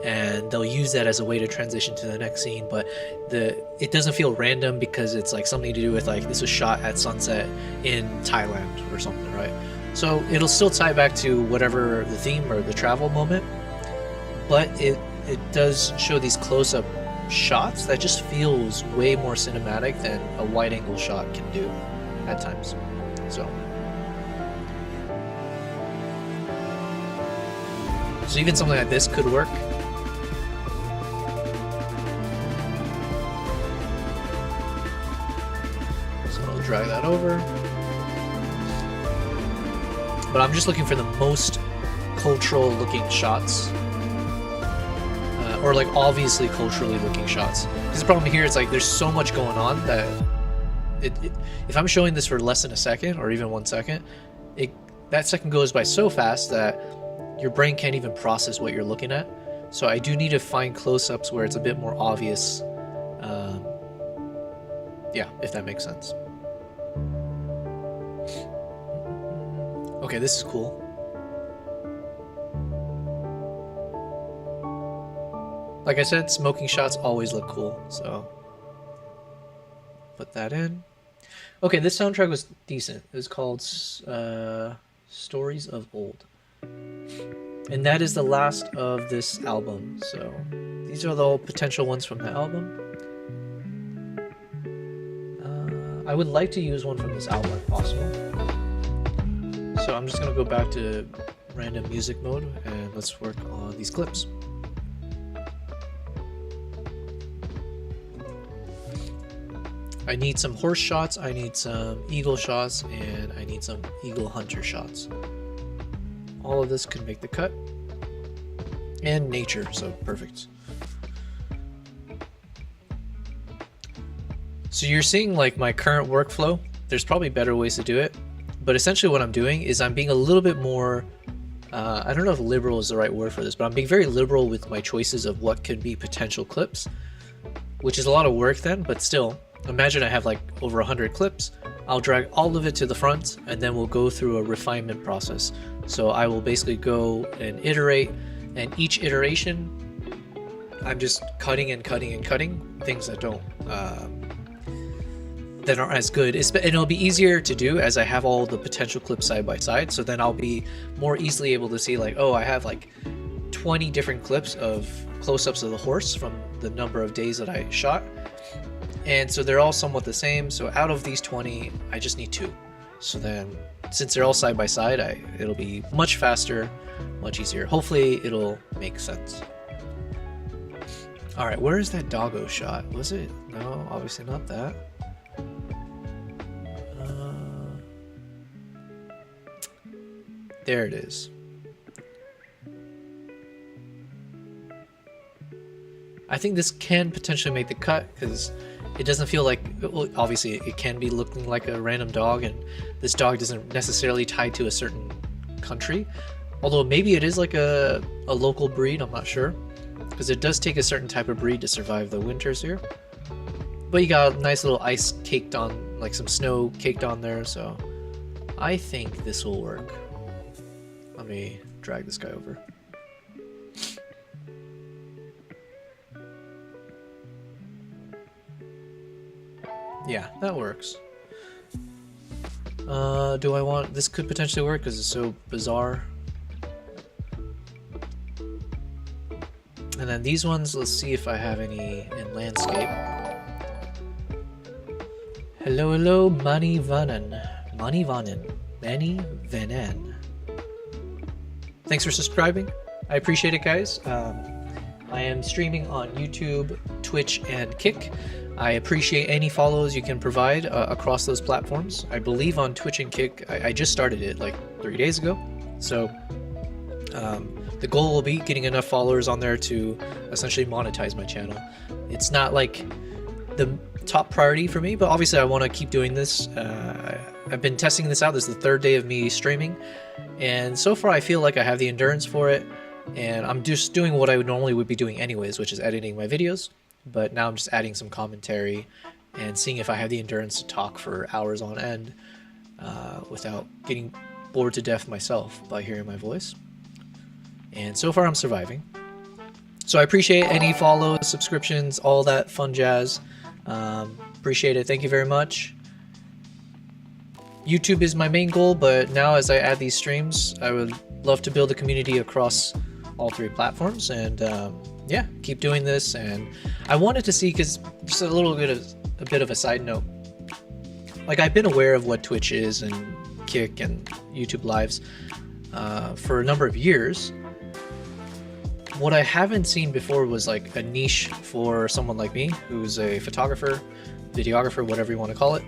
and they'll use that as a way to transition to the next scene, but it doesn't feel random because it's like something to do with like this was shot at sunset in Thailand or something, right? So it'll still tie back to whatever the theme or the travel moment, but it does show these close-up shots that just feels way more cinematic than a wide-angle shot can do at times. So even something like this could work. So I'll drag that over. But I'm just looking for the most cultural looking shots. Or like obviously culturally looking shots. Because the problem here is like there's so much going on that if I'm showing this for less than a second or even 1 second, that second goes by so fast that your brain can't even process what you're looking at. So I do need to find close-ups where it's a bit more obvious. Yeah, if that makes sense. Okay, this is cool. Like I said, smoking shots always look cool, so put that in. Okay, this soundtrack was decent. It was called Stories of Old. And that is the last of this album, so these are the potential ones from the album. I would like to use one from this album if possible. So I'm just going to go back to random music mode and let's work on these clips. I need some horse shots, I need some eagle shots, and I need some eagle hunter shots. All of this can make the cut. And nature, so perfect. So you're seeing like my current workflow. There's probably better ways to do it, but essentially what I'm doing is I'm being a little bit more, I don't know if liberal is the right word for this, but I'm being very liberal with my choices of what could be potential clips, which is a lot of work then, but still, imagine I have like over 100 clips. I'll drag all of it to the front and then we'll go through a refinement process. So I will basically go and iterate, and each iteration I'm just cutting and cutting and cutting things that that aren't as good. And it'll be easier to do as I have all the potential clips side by side, so then I'll be more easily able to see like, oh, I have like 20 different clips of close-ups of the horse from the number of days that I shot. And so they're all somewhat the same. So out of these 20, I just need 2. So then, since they're all side by side, it'll be much faster, much easier. Hopefully it'll make sense. All right, where is that doggo shot? Was it? No, obviously not that. There it is. I think this can potentially make the cut because it doesn't feel like, well, obviously it can be looking like a random dog, and this dog isn't necessarily tied to a certain country. Although maybe it is like a local breed, I'm not sure. Because it does take a certain type of breed to survive the winters here. But you got a nice little ice caked on, like some snow caked on there, so I think this will work. Let me drag this guy over. Yeah, that works. Do I want... This could potentially work because it's so bizarre. And then these ones, let's see if I have any in landscape. Hello, hello, Mani Vanan. Mani Vanan. Mani Vanan. Thanks for subscribing. I appreciate it, guys. I am streaming on YouTube, Twitch, and Kick. I appreciate any follows you can provide across those platforms. I believe on Twitch and Kick, I just started it like 3 days ago. So the goal will be getting enough followers on there to essentially monetize my channel. It's not like the top priority for me, but obviously I want to keep doing this. I've been testing this out. This is the 3rd day of me streaming, and so far I feel like I have the endurance for it, and I'm just doing what I would be doing anyways, which is editing my videos. But now I'm just adding some commentary and seeing if I have the endurance to talk for hours on end without getting bored to death myself by hearing my voice. And so far I'm surviving. So I appreciate any follows, subscriptions, all that fun jazz. Appreciate it. Thank you very much. YouTube is my main goal, but now as I add these streams, I would love to build a community across all 3 platforms, and yeah, keep doing this. And I wanted to see, because just a bit of a side note, like I've been aware of what Twitch is and Kick and YouTube lives for a number of years. What I haven't seen before was like a niche for someone like me, who's a photographer, videographer, whatever you want to call it.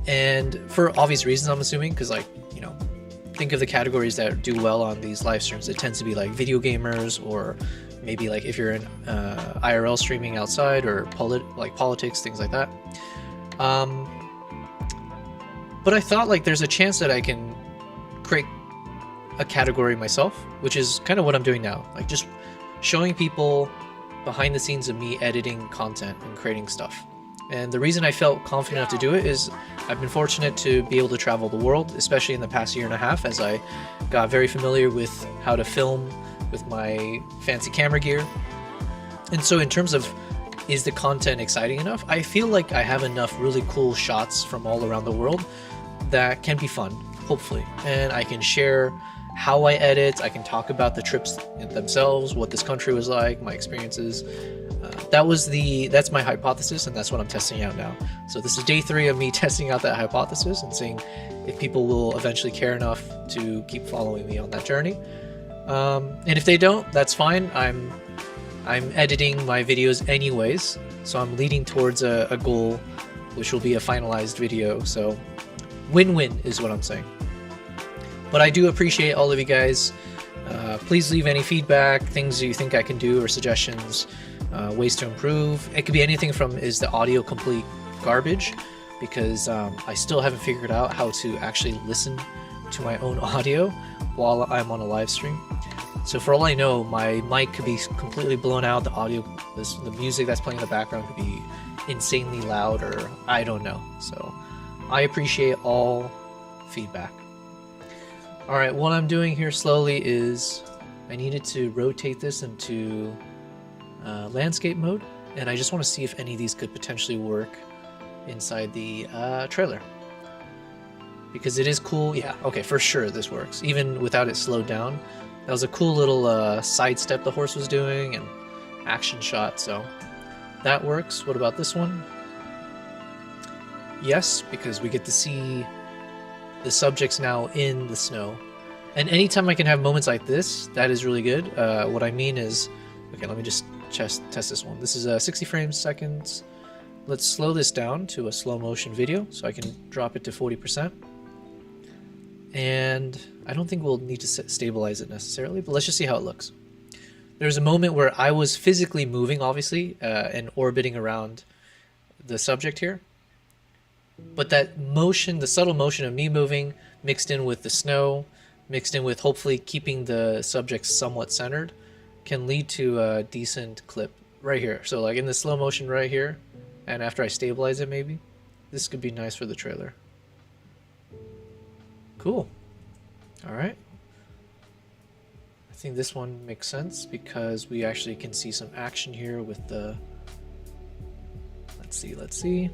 And for obvious reasons, I'm assuming, because like, you know, think of the categories that do well on these live streams. It tends to be like video gamers, or maybe like if you're in IRL streaming outside, or politics, things like that. But I thought like there's a chance that I can create a category myself, which is kind of what I'm doing now. Like just showing people behind the scenes of me editing content and creating stuff. And the reason I felt confident enough to do it is I've been fortunate to be able to travel the world, especially in the past 1.5 years, as I got very familiar with how to film with my fancy camera gear. And so in terms of, is the content exciting enough? I feel like I have enough really cool shots from all around the world that can be fun, hopefully. And I can share how I edit, I can talk about the trips themselves, what this country was like, my experiences. That's my hypothesis, and that's what I'm testing out now. So this is day 3 of me testing out that hypothesis and seeing if people will eventually care enough to keep following me on that journey. And if they don't, that's fine. I'm editing my videos anyways, so I'm leading towards a goal, which will be a finalized video. So win-win is what I'm saying. But I do appreciate all of you guys. Please leave any feedback, things you think I can do, or suggestions, ways to improve. It could be anything from, is the audio complete garbage? Because I still haven't figured out how to actually listen to my own audio while I'm on a live stream. So for all I know, my mic could be completely blown out, the audio, the music that's playing in the background could be insanely loud, or I don't know. So I appreciate all feedback. Alright, what I'm doing here slowly is I needed to rotate this into landscape mode, and I just want to see if any of these could potentially work inside the trailer. Because it is cool. Yeah, okay, for sure this works, even without it slowed down. That was a cool little sidestep the horse was doing, and action shot, so that works. What about this one? Yes, because we get to see the subjects now in the snow. And anytime I can have moments like this, that is really good. What I mean is, okay, let me just test this one. This is 60 frames seconds. Let's slow this down to a slow motion video so I can drop it to 40%. And I don't think we'll need to stabilize it necessarily, but let's just see how it looks. There's a moment where I was physically moving, obviously, and orbiting around the subject here. But that motion, the subtle motion of me moving, mixed in with the snow, mixed in with hopefully keeping the subject somewhat centered, can lead to a decent clip right here. So like in the slow motion right here, and after I stabilize it maybe, this could be nice for the trailer. Cool. All right. I think this one makes sense because we actually can see some action here with the, let's see.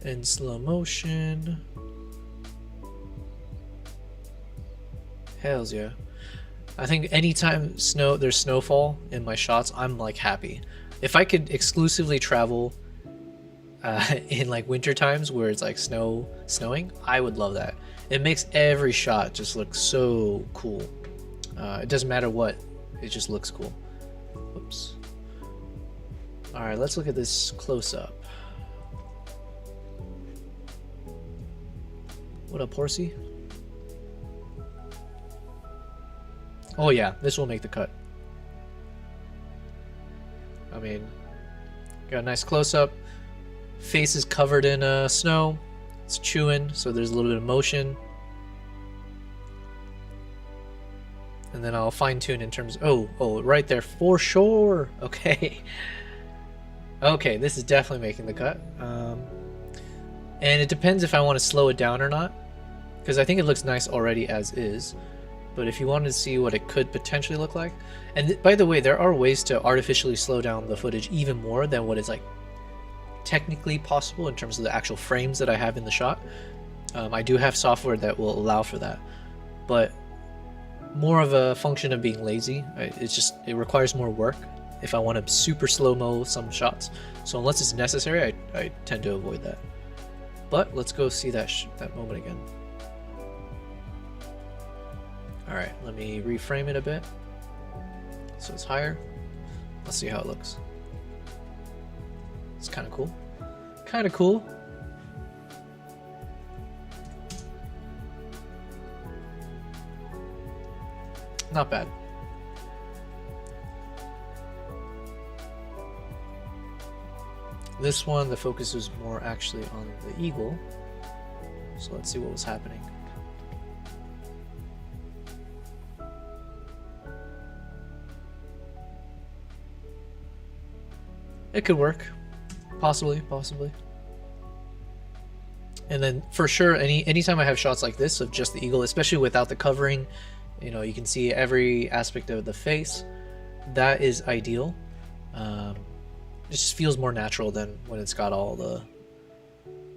In slow motion. Hells yeah. I think anytime there's snowfall in my shots, I'm like happy. If I could exclusively travel in like winter times where it's like snowing, I would love that. It makes every shot just look so cool. It doesn't matter what, it just looks cool. Oops. All right, let's look at this close up. What up, horsey? Oh yeah, this will make the cut. I mean, got a nice close-up. Face is covered in snow. It's chewing, so there's a little bit of motion. And then I'll fine-tune in terms of, oh, right there, for sure. Okay. Okay, this is definitely making the cut. And it depends if I want to slow it down or not, because I think it looks nice already as is. But if you wanted to see what it could potentially look like, and by the way, there are ways to artificially slow down the footage even more than what is like technically possible in terms of the actual frames that I have in the shot. I do have software that will allow for that, but more of a function of being lazy. It requires more work if I want to super slow-mo some shots. So unless it's necessary, I tend to avoid that. But let's go see that moment again. Alright, let me reframe it a bit so it's higher. Let's see how it looks. It's kind of cool. Kind of cool. Not bad. This one, the focus was more actually on the eagle. So let's see what was happening. It could work. Possibly. And then for sure, anytime I have shots like this of just the eagle, especially without the covering, you know, you can see every aspect of the face. That is ideal. It just feels more natural than when it's got all the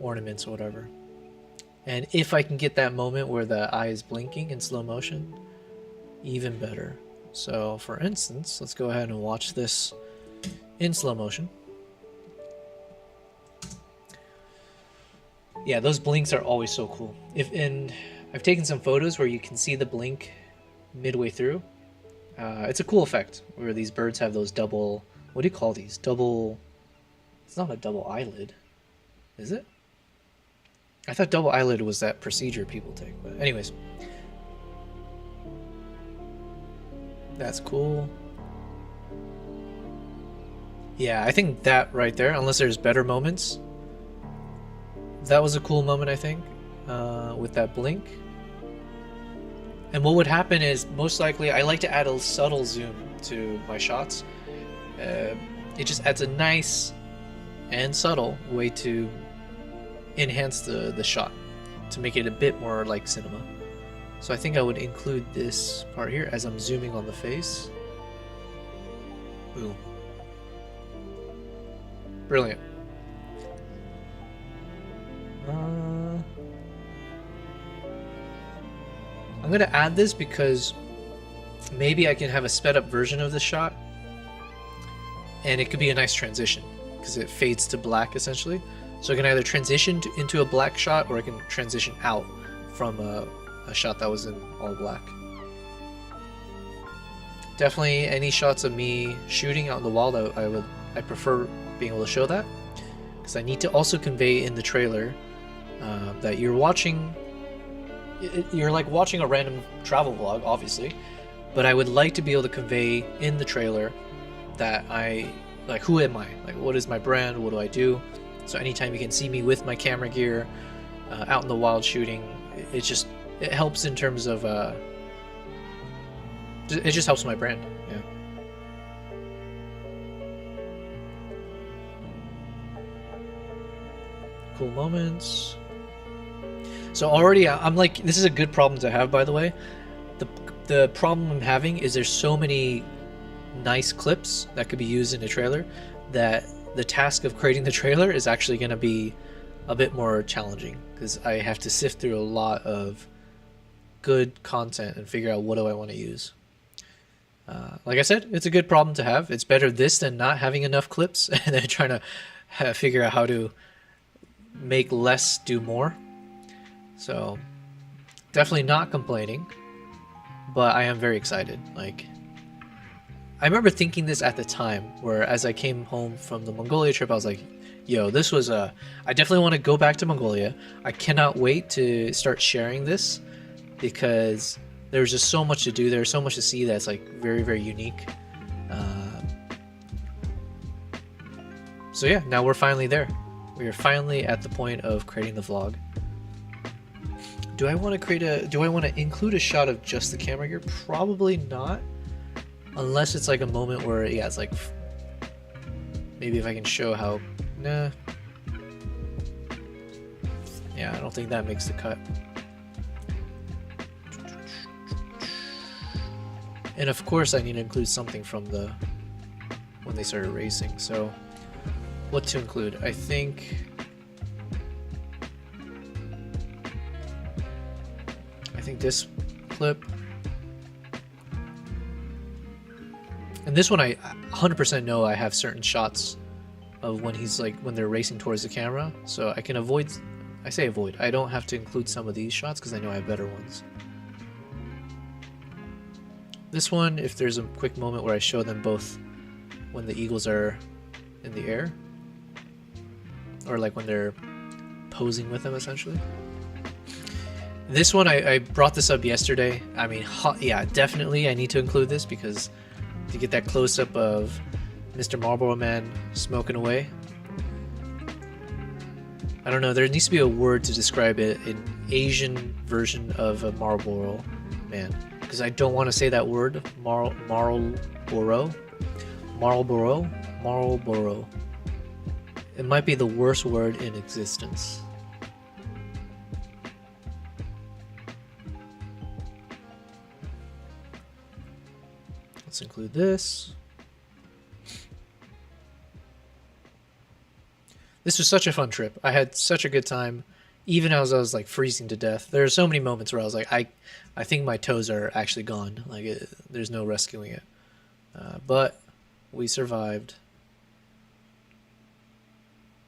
ornaments or whatever. And if I can get that moment where the eye is blinking in slow motion, even better. So for instance, let's go ahead and watch this in slow motion. Yeah, those blinks are always so cool. I've taken some photos where you can see the blink midway through. It's a cool effect where these birds have those double, what do you call these? It's not a double eyelid, is it? I thought double eyelid was that procedure people take, but anyways. That's cool. Yeah, I think that right there, unless there's better moments, that was a cool moment, I think, with that blink. And what would happen is, most likely, I like to add a subtle zoom to my shots. It just adds a nice and subtle way to enhance the shot, to make it a bit more like cinema. So I think I would include this part here as I'm zooming on the face. Boom. Brilliant. I'm gonna add this because maybe I can have a sped up version of the shot and it could be a nice transition because it fades to black essentially. So I can either transition into a black shot or I can transition out from a shot that was in all black. Definitely any shots of me shooting out in the wild, I prefer being able to show that, because I need to also convey in the trailer that you're like watching a random travel vlog, obviously, but I would like to be able to convey in the trailer that who am I? Like, what is my brand? What do I do? So anytime you can see me with my camera gear, out in the wild shooting. It helps in terms of it just helps my brand. Yeah. Cool moments. So already I'm like, this is a good problem to have, by the way. The problem I'm having is there's so many nice clips that could be used in a trailer that the task of creating the trailer is actually going to be a bit more challenging, because I have to sift through a lot of good content and figure out what do I want to use. Like I said, it's a good problem to have. It's better this than not having enough clips and then trying to figure out how to make less do more. So definitely not complaining, but I am very excited. Like, I remember thinking this at the time, where as I came home from the Mongolia trip, I was like, yo, this was I definitely want to go back to Mongolia. I cannot wait to start sharing this, because there's just so much to do. There's so much to see that's like very, very unique. So yeah, now we're finally there. We are finally at the point of creating the vlog. Do I want to include a shot of just the camera gear? Probably not. Unless it's like a moment where, yeah, it's like, maybe if I can show how, nah. Yeah, I don't think that makes the cut. And of course I need to include something from when they started racing. So what to include? I think this clip. And this one I 100% know I have certain shots of when they're racing towards the camera, so I can avoid, I say avoid, I don't have to include some of these shots because I know I have better ones. This one, if there's a quick moment where I show them both when the eagles are in the air, or like when they're posing with them essentially. This one, I brought this up yesterday. I mean, yeah, definitely I need to include this, because to get that close-up of Mr. Marlboro Man smoking away. I don't know, there needs to be a word to describe it, an Asian version of a Marlboro Man. Because I don't want to say that word, Marlboro. It might be the worst word in existence. Let's include this. This was such a fun trip. I had such a good time, even as I was like freezing to death. There are so many moments where I was like, I think my toes are actually gone. Like, there's no rescuing it. But we survived.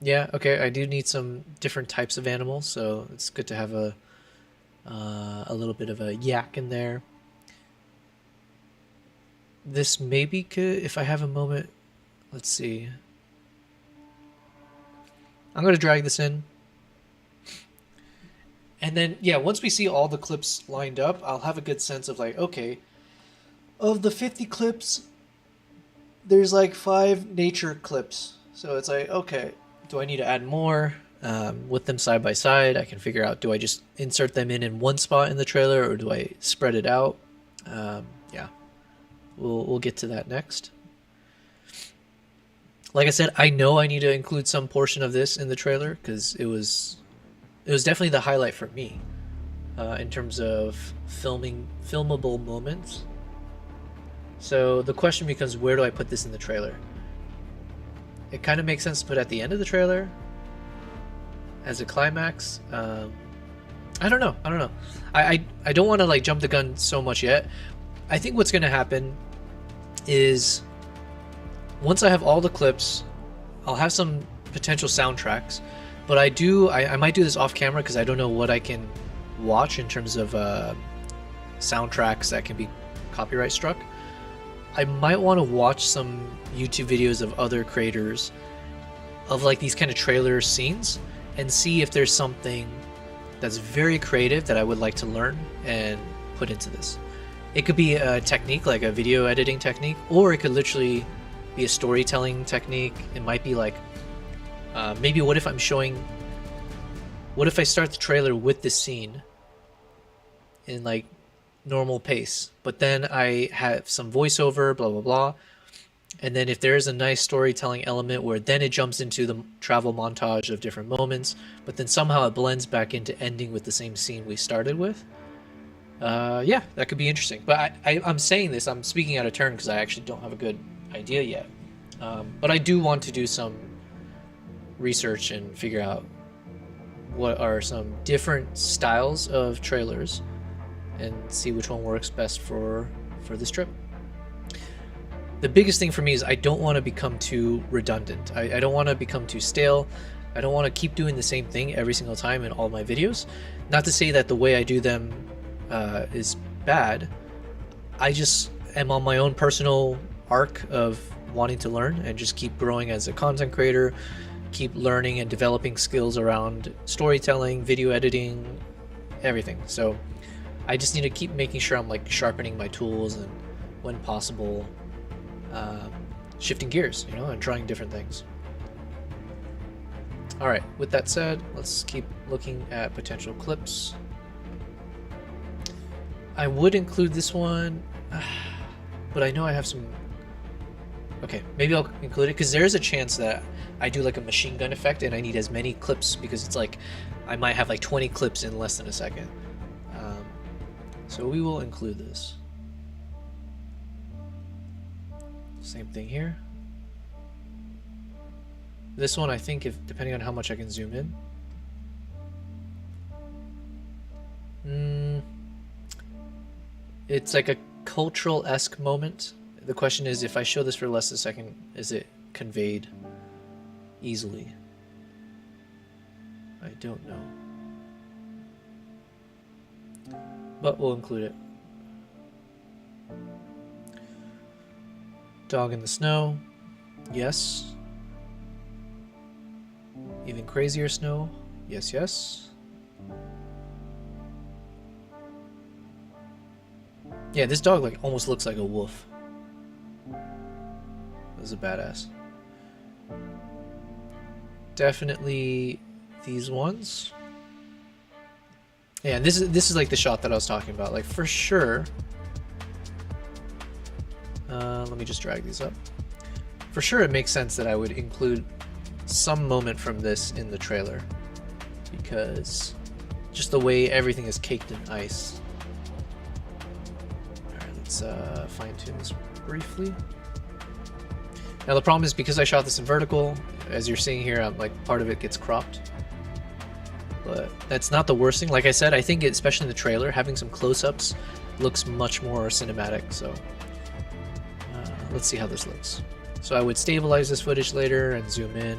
Yeah, okay, I do need some different types of animals, so it's good to have a little bit of a yak in there. This maybe could, if I have a moment, let's see. I'm going to drag this in. And then, yeah, once we see all the clips lined up, I'll have a good sense of like, okay, of the 50 clips, there's like 5 nature clips. So it's like, okay, do I need to add more? With them side by side, I can figure out, do I just insert them in one spot in the trailer, or do I spread it out? Yeah. We'll get to that next. Like I said, I know I need to include some portion of this in the trailer, because it was definitely the highlight for me in terms of filmable moments. So the question becomes, where do I put this in the trailer? It kind of makes sense to put at the end of the trailer as a climax. I don't know. I don't want to like jump the gun so much yet. I think what's going to happen is, once I have all the clips, I'll have some potential soundtracks, but I might do this off camera, because I don't know what I can watch in terms of soundtracks that can be copyright struck. I might want to watch some YouTube videos of other creators of like these kind of trailer scenes, and see if there's something that's very creative that I would like to learn and put into this. It could be a technique, like a video editing technique, or it could literally be a storytelling technique. It might be like, maybe what if I'm showing what if I start the trailer with this scene in like normal pace, but then I have some voiceover, blah blah blah, and then if there's a nice storytelling element where then it jumps into the travel montage of different moments, but then somehow it blends back into ending with the same scene we started with. Yeah, that could be interesting. But I'm saying this, I'm speaking out of turn because I actually don't have a good idea yet. But I do want to do some research and figure out what are some different styles of trailers and see which one works best for this trip. The biggest thing for me is I don't want to become too redundant. I don't want to become too stale. I don't want to keep doing the same thing every single time in all my videos. Not to say that the way I do them is bad. I just am on my own personal arc of wanting to learn and just keep growing as a content creator, keep learning and developing skills around storytelling, video editing, everything. So I just need to keep making sure I'm like sharpening my tools and when possible shifting gears, you know, and trying different things. All right, with that said, let's keep looking at potential clips. I would include this one, but I know I have some. Okay, maybe I'll include it because there's a chance that I do like a machine gun effect and I need as many clips because it's like I might have like 20 clips in less than a second. So we will include this. Same thing here. This one, I think, if depending on how much I can zoom in. It's like a cultural-esque moment. The question is, if I show this for less than a second, is it conveyed easily? I don't know. But we'll include it. Dog in the snow. Yes. Even crazier snow. Yes, yes. Yeah, this dog like almost looks like a wolf. This is a badass. Definitely these ones. Yeah, this is like the shot that I was talking about. Like for sure. Let me just drag these up. For sure, it makes sense that I would include some moment from this in the trailer because just the way everything is caked in ice. Let's fine-tune this briefly. Now the problem is because I shot this in vertical, as you're seeing here, I'm like part of it gets cropped. But that's not the worst thing. Like I said, I think especially in the trailer, having some close-ups looks much more cinematic. So let's see how this looks. So I would stabilize this footage later and zoom in,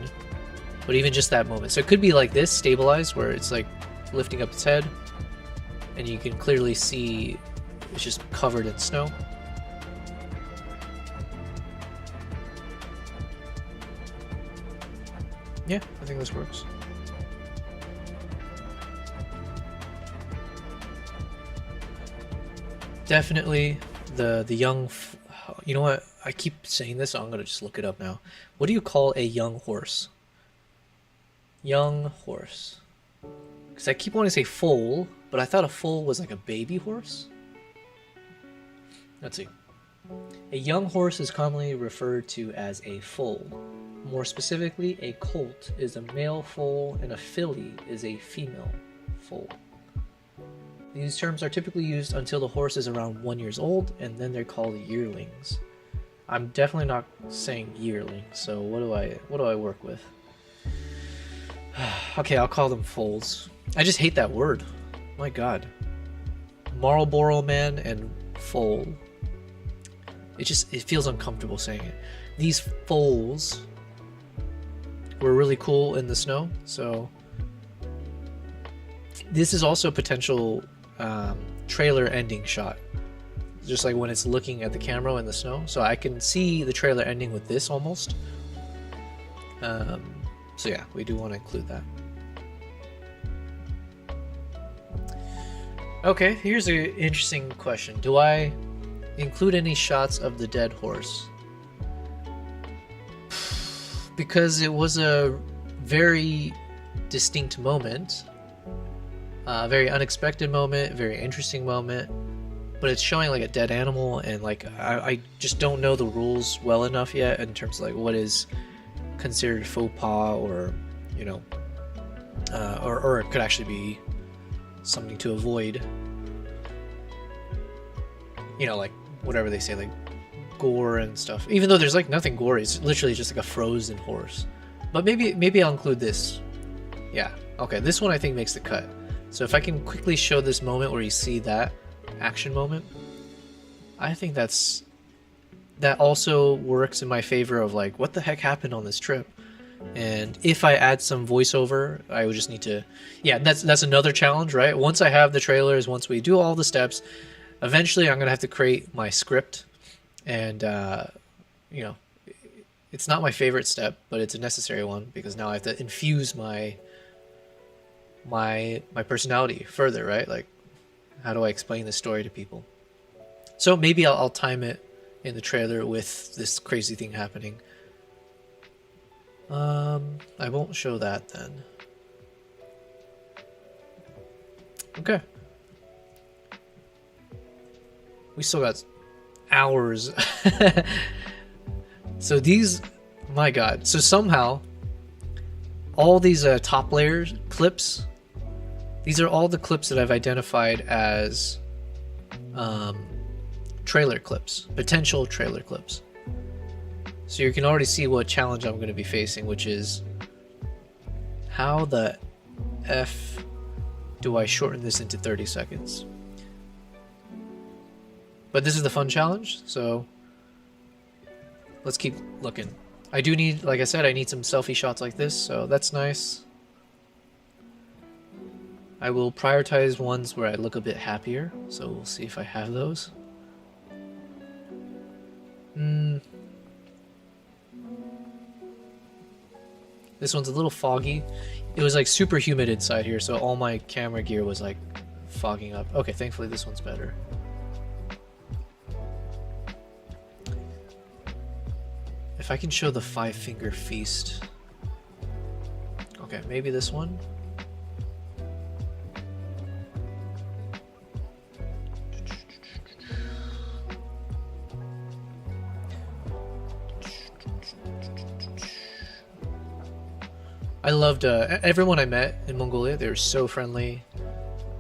but even just that moment. So it could be like this, stabilized, where it's like lifting up its head, and you can clearly see it's just covered in snow. Yeah, I think this works. Definitely the young, you know what? I keep saying this, so I'm gonna just look it up now. What do you call a young horse? Young horse. Because I keep wanting to say foal, but I thought a foal was like a baby horse. Let's see. A young horse is commonly referred to as a foal. More specifically, a colt is a male foal and a filly is a female foal. These terms are typically used until the horse is around 1 year old, and then they're called yearlings. I'm definitely not saying yearling, so what do I work with? Okay, I'll call them foals. I just hate that word. My God. Marlboro man and foal. It feels uncomfortable saying it. These foals were really cool in the snow, so this is also a potential trailer ending shot, just like when it's looking at the camera in the snow. So I can see the trailer ending with this almost. So yeah, we do want to include that. Okay, here's an interesting question. Do I include any shots of the dead horse? Because it was a very distinct moment, Very unexpected moment, very interesting moment, but it's showing like a dead animal, and like I just don't know the rules well enough yet in terms of like what is considered faux pas, or you know, or it could actually be something to avoid. You know, like whatever they say, like gore and stuff. Even though there's like nothing gory, it's literally just like a frozen horse. But maybe I'll include this. Yeah, okay, this one I think makes the cut. So if I can quickly show this moment where you see that action moment, I think that also works in my favor of like what the heck happened on this trip. And if I add some voiceover, I would just need to, yeah, that's another challenge, right? Once I have the trailers, once we do all the steps, eventually I'm gonna have to create my script. And you know, it's not my favorite step, but it's a necessary one, because now I have to infuse my personality further, right? Like, how do I explain this story to people? So maybe I'll time it in the trailer with this crazy thing happening. I won't show that then. Okay. We still got hours. So these, my god. So somehow, all these top layers clips, these are all the clips that I've identified as trailer clips, potential trailer clips. So you can already see what challenge I'm going to be facing, which is how the F do I shorten this into 30 seconds? But this is the fun challenge, so let's keep looking. I do need, like I said, I need some selfie shots like this, so that's nice. I will prioritize ones where I look a bit happier, so we'll see if I have those. This one's a little foggy. It was like super humid inside here, so all my camera gear was like fogging up. Okay, thankfully this one's better. If I can show the 5-finger feast. Okay, maybe this one. I loved everyone I met in Mongolia. They were so friendly,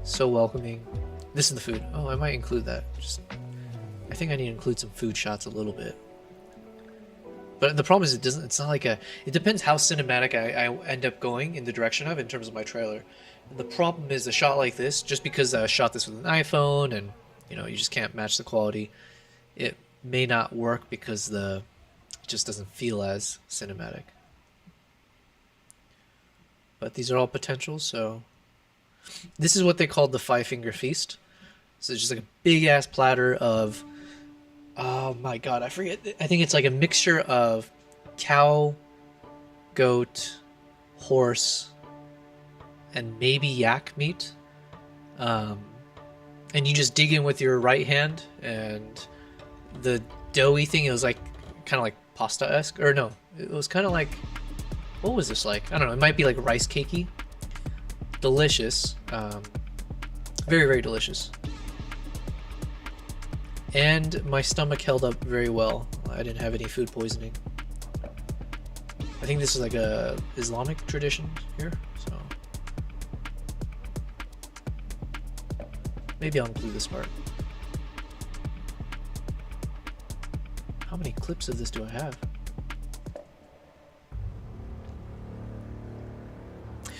so welcoming. This is the food. Oh, I might include that. I think I need to include some food shots a little bit. But the problem is it's not like it depends how cinematic I end up going in the direction of in terms of my trailer. And the problem is a shot like this, just because I shot this with an iPhone and you know, you just can't match the quality, it may not work because it just doesn't feel as cinematic. But these are all potentials, so this is what they called the 5-finger feast. So it's just like a big ass platter of, oh my god, I forget. I think it's like a mixture of cow, goat, horse, and maybe yak meat. And you just dig in with your right hand, and the doughy thing, it was like kind of like pasta-esque, or no, it was kind of like, what was this like? I don't know, it might be like rice cakey. Delicious. Very, very delicious. And my stomach held up very well. I didn't have any food poisoning. I think this is like a Islamic tradition here, so maybe I'll include this part. How many clips of this do I have?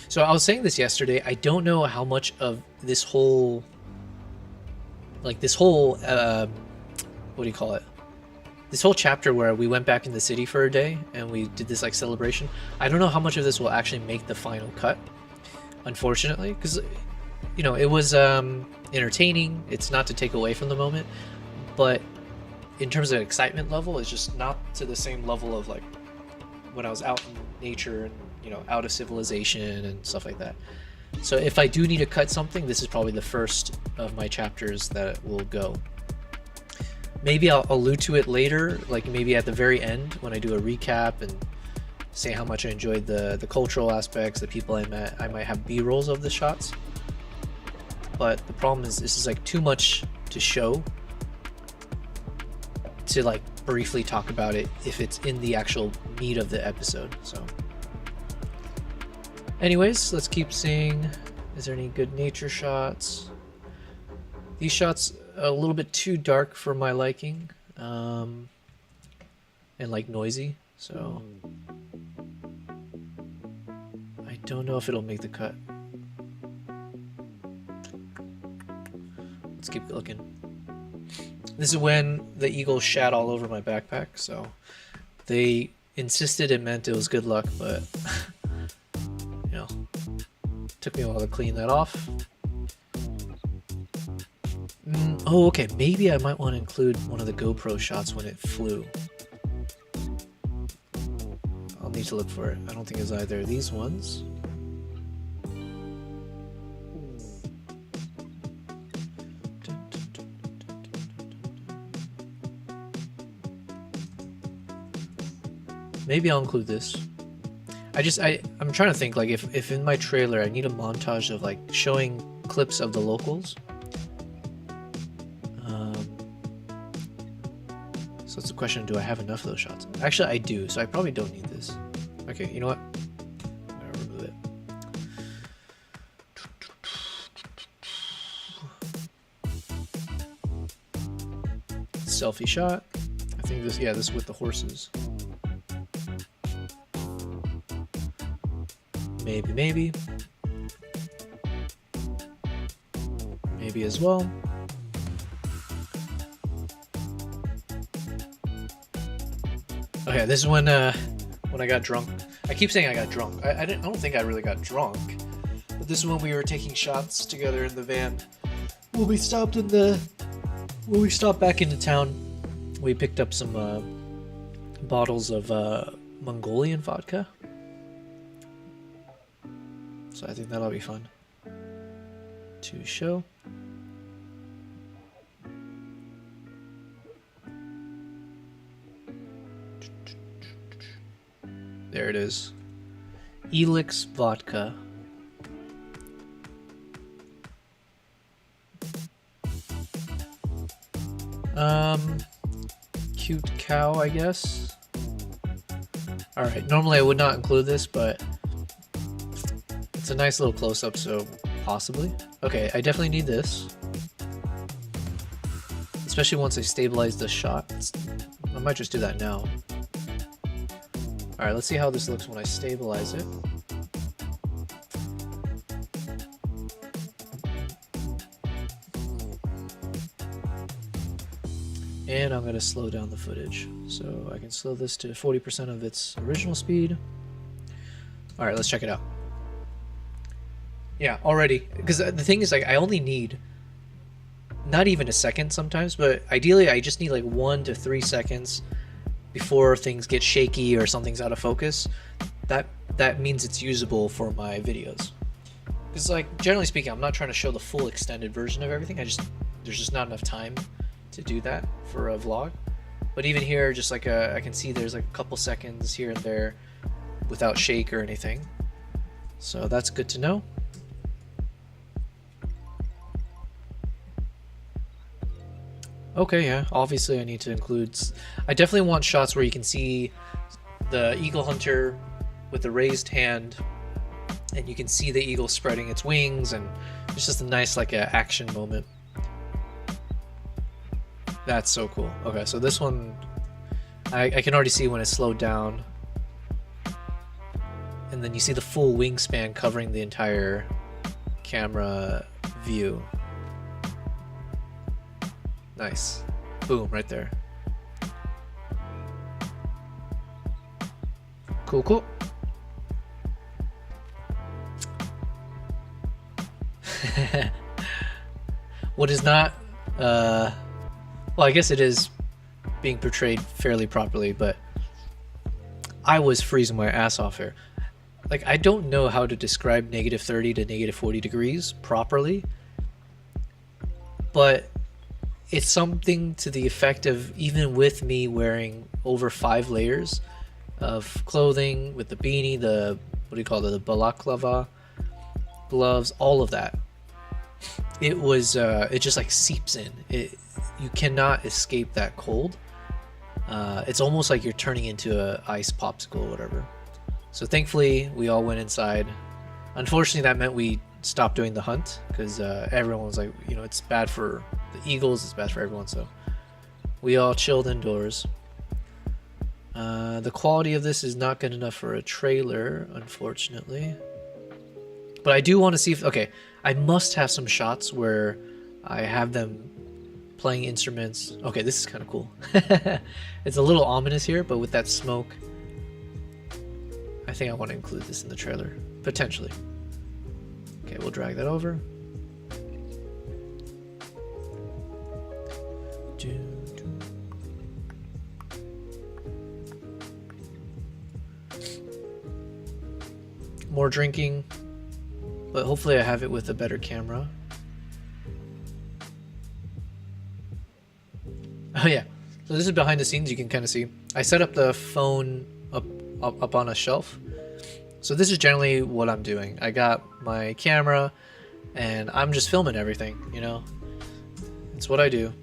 So I was saying this yesterday, I don't know how much of this whole, what do you call it? This whole chapter where we went back in the city for a day and we did this like celebration. I don't know how much of this will actually make the final cut, unfortunately, because, you know, it was entertaining. It's not to take away from the moment, but in terms of excitement level, it's just not to the same level of like when I was out in nature and, you know, out of civilization and stuff like that. So if I do need to cut something, this is probably the first of my chapters that will go. Maybe I'll allude to it later, like maybe at the very end when I do a recap and say how much I enjoyed the cultural aspects, the people I met. I might have B-rolls of the shots. but the problem is this is like too much to show to like briefly talk about it if it's in the actual meat of the episode. So anyways, let's keep seeing. Is there any good nature shots? These shots are a little bit too dark for my liking, and like noisy, so I don't know if it'll make the cut. Let's keep looking. This is when the eagle shat all over my backpack, so they insisted it meant it was good luck, but you know, took me a while to clean that off. Oh, okay, maybe I might want to include one of the GoPro shots when it flew. I'll need to look for it. I don't think it's either of these ones. Maybe I'll include this. I'm trying to think, like, if in my trailer I need a montage of like showing clips of the locals. So it's a question, do I have enough of those shots? Actually, I do, so I probably don't need this. Okay, you know what? I'm gonna remove it. Selfie shot. I think this, yeah, this is with the horses. Maybe as well. Okay, this is when I got drunk. I keep saying I got drunk. I don't think I really got drunk, but this is when we were taking shots together in the van. When we stopped back into town, we picked up some bottles of Mongolian vodka. So I think that'll be fun to show. There it is. Elix vodka. Cute cow, I guess. Alright, normally I would not include this, but it's a nice little close-up, so possibly. Okay, I definitely need this. Especially once I stabilize the shot. I might just do that now. Alright, let's see how this looks when I stabilize it. And I'm going to slow down the footage. So I can slow this to 40% of its original speed. Alright, let's check it out. Yeah, already. Because the thing is, like, I only need not even a second sometimes, but ideally I just need like 1 to 3 seconds before things get shaky or something's out of focus. That means it's usable for my videos. Because, like, generally speaking, I'm not trying to show the full extended version of everything. There's just not enough time to do that for a vlog. But even here, just like I can see there's like a couple seconds here and there without shake or anything. So that's good to know. Okay, yeah, obviously I need to include... I definitely want shots where you can see the eagle hunter with the raised hand, and you can see the eagle spreading its wings, and it's just a nice, like, action moment. That's so cool. Okay, so this one, I can already see when it's slowed down. And then you see the full wingspan covering the entire camera view. Nice. Boom, right there. Cool, cool. What is not, well, I guess it is being portrayed fairly properly, but I was freezing my ass off here. Like, I don't know how to describe negative 30 to negative 40 degrees properly, but it's something to the effect of, even with me wearing over 5 layers of clothing, with the beanie, the, what do you call it, the balaclava, gloves, all of that, it was it just like seeps in. You cannot escape that cold. It's almost like you're turning into a ice popsicle or whatever. So thankfully we all went inside. Unfortunately, that meant we stopped doing the hunt because everyone was like, you know, it's bad for the eagles, it's bad for everyone. So we all chilled indoors. The quality of this is not good enough for a trailer, unfortunately. But I do want to see if, okay, I must have some shots where I have them playing instruments. Okay, this is kind of cool. It's a little ominous here, but with that smoke, I think I want to include this in the trailer, potentially. Okay, we'll drag that over. More drinking, but hopefully I have it with a better camera. Oh yeah, so this is behind the scenes. You can kind of see I set up the phone up on a shelf. So this is generally what I'm doing. I got my camera and I'm just filming everything, you know. It's what I do.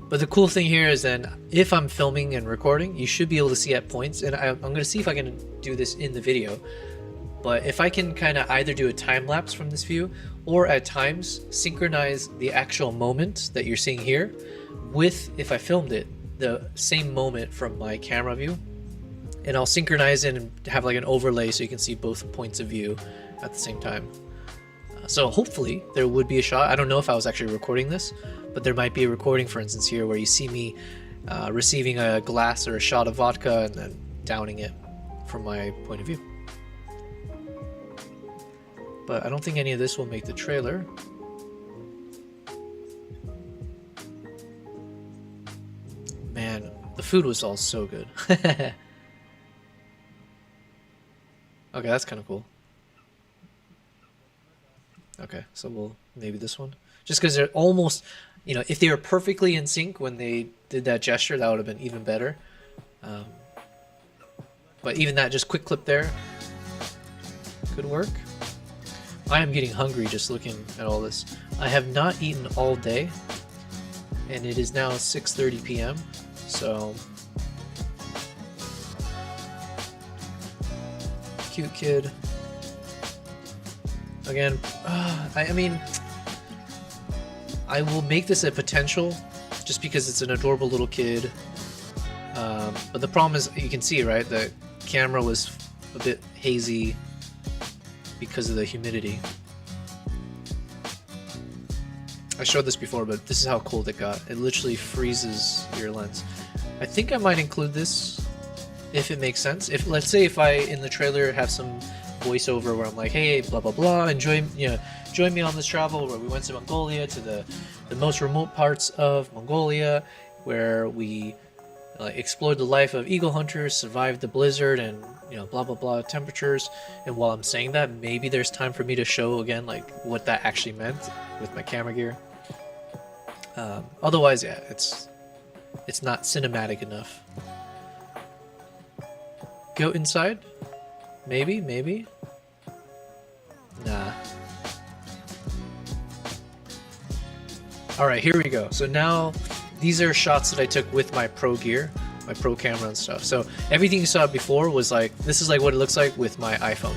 But the cool thing here is then if I'm filming and recording, you should be able to see at points, and I'm going to see if I can do this in the video. But if I can kind of either do a time lapse from this view or at times synchronize the actual moment that you're seeing here with, if I filmed it, the same moment from my camera view, and I'll synchronize it and have like an overlay so you can see both points of view at the same time. So hopefully there would be a shot. I don't know if I was actually recording this, but there might be a recording, for instance, here where you see me receiving a glass or a shot of vodka and then downing it from my point of view. But I don't think any of this will make the trailer. Man, the food was all so good. Okay, that's kind of cool. Okay, so we'll maybe this one. Just because they're almost, you know, if they were perfectly in sync when they did that gesture, that would have been even better. But even that just quick clip there could work. I am getting hungry just looking at all this. I have not eaten all day, and it is now 6:30 p.m. So, cute kid. Again, I mean, I will make this a potential just because it's an adorable little kid. But the problem is, you can see, right, the camera was a bit hazy because of the humidity. I showed this before, but this is how cold it got. It literally freezes your lens. I think I might include this if it makes sense. If, let's say, if I in the trailer have some voiceover where I'm like, hey, blah blah blah, join me on this travel where we went to Mongolia, to the most remote parts of Mongolia, where we explored the life of eagle hunters, survived the blizzard, and blah blah blah temperatures. And while I'm saying that, maybe there's time for me to show again like what that actually meant with my camera gear. Otherwise, yeah, it's not cinematic enough. Go inside? Maybe? Nah. Alright, here we go. So now, these are shots that I took with my pro gear, my pro camera and stuff. So everything you saw before was like, this is like what it looks like with my iPhone.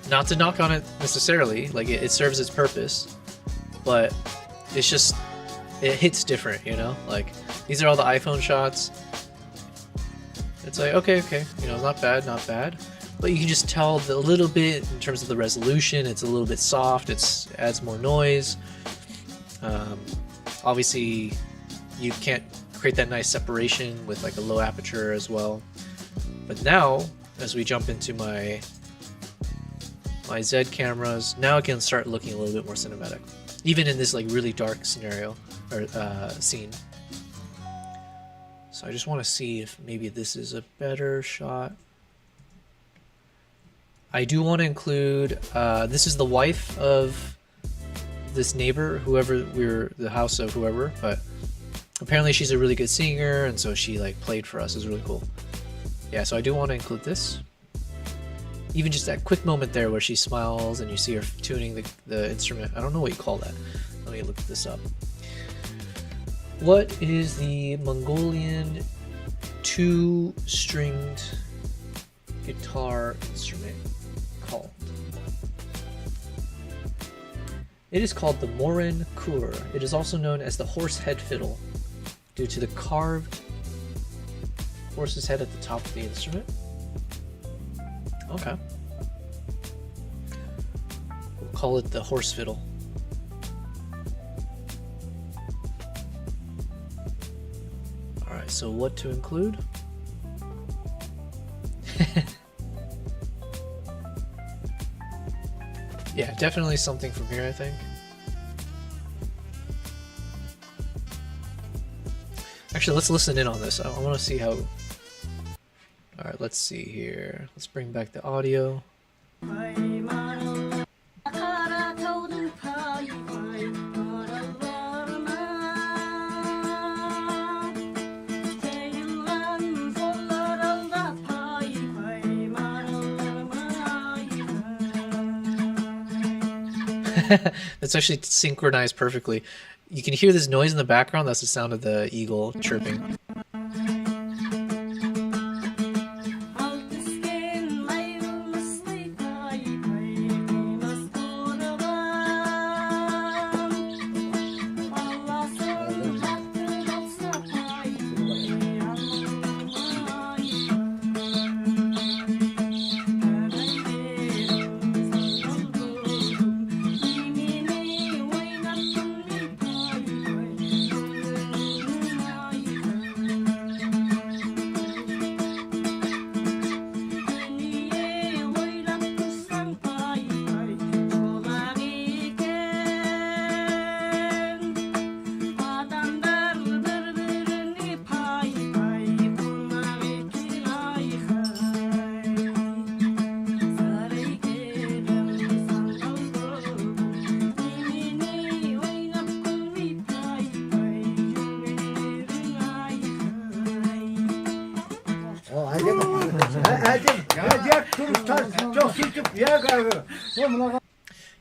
Not to knock on it necessarily, like it serves its purpose, but it's just, it hits different, like these are all the iPhone shots. It's like, okay, not bad, but you can just tell a little bit in terms of the resolution. It's a little bit soft, it adds more noise. Obviously you can't create that nice separation with like a low aperture as well. But now, as we jump into my Z cameras, now it can start looking a little bit more cinematic, even in this like really dark scenario or scene. So I just want to see if maybe this is a better shot. I do want to include, this is the wife of this neighbor, whoever we're the house of whoever, but apparently she's a really good singer, and so she like played for us. It's really cool. Yeah, so I do want to include this. even just that quick moment there where she smiles and you see her tuning the instrument. I don't know what you call that. Let me look this up. What is the Mongolian 2-stringed guitar instrument called? It is called the Morin Kur. It is also known as the horse head fiddle due to the carved horse's head at the top of the instrument. Okay. We'll call it the horse fiddle. Alright, so what to include? Yeah, definitely something from here, I think. Actually, let's listen in on this. I want to see how... Alright, let's see here. Let's bring back the audio. That's actually synchronized perfectly. You can hear this noise in the background. That's the sound of the eagle chirping.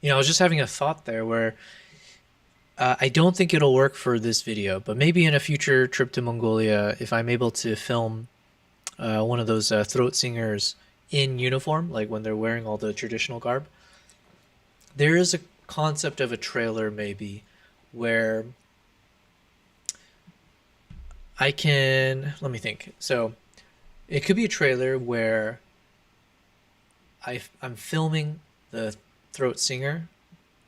You know, I was just having a thought there where I don't think it'll work for this video, but maybe in a future trip to Mongolia, if I'm able to film one of those throat singers in uniform, like when they're wearing all the traditional garb, there is a concept of a trailer maybe where I can, let me think. So it could be a trailer where I'm filming the throat singer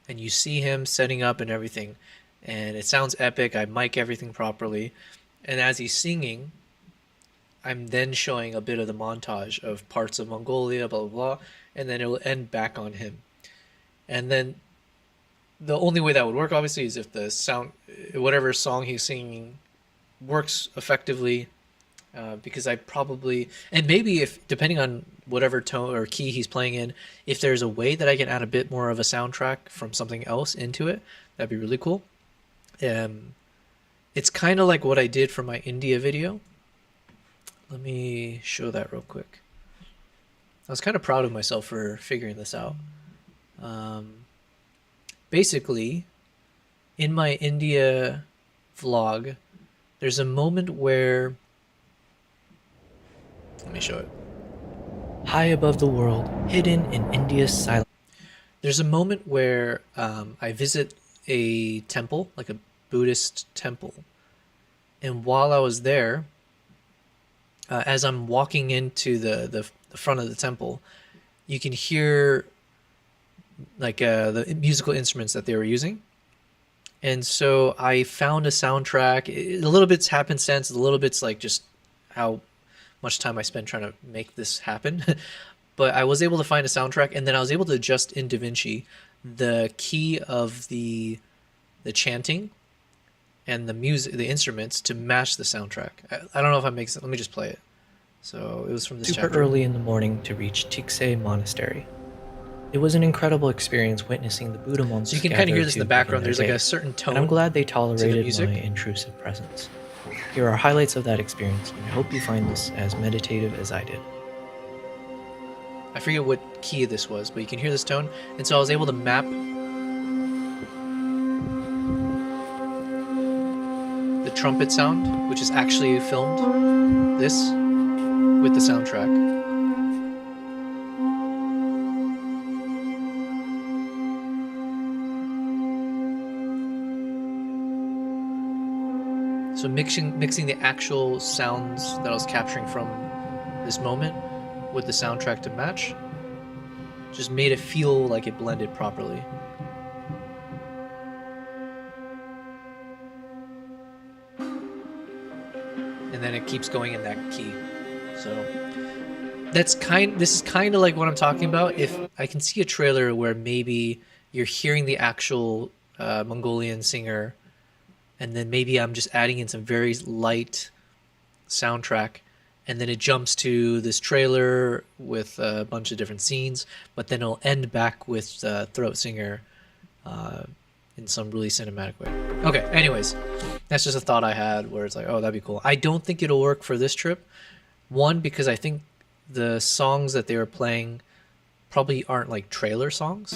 and you see him setting up and everything, and it sounds epic. I mic everything properly, and as he's singing, I'm then showing a bit of the montage of parts of Mongolia, blah blah blah, and then it will end back on him. And then the only way that would work obviously is if the sound, whatever song he's singing works effectively, because I probably, and maybe if, depending on whatever tone or key he's playing in, if there's a way that I can add a bit more of a soundtrack from something else into it, that'd be really cool. It's kind of like what I did for my India video. Let me show that real quick. I was kind of proud of myself for figuring this out. Basically, in my India vlog, there's a moment where, let me show it. High above the world, hidden in India's silence. There's a moment where I visit a temple, like a Buddhist temple. And while I was there, as I'm walking into the front of the temple, you can hear like the musical instruments that they were using. And so I found a soundtrack. A little bit's happenstance, a little bit's like just how much time I spent trying to make this happen. But I was able to find a soundtrack, and then I was able to adjust in DaVinci the key of the chanting and the music, the instruments, to match the soundtrack. I don't know if that makes sense. Let me just play it. So it was from this Super chapter. Early in the morning to reach Tikse Monastery. It was an incredible experience witnessing the Buddha monks. So you can kind of hear this in the background. There's like a certain tone. And I'm glad they tolerated music. my intrusive presence. Here are highlights of that experience, and I hope you find this as meditative as I did. I forget what key this was, but you can hear this tone. And so I was able to map the trumpet sound, which is actually filmed, this, with the soundtrack. So mixing the actual sounds that I was capturing from this moment with the soundtrack to match just made it feel like it blended properly. And then it keeps going in that key. So this is kind of like what I'm talking about. If I can see a trailer where maybe you're hearing the actual Mongolian singer, and then maybe I'm just adding in some very light soundtrack, and then it jumps to this trailer with a bunch of different scenes, but then it'll end back with the throat singer in some really cinematic way. Okay, anyways, that's just a thought I had where it's like, oh, that'd be cool. I don't think it'll work for this trip. One, because I think the songs that they were playing probably aren't like trailer songs.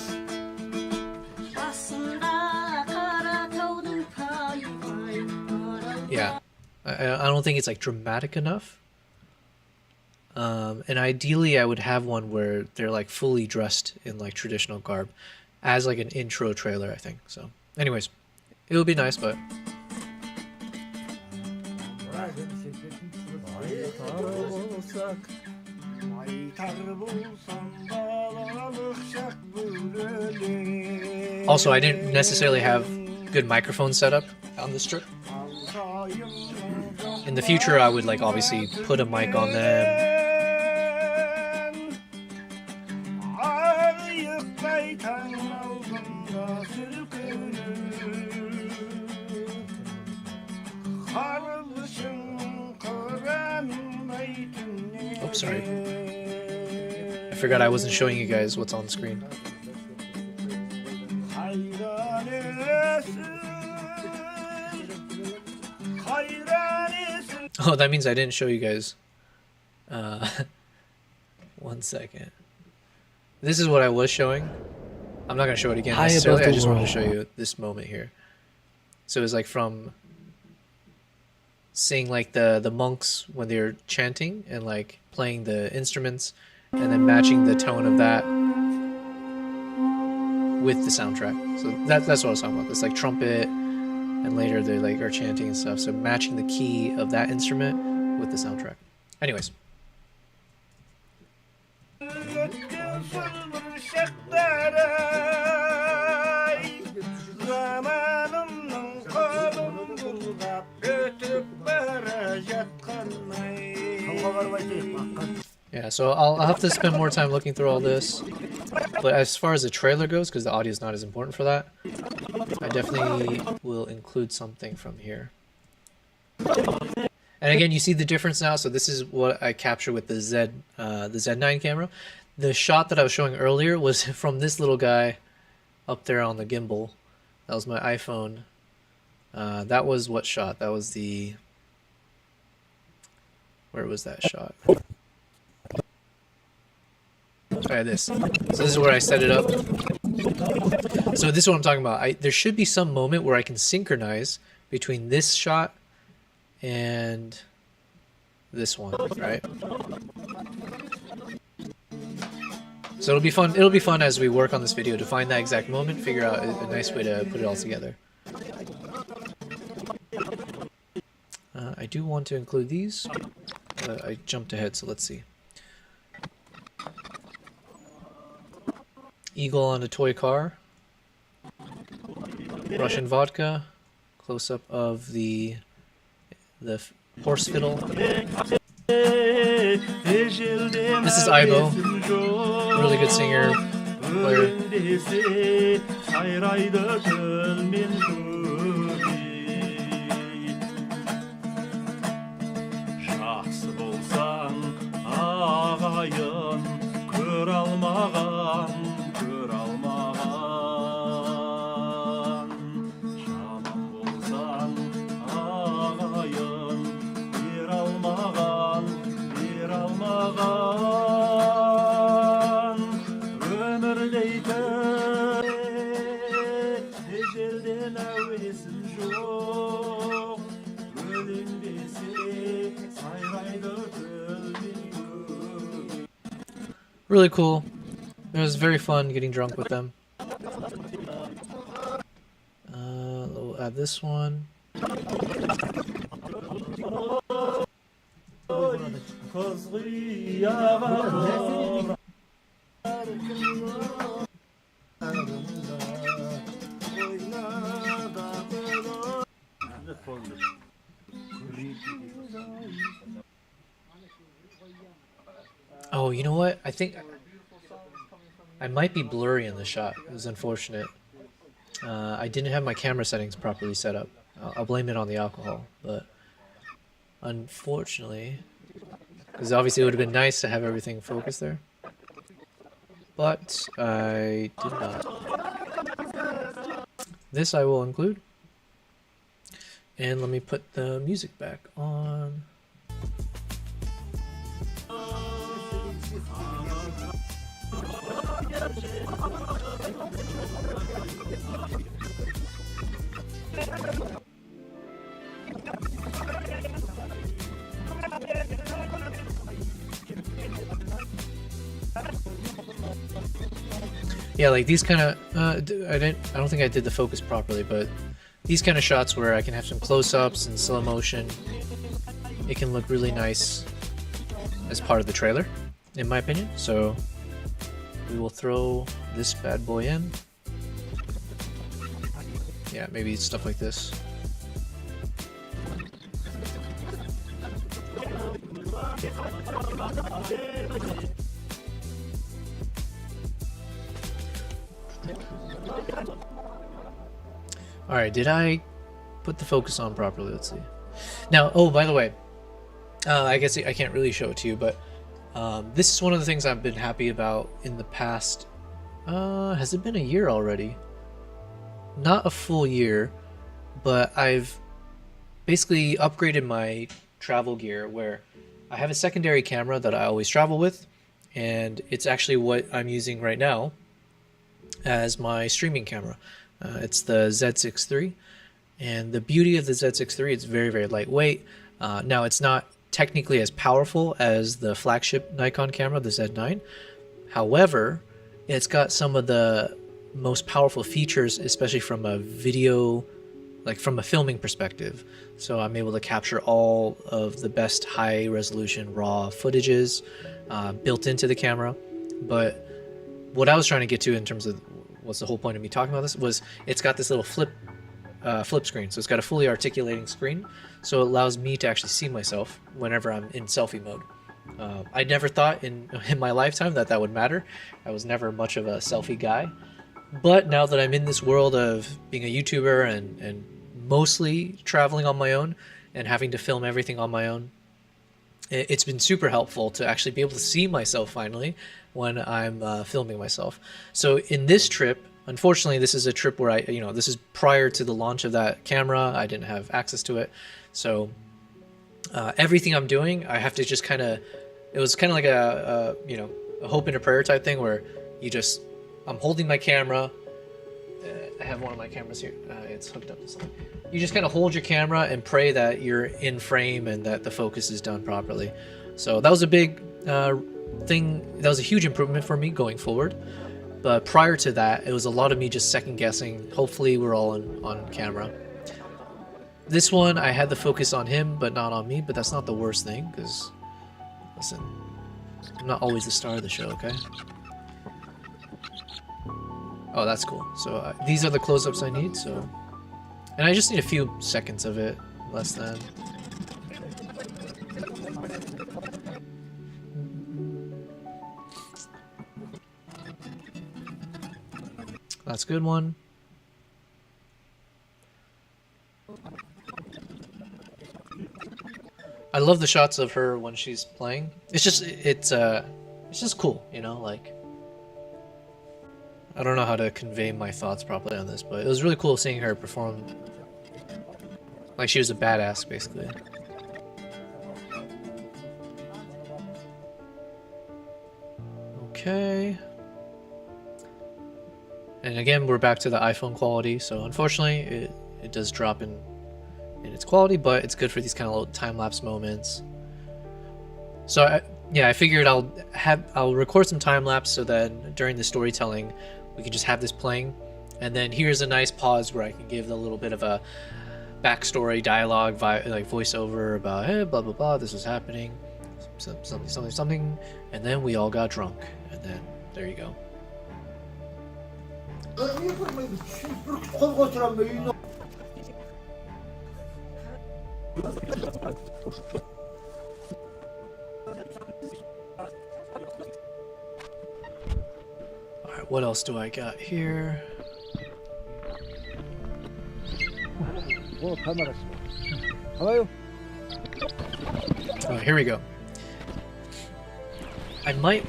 Yeah, I don't think it's like dramatic enough. And ideally I would have one where they're like fully dressed in like traditional garb as like an intro trailer, I think. So anyways, it would be nice, but also I didn't necessarily have good microphone setup on this trip. In the future I would like obviously put a mic on them. Oops, sorry. I forgot I wasn't showing you guys what's on the screen. Oh, that means I didn't show you guys. 1 second. This is what I was showing. I'm not going to show it again necessarily. I just wanted to show you this moment here. So it was like from seeing like the monks when they're chanting and like playing the instruments and then matching the tone of that with the soundtrack. So that's what I was talking about. This like trumpet, and later they like are chanting and stuff. So matching the key of that instrument with the soundtrack. Anyways. Yeah, so I'll have to spend more time looking through all this. But as far as the trailer goes, because the audio is not as important for that, I definitely will include something from here. And again, you see the difference now. So this is what I capture with the Z9 camera. The shot that I was showing earlier was from this little guy up there on the gimbal. That was my iPhone. That was what shot? That was the... Where was that shot? Try this. So this is where I set it up. So this is what I'm talking about. There should be some moment where I can synchronize between this shot and this one, right? So it'll be fun. It'll be fun as we work on this video to find that exact moment, figure out a nice way to put it all together. I do want to include these. I jumped ahead, so let's see. Eagle on a toy car. Russian vodka. Close up of the horse fiddle. This is Ibo, really good singer, player. really cool. It was very fun getting drunk with them. We'll add this one. Oh, you know what? I think I might be blurry in the shot. It was unfortunate. I didn't have my camera settings properly set up. I'll blame it on the alcohol, but unfortunately, because obviously it would have been nice to have everything focused there, but I did not. This I will include, and let me put the music back on. Yeah, like these kind of I don't think I did the focus properly, but these kind of shots where I can have some close-ups and slow motion, it can look really nice as part of the trailer, in my opinion. So we will throw this bad boy in. Yeah, maybe stuff like this. Alright, did I put the focus on properly? Let's see. Now, oh, by the way, I guess I can't really show it to you, but this is one of the things I've been happy about in the past. Has it been a year already? Not a full year, but I've basically upgraded my travel gear where I have a secondary camera that I always travel with, and it's actually what I'm using right now as my streaming camera. It's the Z6 III, and the beauty of the Z6 III, it's very, very lightweight. Now, it's not technically as powerful as the flagship Nikon camera, the Z9. However, it's got some of the most powerful features, especially from a video, like from a filming perspective. So I'm able to capture all of the best high resolution raw footages built into the camera. But what I was trying to get to in terms of what's the whole point of me talking about this was it's got this little flip screen. So it's got a fully articulating screen. So it allows me to actually see myself whenever I'm in selfie mode. I never thought in my lifetime that would matter. I was never much of a selfie guy. But now that I'm in this world of being a YouTuber and mostly traveling on my own and having to film everything on my own, it's been super helpful to actually be able to see myself finally when I'm filming myself. So in this trip, unfortunately, this is a trip where this is prior to the launch of that camera. I didn't have access to it. So everything I'm doing, I have to just it was kind of like a hope and a prayer type thing where I'm holding my camera. I have one of my cameras here. It's hooked up to something. You just kind of hold your camera and pray that you're in frame and that the focus is done properly. So that was a big thing. That was a huge improvement for me going forward. But prior to that, it was a lot of me just second guessing. Hopefully we're all on camera. This one, I had the focus on him, but not on me. But that's not the worst thing, because, listen, I'm not always the star of the show, okay? Oh, that's cool. So these are the close-ups I need, so... And I just need a few seconds of it, less than. That's a good one. I love the shots of her when she's playing. It's just cool, like... I don't know how to convey my thoughts properly on this, but it was really cool seeing her perform like she was a badass, basically. Okay. And again, we're back to the iPhone quality, so unfortunately it does drop in its quality, but it's good for these kind of little time-lapse moments. So yeah, I figured I'll record some time lapse so that during the storytelling we can just have this playing, and then here's a nice pause where I can give a little bit of a backstory dialogue, like voiceover about hey, blah blah blah, this is happening, something, and then we all got drunk, and then there you go. Alright, what else do I got here? Oh, here we go. I might...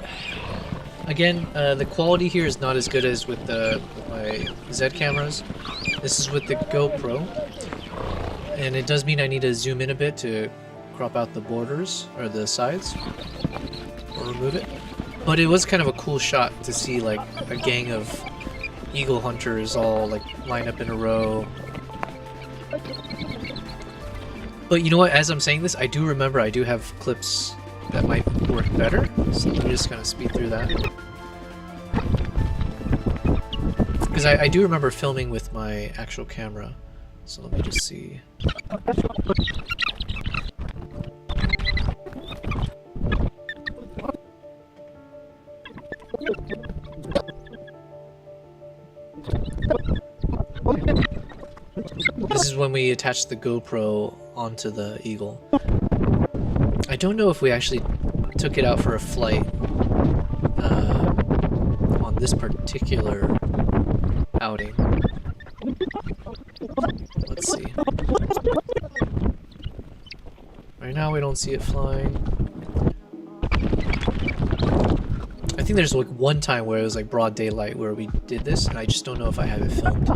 Again, the quality here is not as good as with my Z cameras. This is with the GoPro. And it does mean I need to zoom in a bit to crop out the borders, or the sides, or remove it. But it was kind of a cool shot to see like a gang of eagle hunters all like lined up in a row. But you know what, as I'm saying this, I do remember I do have clips that might work better, so let me just kind of speed through that. Because I do remember filming with my actual camera, so let me just see. This is when we attached the GoPro onto the Eagle. I don't know if we actually took it out for a flight on this particular outing. Let's see. Right now we don't see it flying. I think there's like one time where it was like broad daylight where we did this, and I just don't know if I have it filmed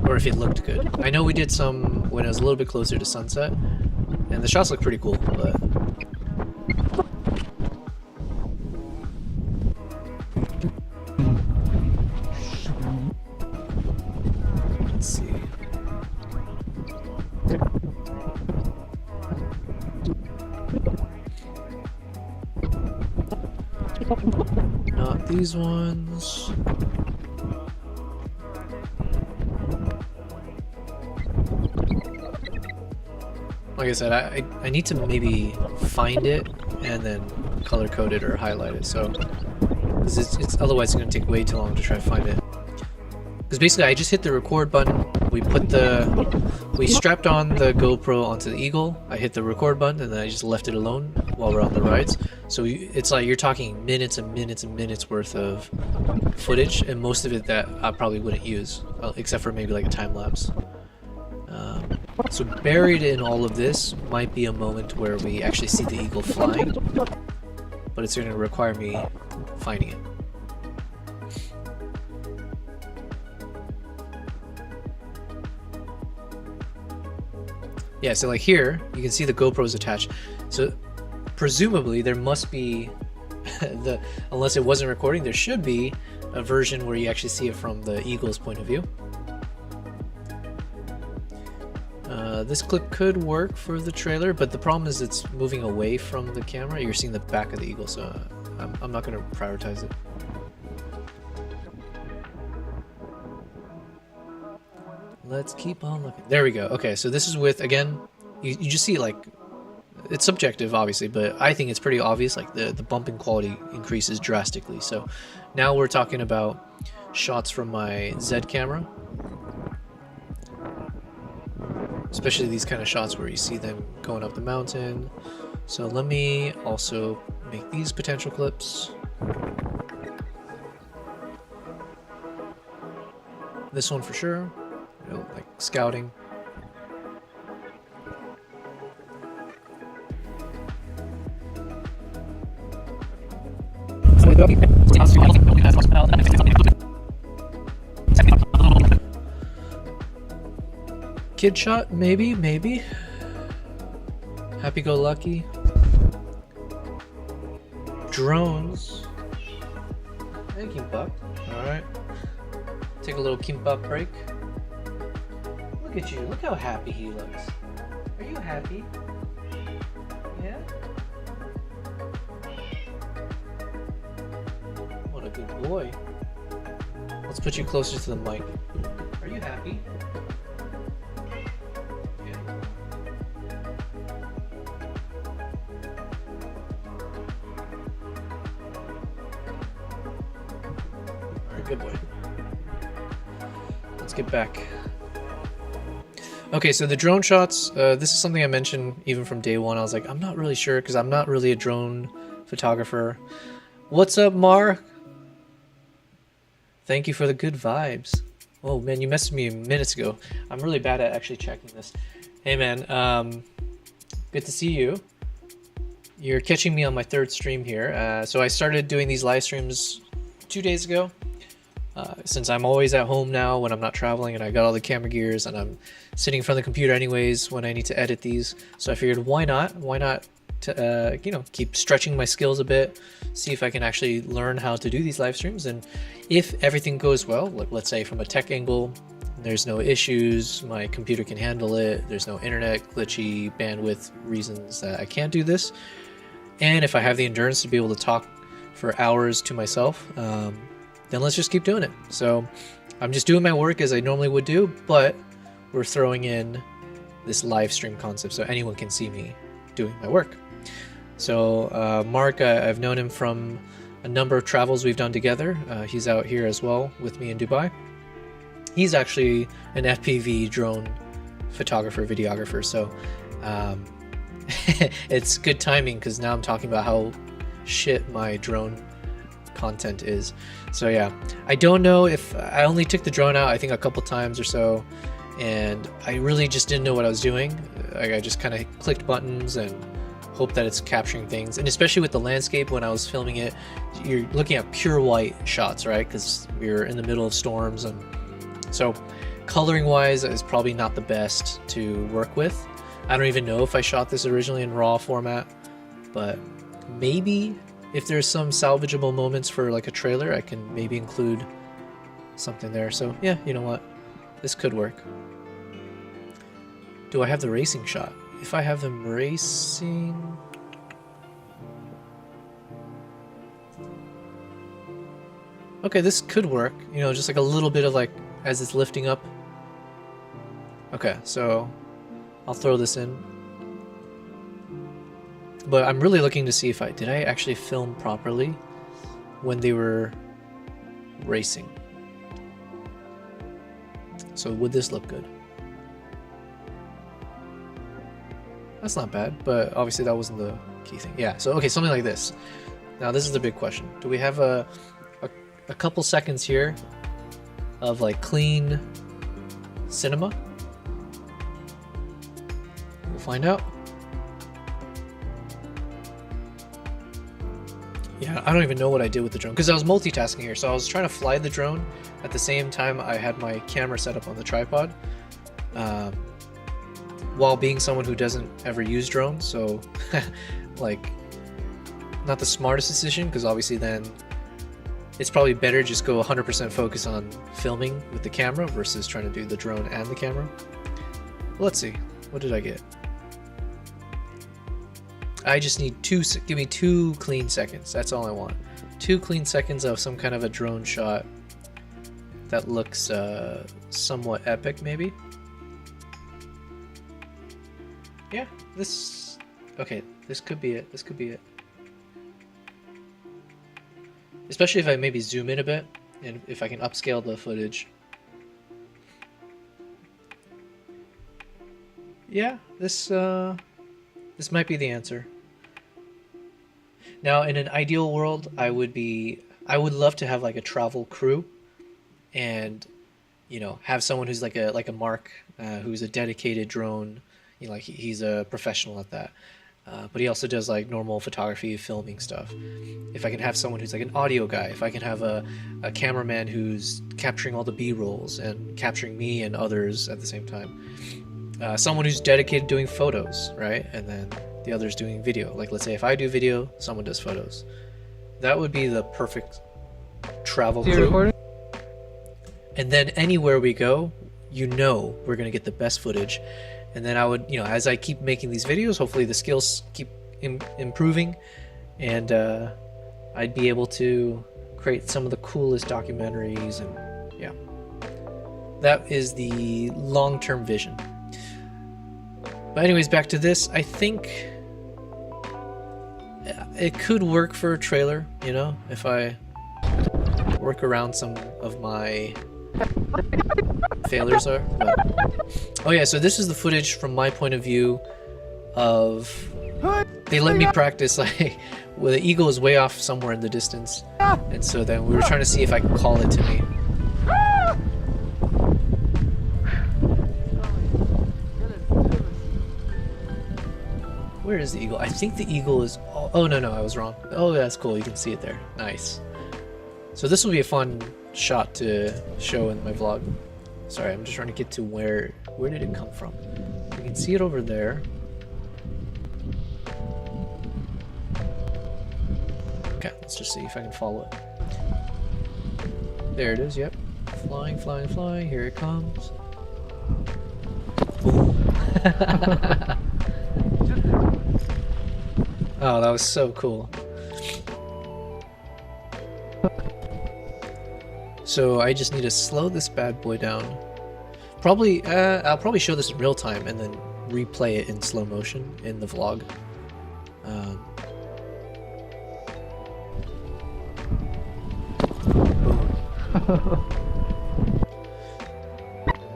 or if it looked good. I know we did some when it was a little bit closer to sunset, and the shots look pretty cool, but let's see. Not these ones. Like I said, I need to maybe find it and then color code it or highlight it. So, because it's otherwise it's going to take way too long to try to find it. Because basically, I just hit the record button. We strapped on the GoPro onto the Eagle. I hit the record button and then I just left it alone while we're on the rides. So it's like you're talking minutes and minutes and minutes worth of footage, and most of it that I probably wouldn't use, except for maybe like a time lapse. So buried in all of this might be a moment where we actually see the Eagle flying, but it's going to require me finding it. Yeah, so like here, you can see the GoPro's attached. So presumably there must be, unless it wasn't recording, there should be a version where you actually see it from the Eagle's point of view. This clip could work for the trailer, but the problem is it's moving away from the camera. You're seeing the back of the Eagle, so I'm not going to prioritize it. Let's keep on looking. There we go. Okay, so this is with, again, you just see like, it's subjective obviously, but I think it's pretty obvious, like the bumping quality increases drastically. So now we're talking about shots from my Z camera. Especially these kind of shots where you see them going up the mountain. So let me also make these potential clips. This one for sure, you know, like scouting. Kid shot, maybe. Happy-go-lucky. Drones. And kimbap. Alright. Take a little kimbap break. Look at you. Look how happy he looks. Are you happy? Yeah? Good boy. Let's put you closer to the mic. Are you happy? Yeah. Alright, good boy. Let's get back. Okay, so the drone shots, this is something I mentioned even from day one. I was like, I'm not really sure because I'm not really a drone photographer. What's up, Mar? Thank you for the good vibes. Oh man, you messaged me minutes ago. I'm really bad at actually checking this. Hey man, good to see you. You're catching me on my third stream here. So I started doing these live streams 2 days ago. Since I'm always at home now when I'm not traveling, and I got all the camera gears, and I'm sitting in front of the computer anyways when I need to edit these. So I figured, why not to, you know, keep stretching my skills a bit, see if I can actually learn how to do these live streams. And if everything goes well, let's say from a tech angle, there's no issues, my computer can handle it, there's no internet glitchy bandwidth reasons that I can't do this, and if I have the endurance to be able to talk for hours to myself, then let's just keep doing it. So I'm just doing my work as I normally would do, but we're throwing in this live stream concept so anyone can see me doing my work. So Mark, I've known him from a number of travels we've done together. He's out here as well with me in Dubai. He's actually an FPV drone photographer, videographer. So it's good timing because now I'm talking about how shit my drone content is. So yeah, I don't know if I only took the drone out I think a couple times or so, and I really just didn't know what I was doing. I just kind of clicked buttons and hope that it's capturing things. And especially with the landscape, when I was filming it, you're looking at pure white shots, right? Because we were in the middle of storms, and so coloring wise is probably not the best to work with. I don't even know if I shot this originally in raw format, but maybe if there's some salvageable moments for like a trailer, I can maybe include something there. So yeah, you know what? This could work. Do I have the racing shot? If I have them racing... Okay, this could work. You know, just like a little bit of like, as it's lifting up. Okay, so I'll throw this in. But I'm really looking to see if did I actually film properly when they were racing. So would this look good? That's not bad, but obviously that wasn't the key thing. Yeah, so okay, something like this. Now this is the big question. Do we have a couple seconds here of like clean cinema? We'll find out. Yeah, I don't even know what I did with the drone because I was multitasking here. So I was trying to fly the drone at the same time I had my camera set up on the tripod, while being someone who doesn't ever use drones. So like not the smartest decision, because obviously then it's probably better just go 100% focus on filming with the camera versus trying to do the drone and the camera. Let's see, what did I get? I just need give me 2 clean seconds. That's all I want. 2 clean seconds of some kind of a drone shot that looks somewhat epic, maybe. Yeah, okay, this could be it. This could be it. Especially if I maybe zoom in a bit and if I can upscale the footage. Yeah, this might be the answer. Now, in an ideal world, I would love to have like a travel crew, and you know, have someone who's like a Mark, who's a dedicated drone. You know, like he's a professional at that, but he also does like normal photography, filming stuff. If I can have someone who's like an audio guy, if I can have a cameraman who's capturing all the B-rolls and capturing me and others at the same time. Someone who's dedicated doing photos, right? And then the others doing video. Like let's say if I do video, someone does photos. That would be the perfect travel crew. And then anywhere we go, you know we're gonna get the best footage. And then I would, you know, as I keep making these videos, hopefully the skills keep improving, and I'd be able to create some of the coolest documentaries, and yeah, that is the long-term vision. But anyways, back to this. I think it could work for a trailer, you know, if I work around some of my failures are. But, oh yeah, so this is the footage from my point of view of, they let me practice like, well, the eagle is way off somewhere in the distance, and so then we were trying to see if I could call it to me. Where is the eagle? I think the eagle is... Oh, no, I was wrong. Oh, that's cool. You can see it there. Nice. So this will be a fun shot to show in my vlog. Sorry, I'm just trying to get to where did it come from? You can see it over there. Okay, let's just see if I can follow it. There it is, yep. Flying, flying, flying. Here it comes. Boom. Oh, that was so cool. So I just need to slow this bad boy down. I'll probably show this in real time and then replay it in slow motion in the vlog.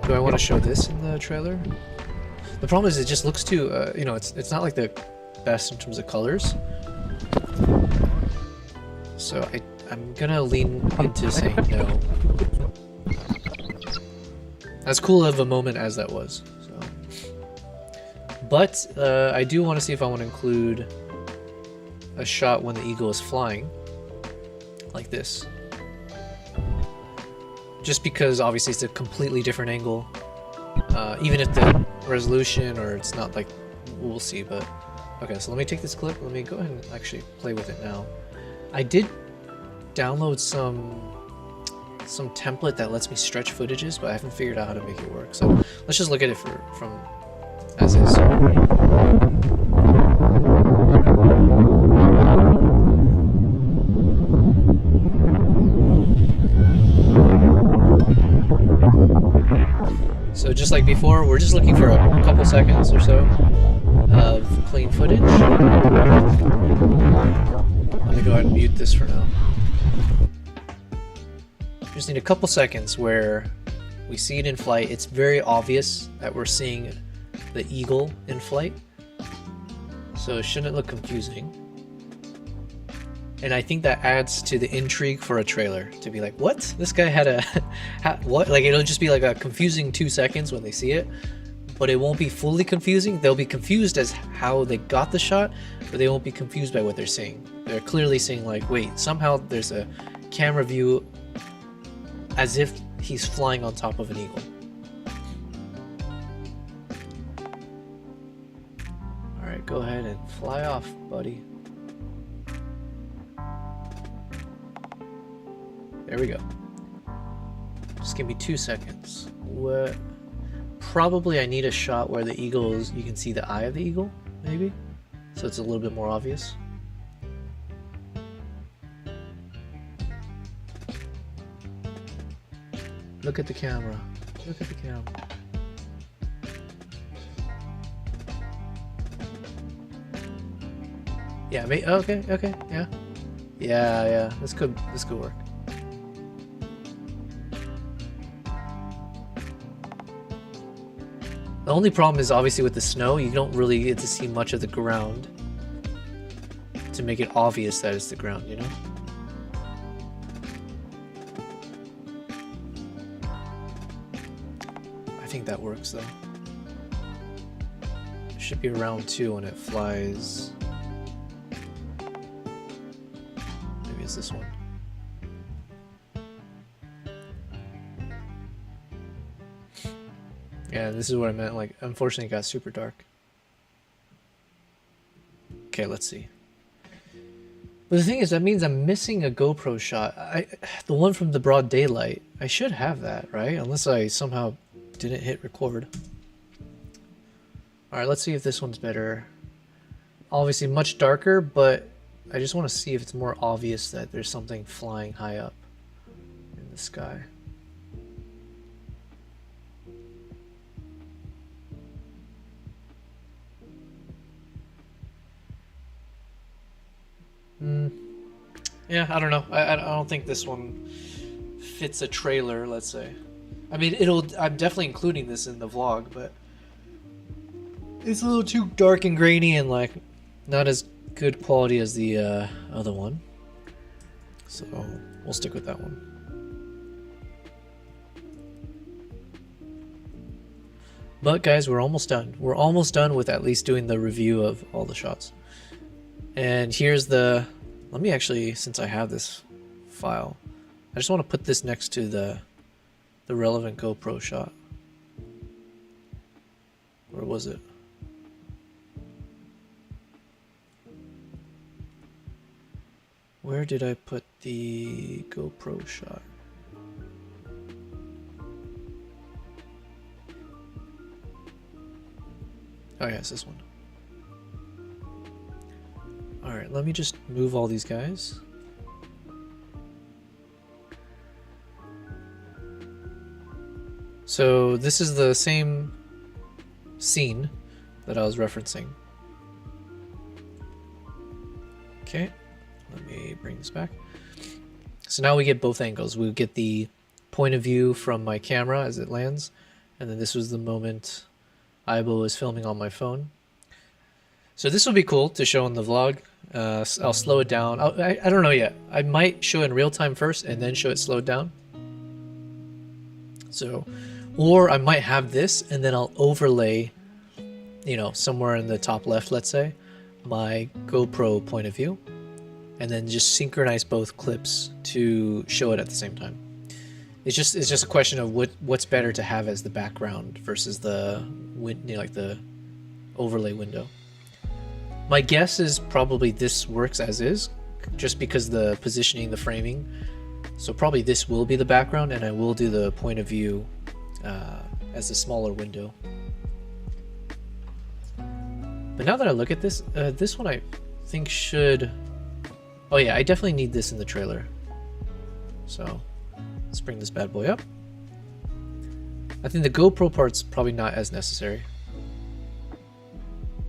Do I want to show this in the trailer? The problem is it just looks too, you know, it's not like the best in terms of colors. So I'm gonna lean into saying no. As cool of a moment as that was. So. But I do want to see if I want to include a shot when the eagle is flying. Like this. Just because obviously it's a completely different angle. Even if the resolution or it's not like, we'll see, but okay, so let me take this clip. Let me go ahead and actually play with it now. I did download some template that lets me stretch footages, but I haven't figured out how to make it work. So let's just look at it from as is. So just like before, we're just looking for a couple seconds or so of clean footage. Let me go ahead and mute this for now. Just need a couple seconds where we see it in flight. It's very obvious that we're seeing the eagle in flight, so it shouldn't look confusing. And I think that adds to the intrigue for a trailer, to be like, what? This guy had a... what? Like, it'll just be like a confusing 2 seconds when they see it, but it won't be fully confusing. They'll be confused as how they got the shot, but they won't be confused by what they're seeing. They're clearly seeing like, wait, somehow there's a camera view as if he's flying on top of an eagle. Alright, go ahead and fly off, buddy. There we go. Just give me 2 seconds. What? Probably I need a shot where the eagle is, you can see the eye of the eagle, maybe? So it's a little bit more obvious. Look at the camera. Look at the camera. Yeah, okay, yeah. Yeah, this could work. The only problem is obviously with the snow, you don't really get to see much of the ground to make it obvious that it's the ground, you know? I think that works though. It should be around 2 when it flies. Maybe it's this one. Yeah, this is what I meant, like, unfortunately it got super dark. Okay, let's see. But the thing is, that means I'm missing a GoPro shot. The one from the broad daylight. I should have that, right? Unless I somehow didn't hit record. Alright, let's see if this one's better. Obviously much darker, but I just want to see if it's more obvious that there's something flying high up in the sky. Yeah, I don't know. I don't think this one fits a trailer, let's say. I mean, I'm definitely including this in the vlog, but it's a little too dark and grainy and like not as good quality as the other one. So we'll stick with that one. But guys, we're almost done. We're almost done with at least doing the review of all the shots. And here's the, let me actually, since I have this file, I just want to put this next to the relevant GoPro shot. Where was it? Where did I put the GoPro shot? Oh yeah, it's this one. Alright, let me just move all these guys. So this is the same scene that I was referencing. Okay, let me bring this back. So now we get both angles. We get the point of view from my camera as it lands, and then this was the moment Aibo is filming on my phone. So this will be cool to show in the vlog. I'll slow it down. I don't know yet. I might show in real time first and then show it slowed down. So, or I might have this and then I'll overlay, you know, somewhere in the top left, let's say, my GoPro point of view, and then just synchronize both clips to show it at the same time. It's just a question of what's better to have as the background versus the like the overlay window. My guess is probably this works as is, just because the positioning, the framing. So probably this will be the background, and I will do the point of view as a smaller window. But now that I look at this, this one I think should... Oh yeah, I definitely need this in the trailer. So let's bring this bad boy up. I think the GoPro part's probably not as necessary.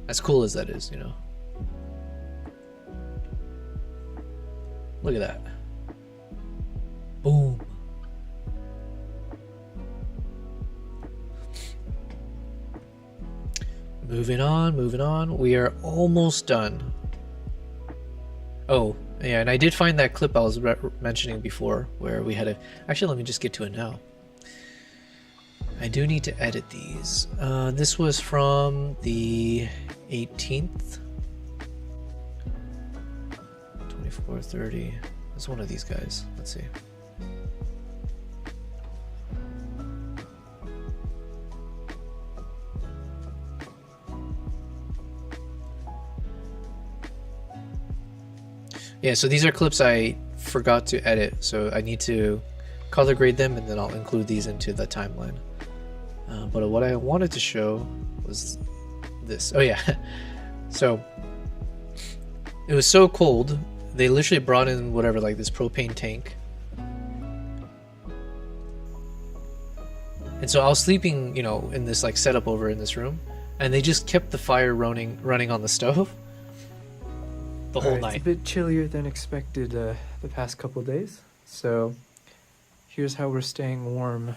As cool as that is, you know. Look at that. Boom. Moving on, moving on. We are almost done. Oh, yeah, and I did find that clip I was mentioning before where we had a... Actually, let me just get to it now. I do need to edit these. This was from the 18th. 24:30. It's one of these guys. Let's see. Yeah, so these are clips I forgot to edit, so I need to color grade them and then I'll include these into the timeline. But what I wanted to show was this. Oh yeah, so it was so cold, they literally brought in whatever, like this propane tank. And so I was sleeping, you know, in this like setup over in this room, and they just kept the fire running on the stove the whole night. It's a bit chillier than expected the past couple days, so here's how we're staying warm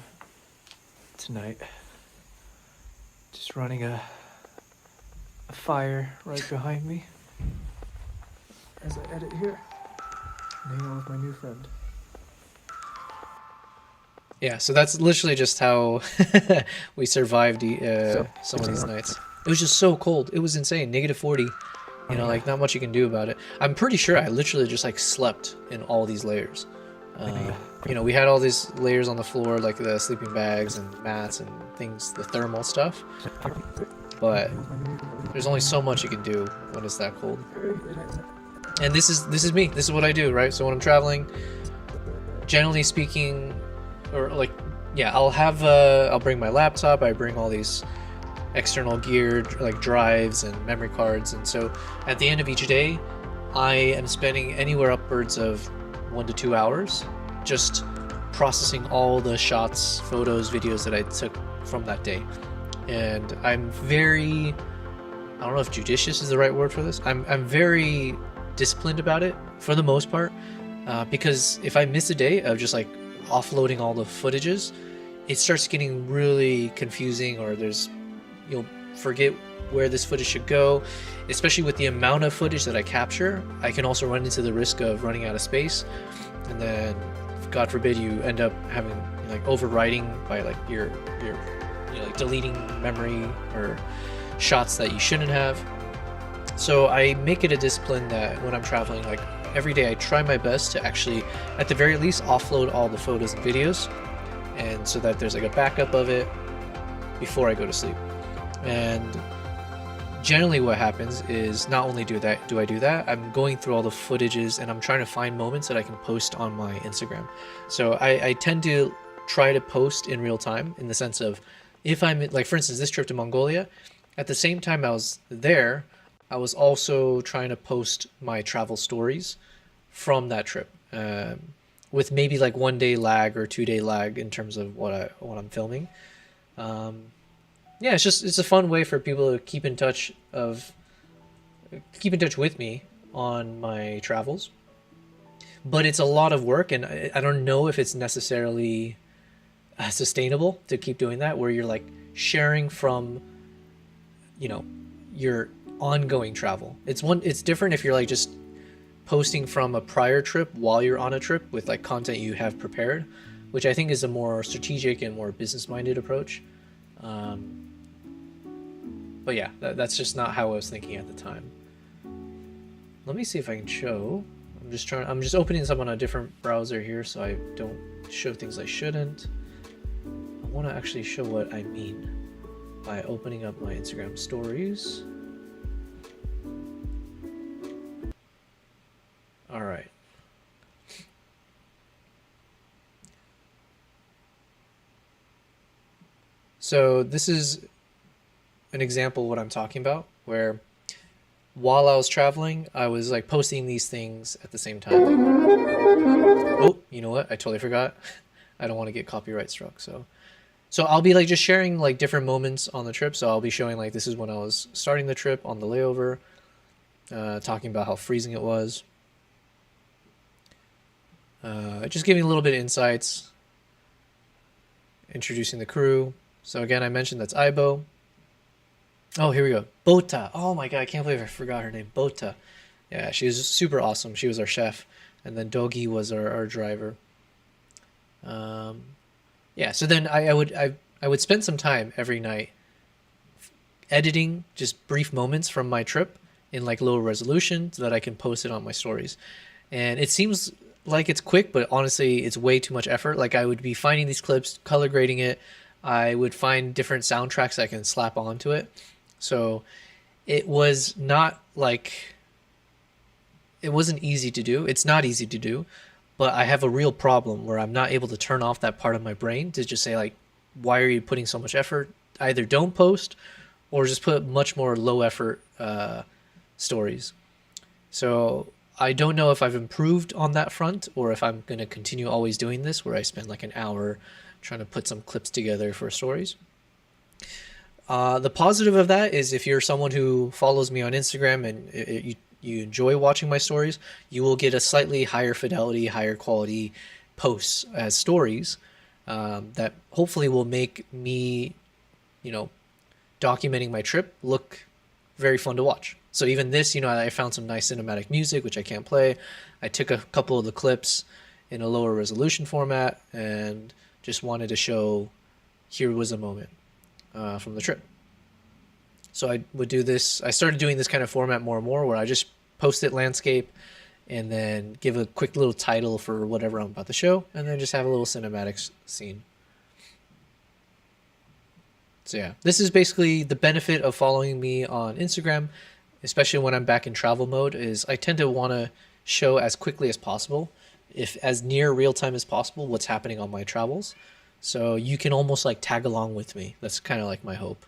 tonight. Just running a fire right behind me as I edit here and hang out with my new friend. Yeah, so that's literally just how we survived some of these nights. It was just so cold. It was insane. -40. You know, like not much you can do about it. I'm pretty sure I literally just like slept in all these layers. You know, we had all these layers on the floor, like the sleeping bags and mats and things, the thermal stuff. But there's only so much you can do when it's that cold. And this is me. This is what I do, right? So when I'm traveling, generally speaking, or like, yeah, I'll bring my laptop. I bring all these external gear like drives and memory cards, and so at the end of each day I am spending anywhere upwards of 1 to 2 hours just processing all the shots, photos, videos that I took from that day. And I'm very, I don't know if judicious is the right word for this. I'm very disciplined about it for the most part, because if I miss a day of just like offloading all the footages, it starts getting really confusing, or you'll forget where this footage should go, especially with the amount of footage that I capture. I can also run into the risk of running out of space, and then God forbid you end up having like overwriting by like your like deleting memory or shots that you shouldn't have. So I make it a discipline that when I'm traveling, like every day I try my best to actually at the very least offload all the photos and videos, and so that there's like a backup of it before I go to sleep. And generally what happens is not only do I do that, I'm going through all the footages and I'm trying to find moments that I can post on my Instagram. So I tend to try to post in real time, in the sense of if I'm like, for instance, this trip to Mongolia, at the same time I was there, I was also trying to post my travel stories from that trip, with maybe like 1 day lag or 2 day lag in terms of what I'm filming. Yeah, it's a fun way for people to keep in touch with me on my travels. But it's a lot of work, and I don't know if it's necessarily sustainable to keep doing that, where you're like sharing from, your ongoing travel. It's different if you're like just posting from a prior trip while you're on a trip with like content you have prepared, which I think is a more strategic and more business-minded approach. But yeah, that's just not how I was thinking at the time. Let me see if I can show. I'm just opening this up on a different browser here so I don't show things I shouldn't. I want to actually show what I mean by opening up my Instagram stories. All right. So this is an example of what I'm talking about, where while I was traveling, I was like posting these things at the same time. Oh, you know what? I totally forgot. I don't want to get copyright struck. So I'll be like just sharing like different moments on the trip. So I'll be showing like this is when I was starting the trip on the layover, talking about how freezing it was. Just giving a little bit of insights, introducing the crew. So again, I mentioned that's Aibo. Oh, here we go. Bota. Oh my god, I can't believe I forgot her name. Bota. Yeah, she was super awesome. She was our chef. And then Dogi was our driver. Yeah, so then I would spend some time every night editing just brief moments from my trip in like low resolution so that I can post it on my stories. And it seems like it's quick, but honestly, it's way too much effort. Like I would be finding these clips, color grading it. I would find different soundtracks I can slap onto it. So it was not like, it wasn't easy to do. It's not easy to do, but I have a real problem where I'm not able to turn off that part of my brain to just say like, why are you putting so much effort? Either don't post or just put much more low effort stories. So I don't know if I've improved on that front or if I'm going to continue always doing this where I spend like an hour trying to put some clips together for stories. The positive of that is if you're someone who follows me on Instagram and you enjoy watching my stories, you will get a slightly higher fidelity, higher quality posts as stories that hopefully will make me, documenting my trip look very fun to watch. So even this, I found some nice cinematic music, which I can't play. I took a couple of the clips in a lower resolution format and just wanted to show here was a moment from the trip. So I would do this. I started doing this kind of format more and more where I just post it landscape and then give a quick little title for whatever I'm about to show and then just have a little cinematic scene. So yeah, this is basically the benefit of following me on Instagram, especially when I'm back in travel mode, is I tend to want to show as quickly as possible, if as near real time as possible, what's happening on my travels. So you can almost like tag along with me. That's kind of like my hope.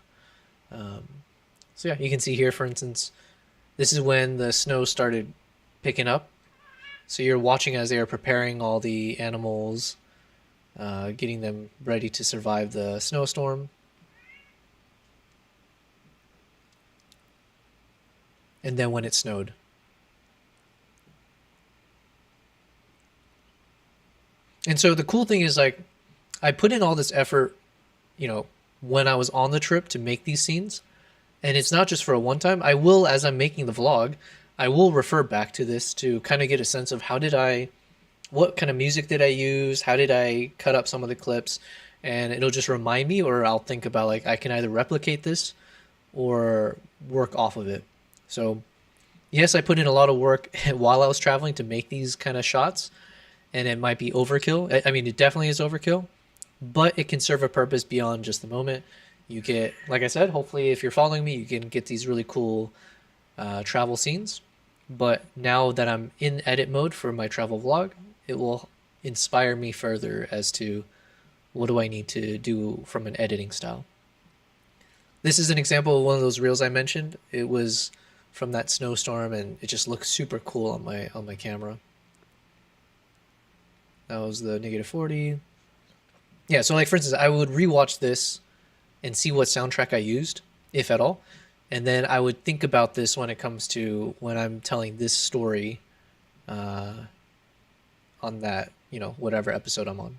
So yeah, you can see here, for instance, this is when the snow started picking up. So you're watching as they are preparing all the animals, getting them ready to survive the snowstorm. And then when it snowed. And so the cool thing is, like, I put in all this effort, you know, when I was on the trip to make these scenes. And it's not just for a one time. I will, as I'm making the vlog, I will refer back to this to kind of get a sense of what kind of music did I use? How did I cut up some of the clips? And it'll just remind me, or I'll think about, like, I can either replicate this or work off of it. So yes, I put in a lot of work while I was traveling to make these kind of shots, and it might be overkill. I mean, it definitely is overkill, but it can serve a purpose beyond just the moment. You get, like I said, hopefully if you're following me, you can get these really cool travel scenes. But now that I'm in edit mode for my travel vlog, it will inspire me further as to what do I need to do from an editing style. This is an example of one of those reels I mentioned. It was from that snowstorm, and it just looks super cool on my camera. That was the -40. Yeah, so like for instance, I would rewatch this and see what soundtrack I used, if at all. And then I would think about this when it comes to when I'm telling this story on that, you know, whatever episode I'm on.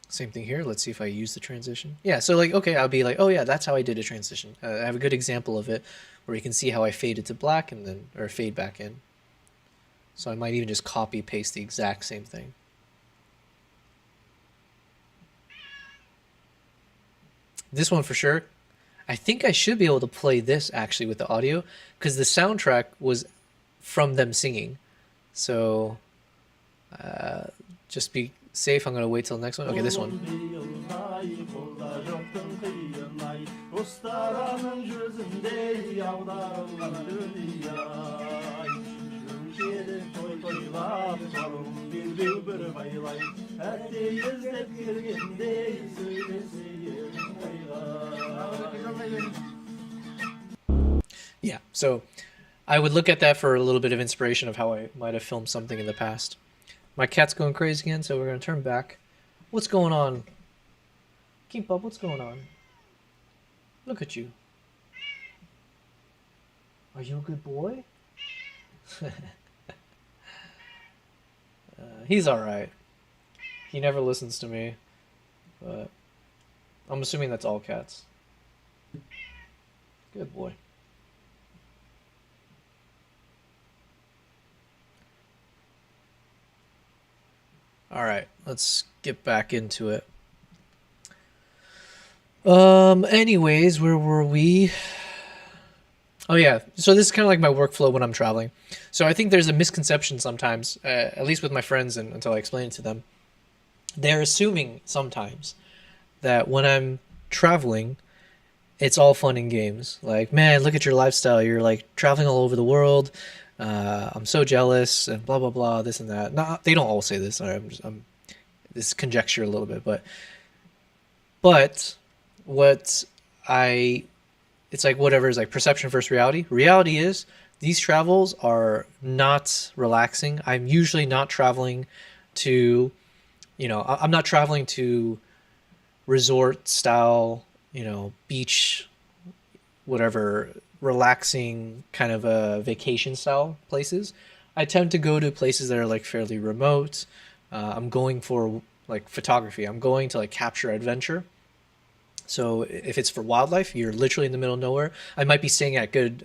Same thing here. Let's see if I use the transition. Yeah, so like, okay, I'll be like, oh yeah, that's how I did a transition. I have a good example of it where you can see how I faded to black and then, or fade back in. So I might even just copy paste the exact same thing. This one for sure. I think I should be able to play this actually with the audio because the soundtrack was from them singing. So just be safe. I'm going to wait till the next one. Okay, this one. Yeah, so I would look at that for a little bit of inspiration of how I might have filmed something in the past. My cat's going crazy again, so we're going to turn back. What's going on? Keep up, what's going on? Look at you. Are you a good boy? He's alright. He never listens to me, but I'm assuming that's all cats. Good boy. All right, let's get back into it. Anyways, where were we? Oh yeah, so this is kind of like my workflow when I'm traveling. So I think there's a misconception sometimes, at least with my friends, and until I explain it to them, they're assuming sometimes that when I'm traveling, it's all fun and games. Like, man, look at your lifestyle. You're like traveling all over the world. I'm so jealous and blah, blah, blah, this and that. No, they don't all say this. I'm this is conjecture a little bit, but it's like whatever is like perception versus reality. Reality is these travels are not relaxing. I'm usually not traveling to, I'm not traveling to resort style, beach, whatever, relaxing kind of vacation style places. I tend to go to places that are like fairly remote. I'm going for like photography. I'm going to like capture adventure. So if it's for wildlife, you're literally in the middle of nowhere. I might be staying at good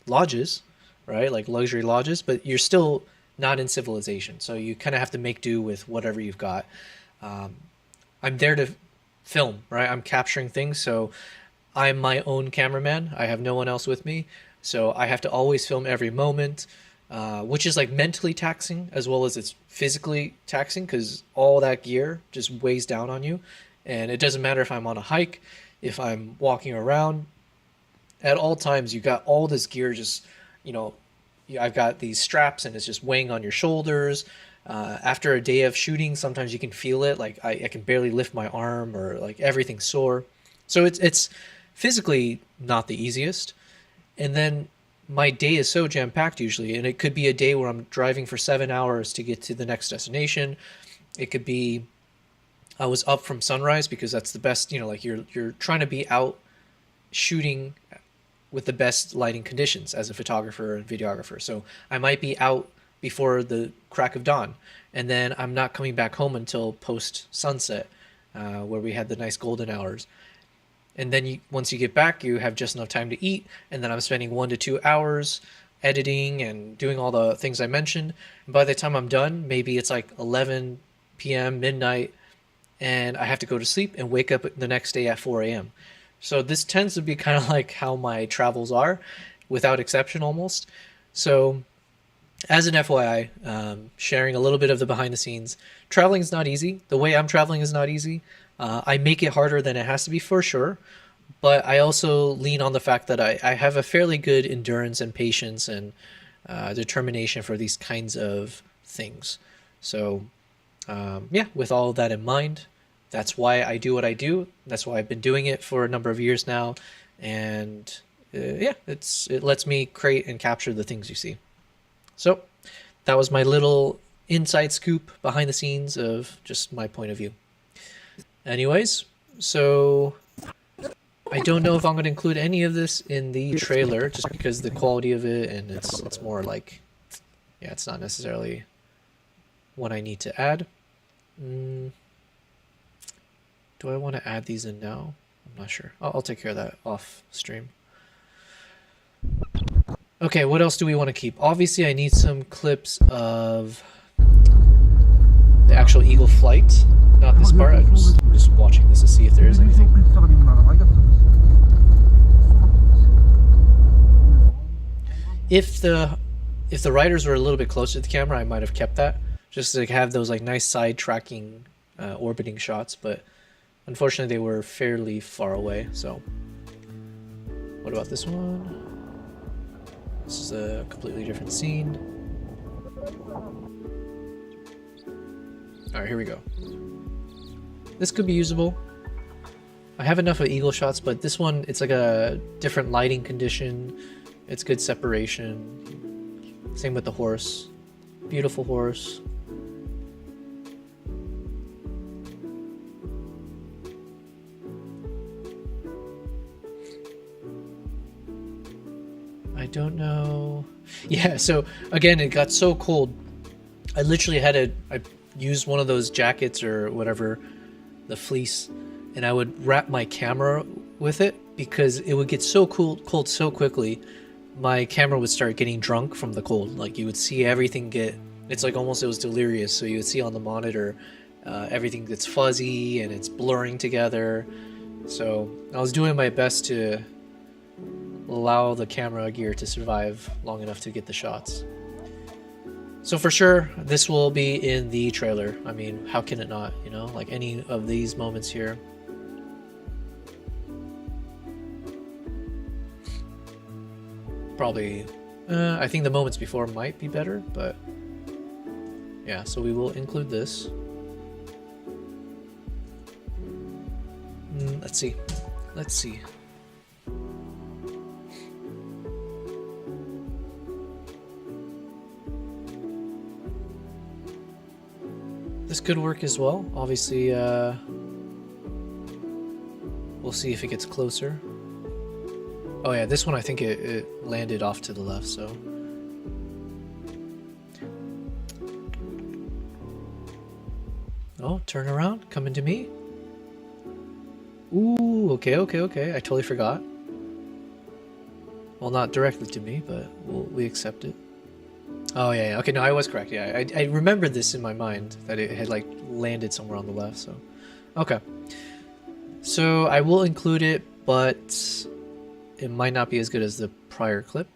lodges, right? Like luxury lodges, but you're still not in civilization. So you kind of have to make do with whatever you've got. I'm there to film, right? I'm capturing things. So I'm my own cameraman. I have no one else with me. So I have to always film every moment, which is like mentally taxing as well as it's physically taxing because all that gear just weighs down on you. And it doesn't matter if I'm on a hike, if I'm walking around, at all times, you got all this gear just, I've got these straps and it's just weighing on your shoulders. After a day of shooting, sometimes you can feel it. Like I can barely lift my arm or like everything's sore. So it's physically not the easiest. And then my day is so jam-packed usually, and it could be a day where I'm driving for 7 hours to get to the next destination. It could be I was up from sunrise because that's the best, like you're trying to be out shooting with the best lighting conditions as a photographer and videographer. So I might be out before the crack of dawn, and then I'm not coming back home until post sunset, where we had the nice golden hours. And then once you get back, you have just enough time to eat, and then I'm spending 1 to 2 hours editing and doing all the things I mentioned. And by the time I'm done, maybe it's like 11 p.m., midnight, and I have to go to sleep and wake up the next day at 4 a.m. So this tends to be kind of like how my travels are, without exception almost. So as an FYI, sharing a little bit of the behind the scenes, traveling is not easy. The way I'm traveling is not easy. I make it harder than it has to be for sure, but I also lean on the fact that I have a fairly good endurance and patience and determination for these kinds of things. So yeah, with all of that in mind, that's why I do what I do. That's why I've been doing it for a number of years now. And yeah, it lets me create and capture the things you see. So that was my little inside scoop behind the scenes of just my point of view. Anyways, so I don't know if I'm going to include any of this in the trailer just because the quality of it, and it's more like, yeah, it's not necessarily what I need to add. Do I want to add these in now? I'm not sure. I'll take care of that off stream. Okay, what else do we want to keep? Obviously, I need some clips of the actual eagle flight. Not this part. I'm just watching this to see if there is anything. If the riders were a little bit closer to the camera, I might have kept that, just to have those like nice side tracking, orbiting shots. But unfortunately, they were fairly far away. So, what about this one? This is a completely different scene. Alright, here we go. This could be usable. I have enough of eagle shots, but this one, it's like a different lighting condition. It's good separation. Same with the horse. Beautiful horse. I don't know. Yeah, so again, it got so cold. I literally I used one of those jackets or whatever, the fleece, and I would wrap my camera with it because it would get so cold so quickly. My camera would start getting drunk from the cold. Like you would see everything it's like almost it was delirious. So you would see on the monitor, everything gets fuzzy and it's blurring together. So I was doing my best to allow the camera gear to survive long enough to get the shots. So for sure, this will be in the trailer. I mean, how can it not, like any of these moments here. Probably, I think the moments before might be better, but yeah, so we will include this. Let's see. This could work as well. Obviously, we'll see if it gets closer. Oh yeah, this one I think it landed off to the left, so. Oh, turn around, coming to me. Ooh, okay. I totally forgot. Well, not directly to me, but we accept it. Oh yeah. Okay, no, I was correct. Yeah, I remembered this in my mind that it had like landed somewhere on the left. So, okay. So I will include it, but it might not be as good as the prior clip.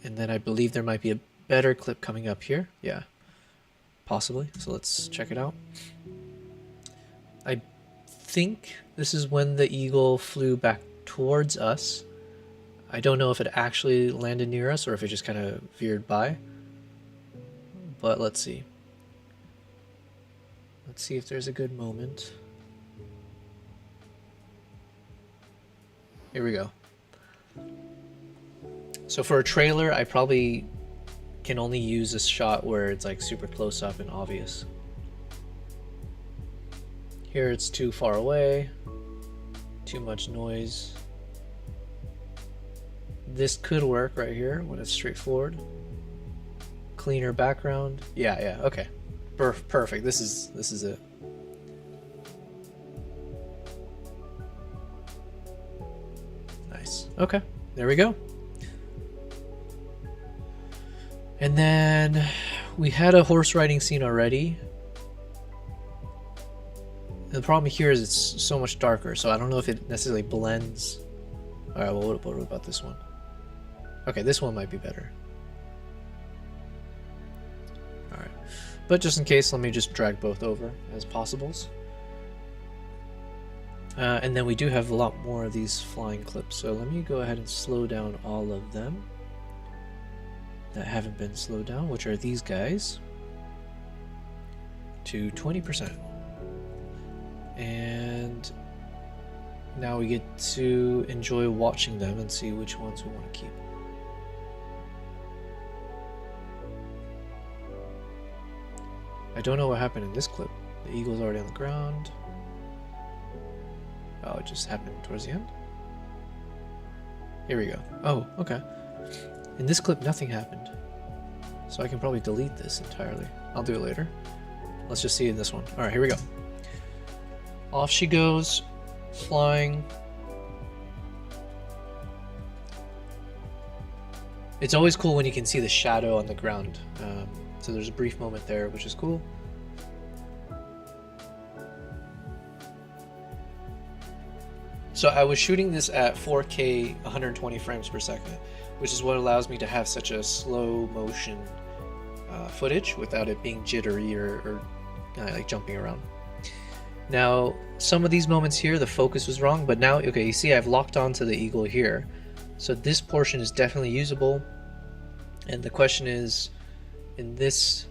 And then I believe there might be a better clip coming up here. Yeah, possibly. So let's check it out. I think this is when the eagle flew back towards us. I don't know if it actually landed near us or if it just kind of veered by. But let's see. Let's see if there's a good moment. Here we go. So for a trailer, I probably can only use this shot where it's like super close up and obvious. Here it's too far away, too much noise. This could work right here when it's straightforward. Cleaner background. Yeah, okay. Perfect. This is it. Nice. Okay, there we go. And then we had a horse riding scene already. The problem here is it's so much darker, so I don't know if it necessarily blends. All right, well, what about this one? Okay, this one might be better. All right, but just in case, let me just drag both over as possibles. And then we do have a lot more of these flying clips, so let me go ahead and slow down all of them that haven't been slowed down, which are these guys, to 20%. And now we get to enjoy watching them and see which ones we want to keep. I don't know what happened in this clip. The eagle's already on the ground. Oh, it just happened towards the end? Here we go. Oh, okay. In this clip, nothing happened. So I can probably delete this entirely. I'll do it later. Let's just see in this one. All right, here we go. Off she goes, flying. It's always cool when you can see the shadow on the ground. So there's a brief moment there, which is cool. So I was shooting this at 4K 120 frames per second, which is what allows me to have such a slow motion footage without it being jittery or like jumping around. Now, some of these moments here, the focus was wrong, but now, okay, you see I've locked onto the eagle here. So this portion is definitely usable. And the question is, in this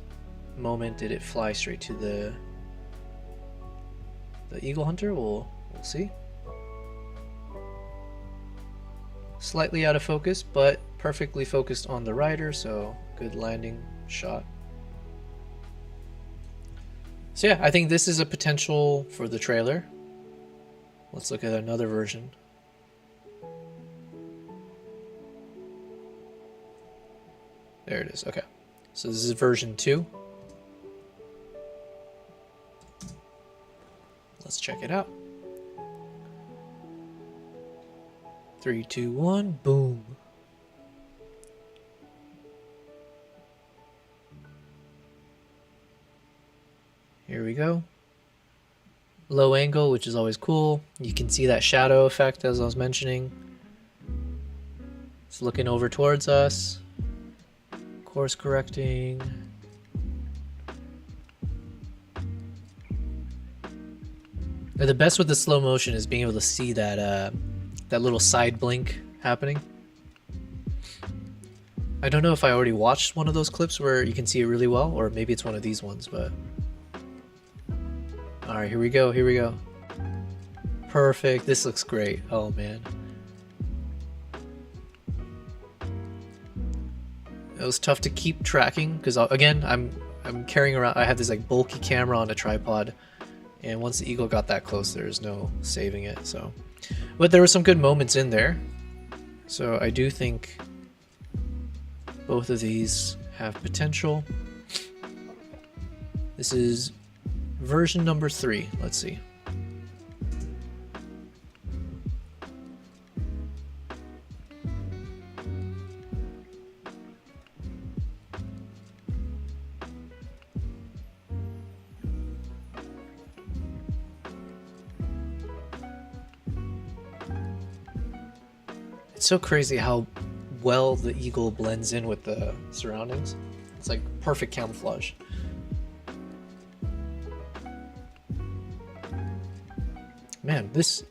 moment, did it fly straight to the eagle hunter? We'll see. Slightly out of focus, but perfectly focused on the rider, so good landing shot. So yeah, I think this is a potential for the trailer. Let's look at another version. There it is. Okay, so this is version 2. Let's check it out. 3, 2, 1, boom. Here we go. Low angle, which is always cool. You can see that shadow effect as I was mentioning. It's looking over towards us. Course correcting. The best with the slow motion is being able to see that that little side blink happening. I don't know if I already watched one of those clips where you can see it really well, or maybe it's one of these ones, but... Alright, here we go, here we go. Perfect, this looks great. Oh man. It was tough to keep tracking, because again, I'm carrying around, I have this like bulky camera on a tripod, and once the eagle got that close, there's no saving it, so... But there were some good moments in there, so I do think both of these have potential. This is version number 3. Let's see. It's so crazy how well the eagle blends in with the surroundings. It's like perfect camouflage. Man, this...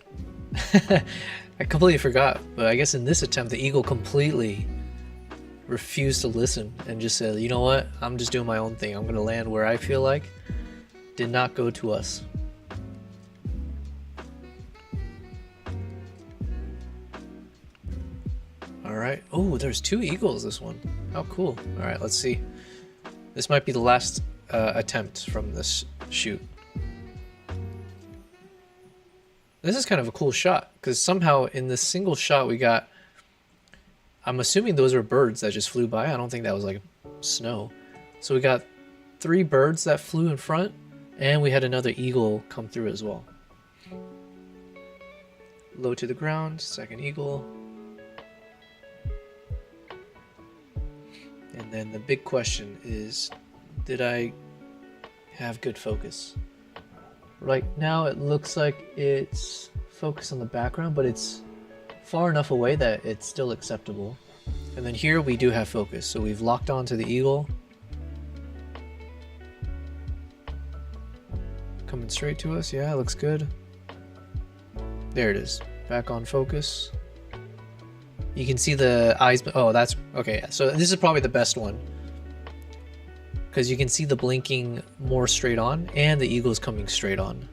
I completely forgot, but I guess in this attempt the eagle completely refused to listen and just said, you know what, I'm just doing my own thing. I'm gonna land where I feel like. Did not go to us. All right. Oh, there's 2 eagles this one. How cool. All right, let's see. This might be the last attempt from this shoot. This is kind of a cool shot because somehow in this single shot we got, I'm assuming those are birds that just flew by. I don't think that was like snow. So we got 3 birds that flew in front, and we had another eagle come through as well. Low to the ground, second eagle. And then the big question is, did I have good focus? Right now it looks like it's focused on the background, but it's far enough away that it's still acceptable. And then here we do have focus, so we've locked onto the eagle. Coming straight to us, yeah, looks good. There it is, back on focus. You can see the eyes, oh, that's, okay, so this is probably the best one. Because you can see the blinking more straight on, and the eagle's coming straight on.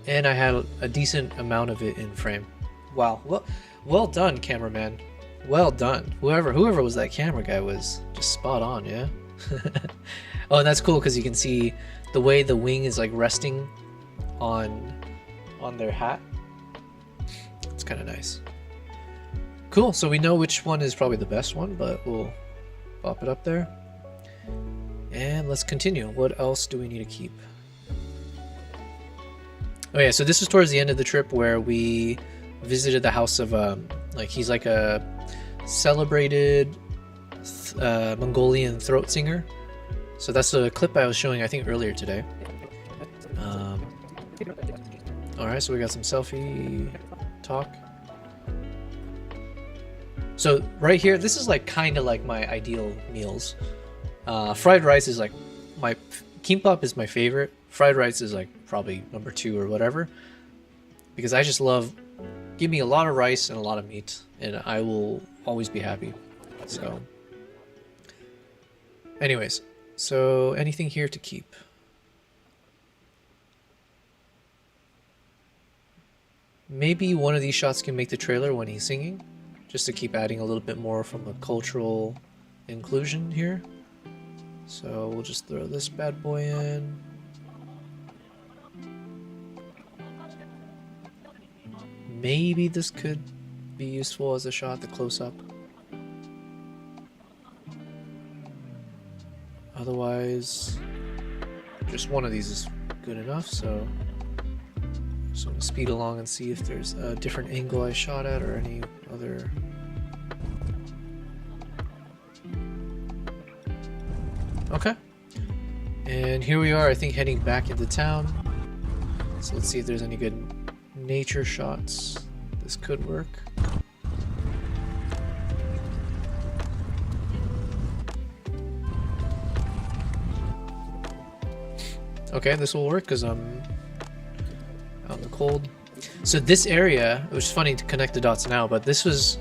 And I had a decent amount of it in frame. Wow, well done, cameraman. Well done. Whoever was that camera guy was just spot on, yeah? Oh, and that's cool because you can see the way the wing is like resting on their hat. It's kind of nice. Cool, so we know which one is probably the best one, but we'll pop it up there. And let's continue. What else do we need to keep? Oh yeah, so this is towards the end of the trip where we visited the house of, like, he's like a celebrated Mongolian throat singer. So that's a clip I was showing, I think, earlier today. Alright, so we got some selfie talk. So right here, this is like kind of like my ideal meals. Fried rice is like my kimbap is my favorite. Fried rice is like probably number 2 or whatever, because I just love, give me a lot of rice and a lot of meat and I will always be happy. So anyways, so anything here to keep? Maybe one of these shots can make the trailer when he's singing, just to keep adding a little bit more from a cultural inclusion here. So we'll just throw this bad boy in. Maybe this could be useful as a shot, the close-up. Otherwise, just one of these is good enough, so just want to speed along and see if there's a different angle I shot at or any other. Okay. And here we are, I think, heading back into town. So let's see if there's any good nature shots. This could work. Okay, this will work because I'm out in the cold. So this area, which is funny to connect the dots now, but this was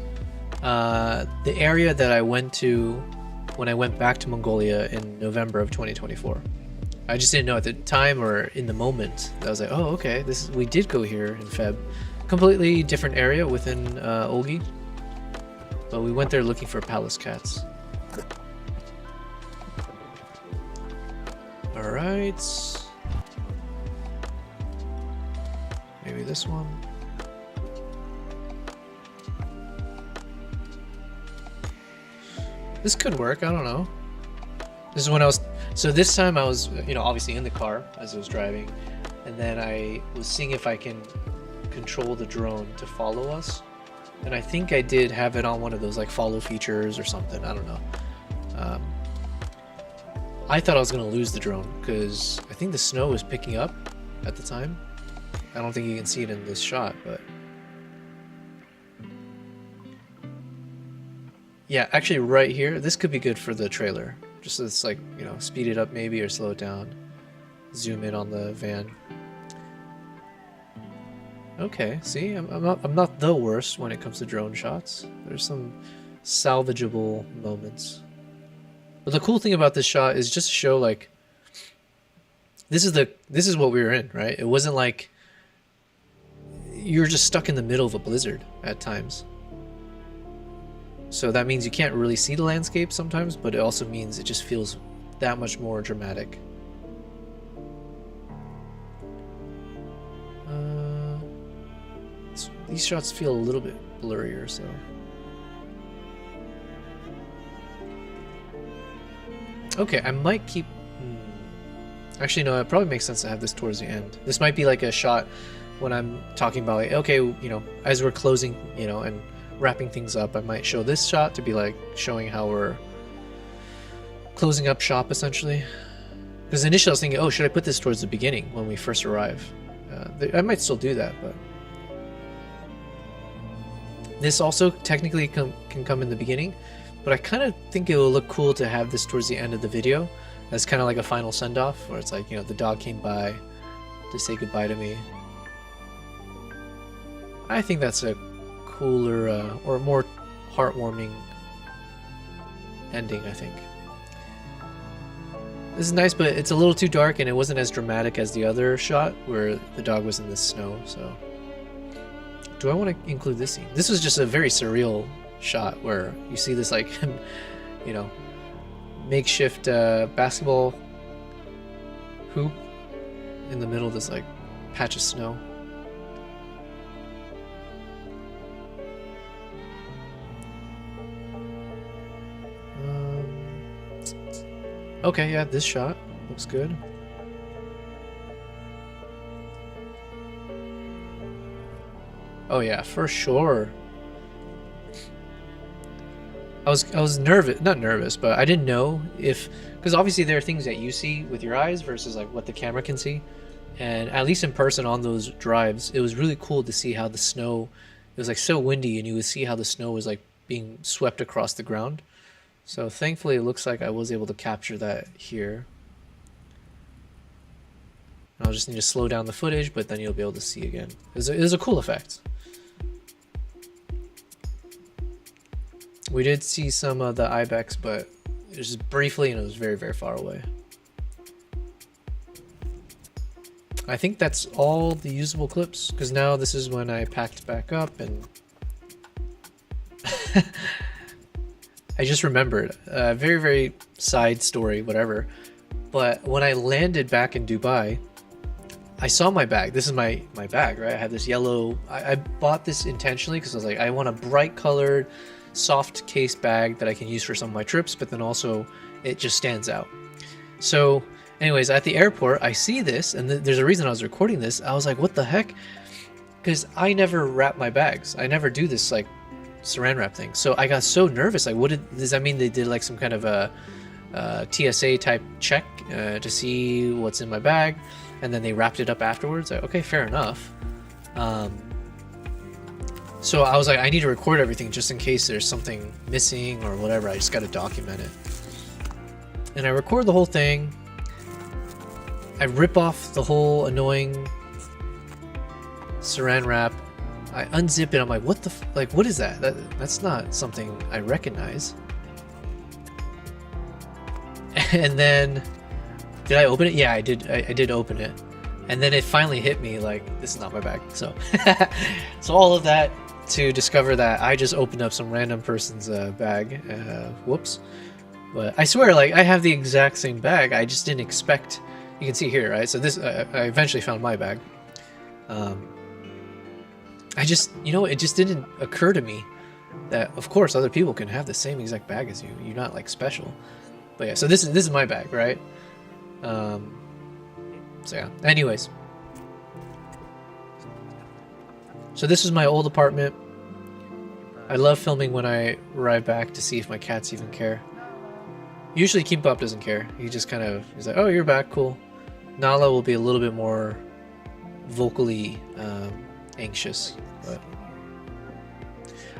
the area that I went to when I went back to Mongolia in November of 2024. I just didn't know at the time or in the moment. I was like, oh, okay, we did go here in Feb. Completely different area within Olgi. But we went there looking for palace cats. Alright. Maybe this one. This could work, I don't know. This is when I was, so this time I was, you know, obviously in the car as I was driving, and then I was seeing if I can control the drone to follow us. And I think I did have it on one of those like follow features or something, I don't know. I thought I was gonna lose the drone because I think the snow was picking up at the time. I don't think you can see it in this shot, but yeah, actually right here, this could be good for the trailer. Just so it's like, you know, speed it up maybe or slow it down. Zoom in on the van. Okay, see, I'm not the worst when it comes to drone shots. There's some salvageable moments. But the cool thing about this shot is just to show like this is what we were in, right? It wasn't like you're just stuck in the middle of a blizzard at times. So that means you can't really see the landscape sometimes, but it also means it just feels that much more dramatic. These shots feel a little bit blurrier, so. Okay, I might keep... Actually, no, it probably makes sense to have this towards the end. This might be like a shot when I'm talking about, like, okay, you know, as we're closing, you know, and wrapping things up, I might show this shot to be like showing how we're closing up shop, essentially. Because initially I was thinking, oh, should I put this towards the beginning when we first arrive? I might still do that, but... This also technically can come in the beginning, but I kind of think it will look cool to have this towards the end of the video as kind of like a final send-off, where it's like, you know, the dog came by to say goodbye to me. I think that's a cooler or more heartwarming ending, I think. This is nice, but it's a little too dark and it wasn't as dramatic as the other shot where the dog was in the snow, so... Do I want to include this scene? This was just a very surreal shot where you see this, like, you know, makeshift basketball hoop in the middle of this, like, patch of snow. Okay, yeah, this shot looks good. Oh yeah, for sure. I was nervous, not nervous, but I didn't know if, because obviously there are things that you see with your eyes versus like what the camera can see, and at least in person on those drives, it was really cool to see how the snow, it was like so windy, and you would see how the snow was like being swept across the ground. So thankfully, it looks like I was able to capture that here. I'll just need to slow down the footage, but then you'll be able to see again. It was a cool effect. We did see some of the ibex, but it was just briefly, and it was very, very far away. I think that's all the usable clips, because now this is when I packed back up, and I just remembered a very, very side story, whatever. But when I landed back in Dubai, I saw my bag. This is my bag, right? I have this yellow. I bought this intentionally because I was like, I want a bright colored, soft case bag that I can use for some of my trips, but then also it just stands out. So anyways, at the airport, I see this, and there's a reason I was recording this. I was like, what the heck? Because I never wrap my bags. I never do this like saran wrap thing. So I got so nervous. Like, does that mean they did like some kind of a TSA type check to see what's in my bag? And then they wrapped it up afterwards. Like, okay, fair enough. So I was like, I need to record everything just in case there's something missing or whatever. I just got to document it. And I record the whole thing. I rip off the whole annoying saran wrap. I unzip it. I'm like, what the like? What is that? That's not something I recognize. And then, did I open it? Yeah, I did. I did open it. And then it finally hit me like, this is not my bag. So, so all of that to discover that I just opened up some random person's bag. Whoops. But I swear, like, I have the exact same bag. I just didn't expect. You can see here, right? So this, I eventually found my bag. I just, you know, it just didn't occur to me that, of course, other people can have the same exact bag as you. You're not like special. But yeah, so this is my bag, right? So yeah. Anyways, so this is my old apartment. I love filming when I arrive back to see if my cats even care. Usually Kimbap doesn't care. He just kind of, he's like, oh, you're back, cool. Nala will be a little bit more vocally anxious, but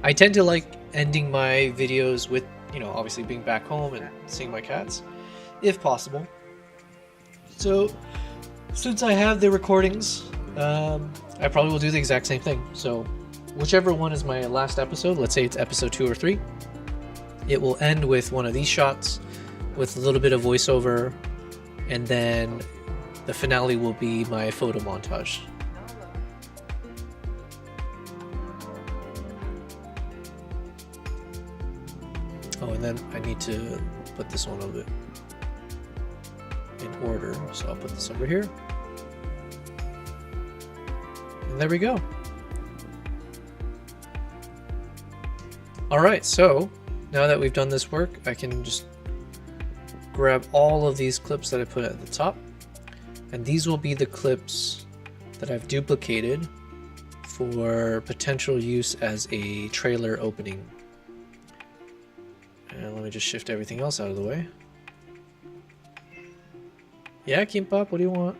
I tend to like ending my videos with, you know, obviously being back home and seeing my cats, if possible. So since I have the recordings, I probably will do the exact same thing. So whichever one is my last episode, let's say it's episode 2 or 3, it will end with one of these shots with a little bit of voiceover, and then the finale will be my photo montage. and then I need to put this one a little bit in order. So I'll put this over here. And there we go. All right, so now that we've done this work, I can just grab all of these clips that I put at the top, and these will be the clips that I've duplicated for potential use as a trailer opening. And let me just shift everything else out of the way. Yeah, Kimbap, what do you want?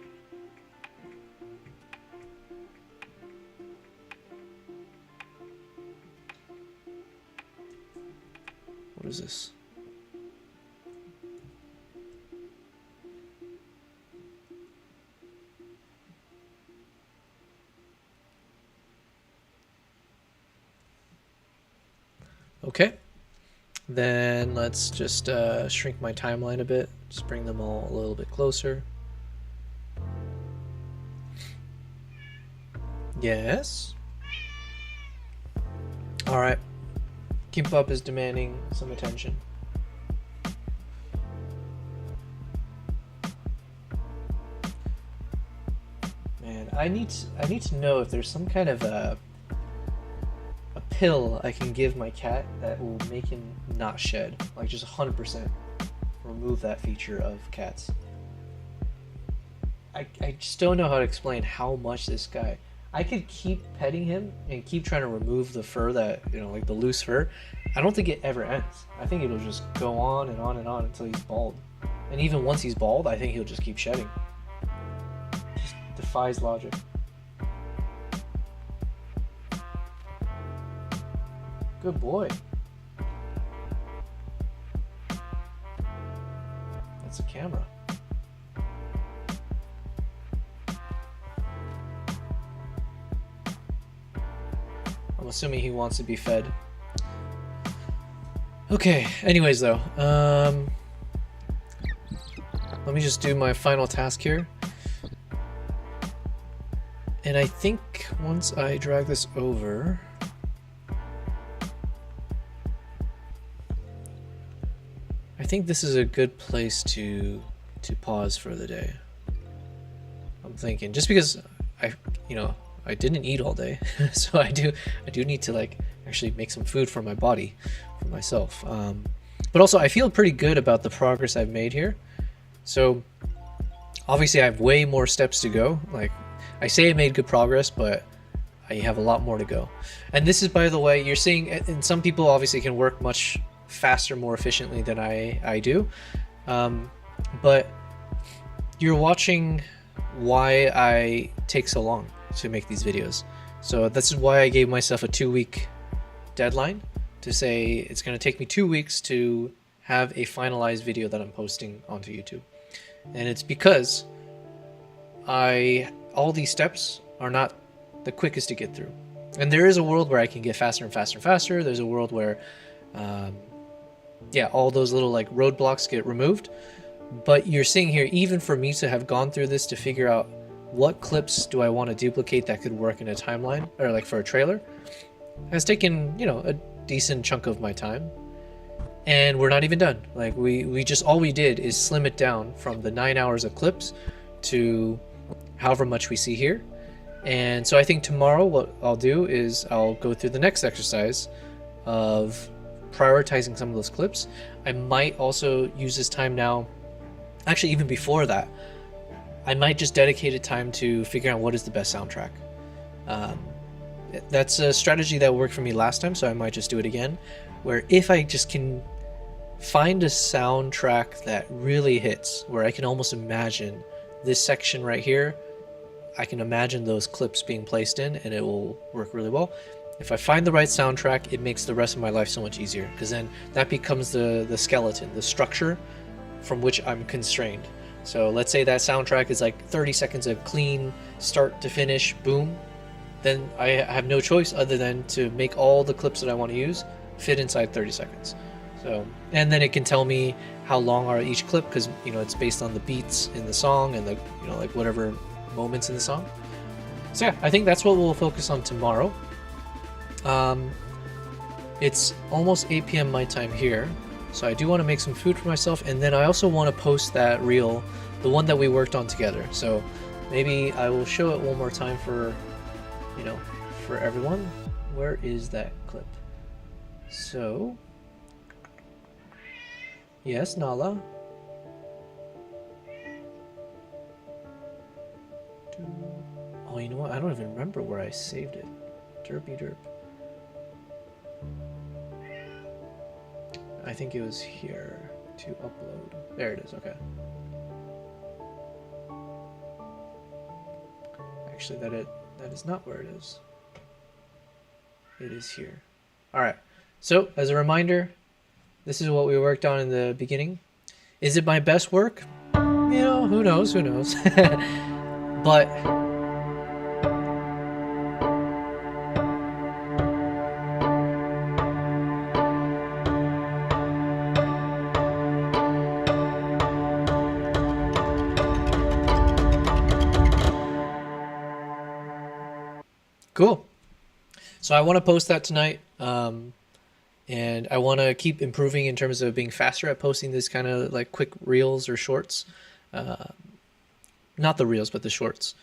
What is this? Okay, then let's just shrink my timeline a bit, just bring them all a little bit closer. Yes. All right. Kimbap is demanding some attention. Man, I need to know if there's some kind of a pill I can give my cat that will make him not shed, like just 100% remove that feature of cats. I just don't know how to explain how much this guy. I could keep petting him and keep trying to remove the fur that, you know, like the loose fur. I don't think it ever ends. I think it'll just go on and on and on until he's bald. And even once he's bald, I think he'll just keep shedding. Just defies logic. Good boy. That's a camera. I'm assuming he wants to be fed. Okay, anyways though, let me just do my final task here. And I think once I drag this over, I think this is a good place to pause for the day. I'm thinking, just because I didn't eat all day, so I do need to like actually make some food for my body, for myself. But also I feel pretty good about the progress I've made here. So obviously I have way more steps to go. Like I say I made good progress, but I have a lot more to go. And this is, by the way, you're seeing, and some people obviously can work much faster, more efficiently than I do. But you're watching why I take so long to make these videos. So this is why I gave myself a 2-week deadline to say it's going to take me 2 weeks to have a finalized video that I'm posting onto YouTube. And it's because all these steps are not the quickest to get through. And there is a world where I can get faster and faster and faster. There's a world where all those little like roadblocks get removed. But you're seeing here, even for me to have gone through this to figure out what clips do I want to duplicate that could work in a timeline or like for a trailer, has taken, you know, a decent chunk of my time. And we're not even done. Like we just, all we did is slim it down from the 9 hours of clips to however much we see here. And so I think tomorrow what I'll do is I'll go through the next exercise of prioritizing some of those clips. I might also use this time now, actually even before that, I might just dedicate a time to figure out what is the best soundtrack. That's a strategy that worked for me last time, so I might just do it again, where if I just can find a soundtrack that really hits, where I can almost imagine this section right here, I can imagine those clips being placed in and it will work really well. If I find the right soundtrack, it makes the rest of my life so much easier, because then that becomes the skeleton, the structure from which I'm constrained. So let's say that soundtrack is like 30 seconds of clean start to finish, boom. Then I have no choice other than to make all the clips that I want to use fit inside 30 seconds. So, and then it can tell me how long are each clip, because, you know, it's based on the beats in the song and the, you know, like whatever moments in the song. So yeah, I think that's what we'll focus on tomorrow. It's almost 8 p.m. my time here. So I do want to make some food for myself, and then I also want to post that reel, the one that we worked on together. So maybe I will show it one more time for, you know, for everyone. Where is that clip? So, yes, Nala. Oh, you know what? I don't even remember where I saved it. Derpy derp. I think it was here to upload. There it is, okay. Actually, that is not where it is. It is here. Alright, so as a reminder, this is what we worked on in the beginning. Is it my best work? You know, who knows, who knows. But cool. So I want to post that tonight, and I want to keep improving in terms of being faster at posting this kind of like quick reels or shorts. Not the reels, but the shorts.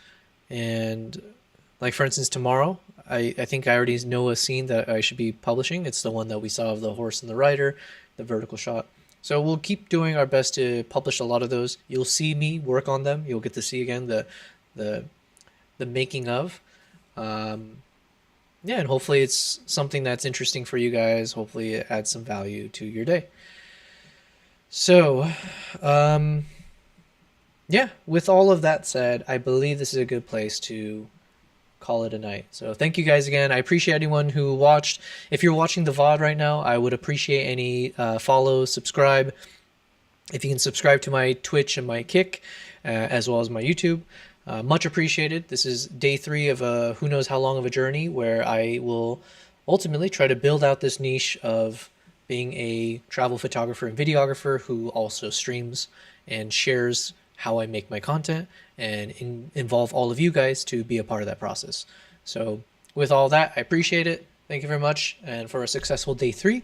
And like for instance, tomorrow, I think I already know a scene that I should be publishing. It's the one that we saw of the horse and the rider, the vertical shot. So we'll keep doing our best to publish a lot of those. You'll see me work on them. You'll get to see again the making of. Yeah, and hopefully it's something that's interesting for you guys. Hopefully it adds some value to your day. So, yeah, with all of that said, I believe this is a good place to call it a night. So thank you guys again. I appreciate anyone who watched. If you're watching the VOD right now, I would appreciate any follow, subscribe. If you can subscribe to my Twitch and my Kick, as well as my YouTube. Much appreciated. This is day 3 of a who knows how long of a journey where I will ultimately try to build out this niche of being a travel photographer and videographer who also streams and shares how I make my content and involve all of you guys to be a part of that process. So with all that, I appreciate it. Thank you very much. And for a successful day 3,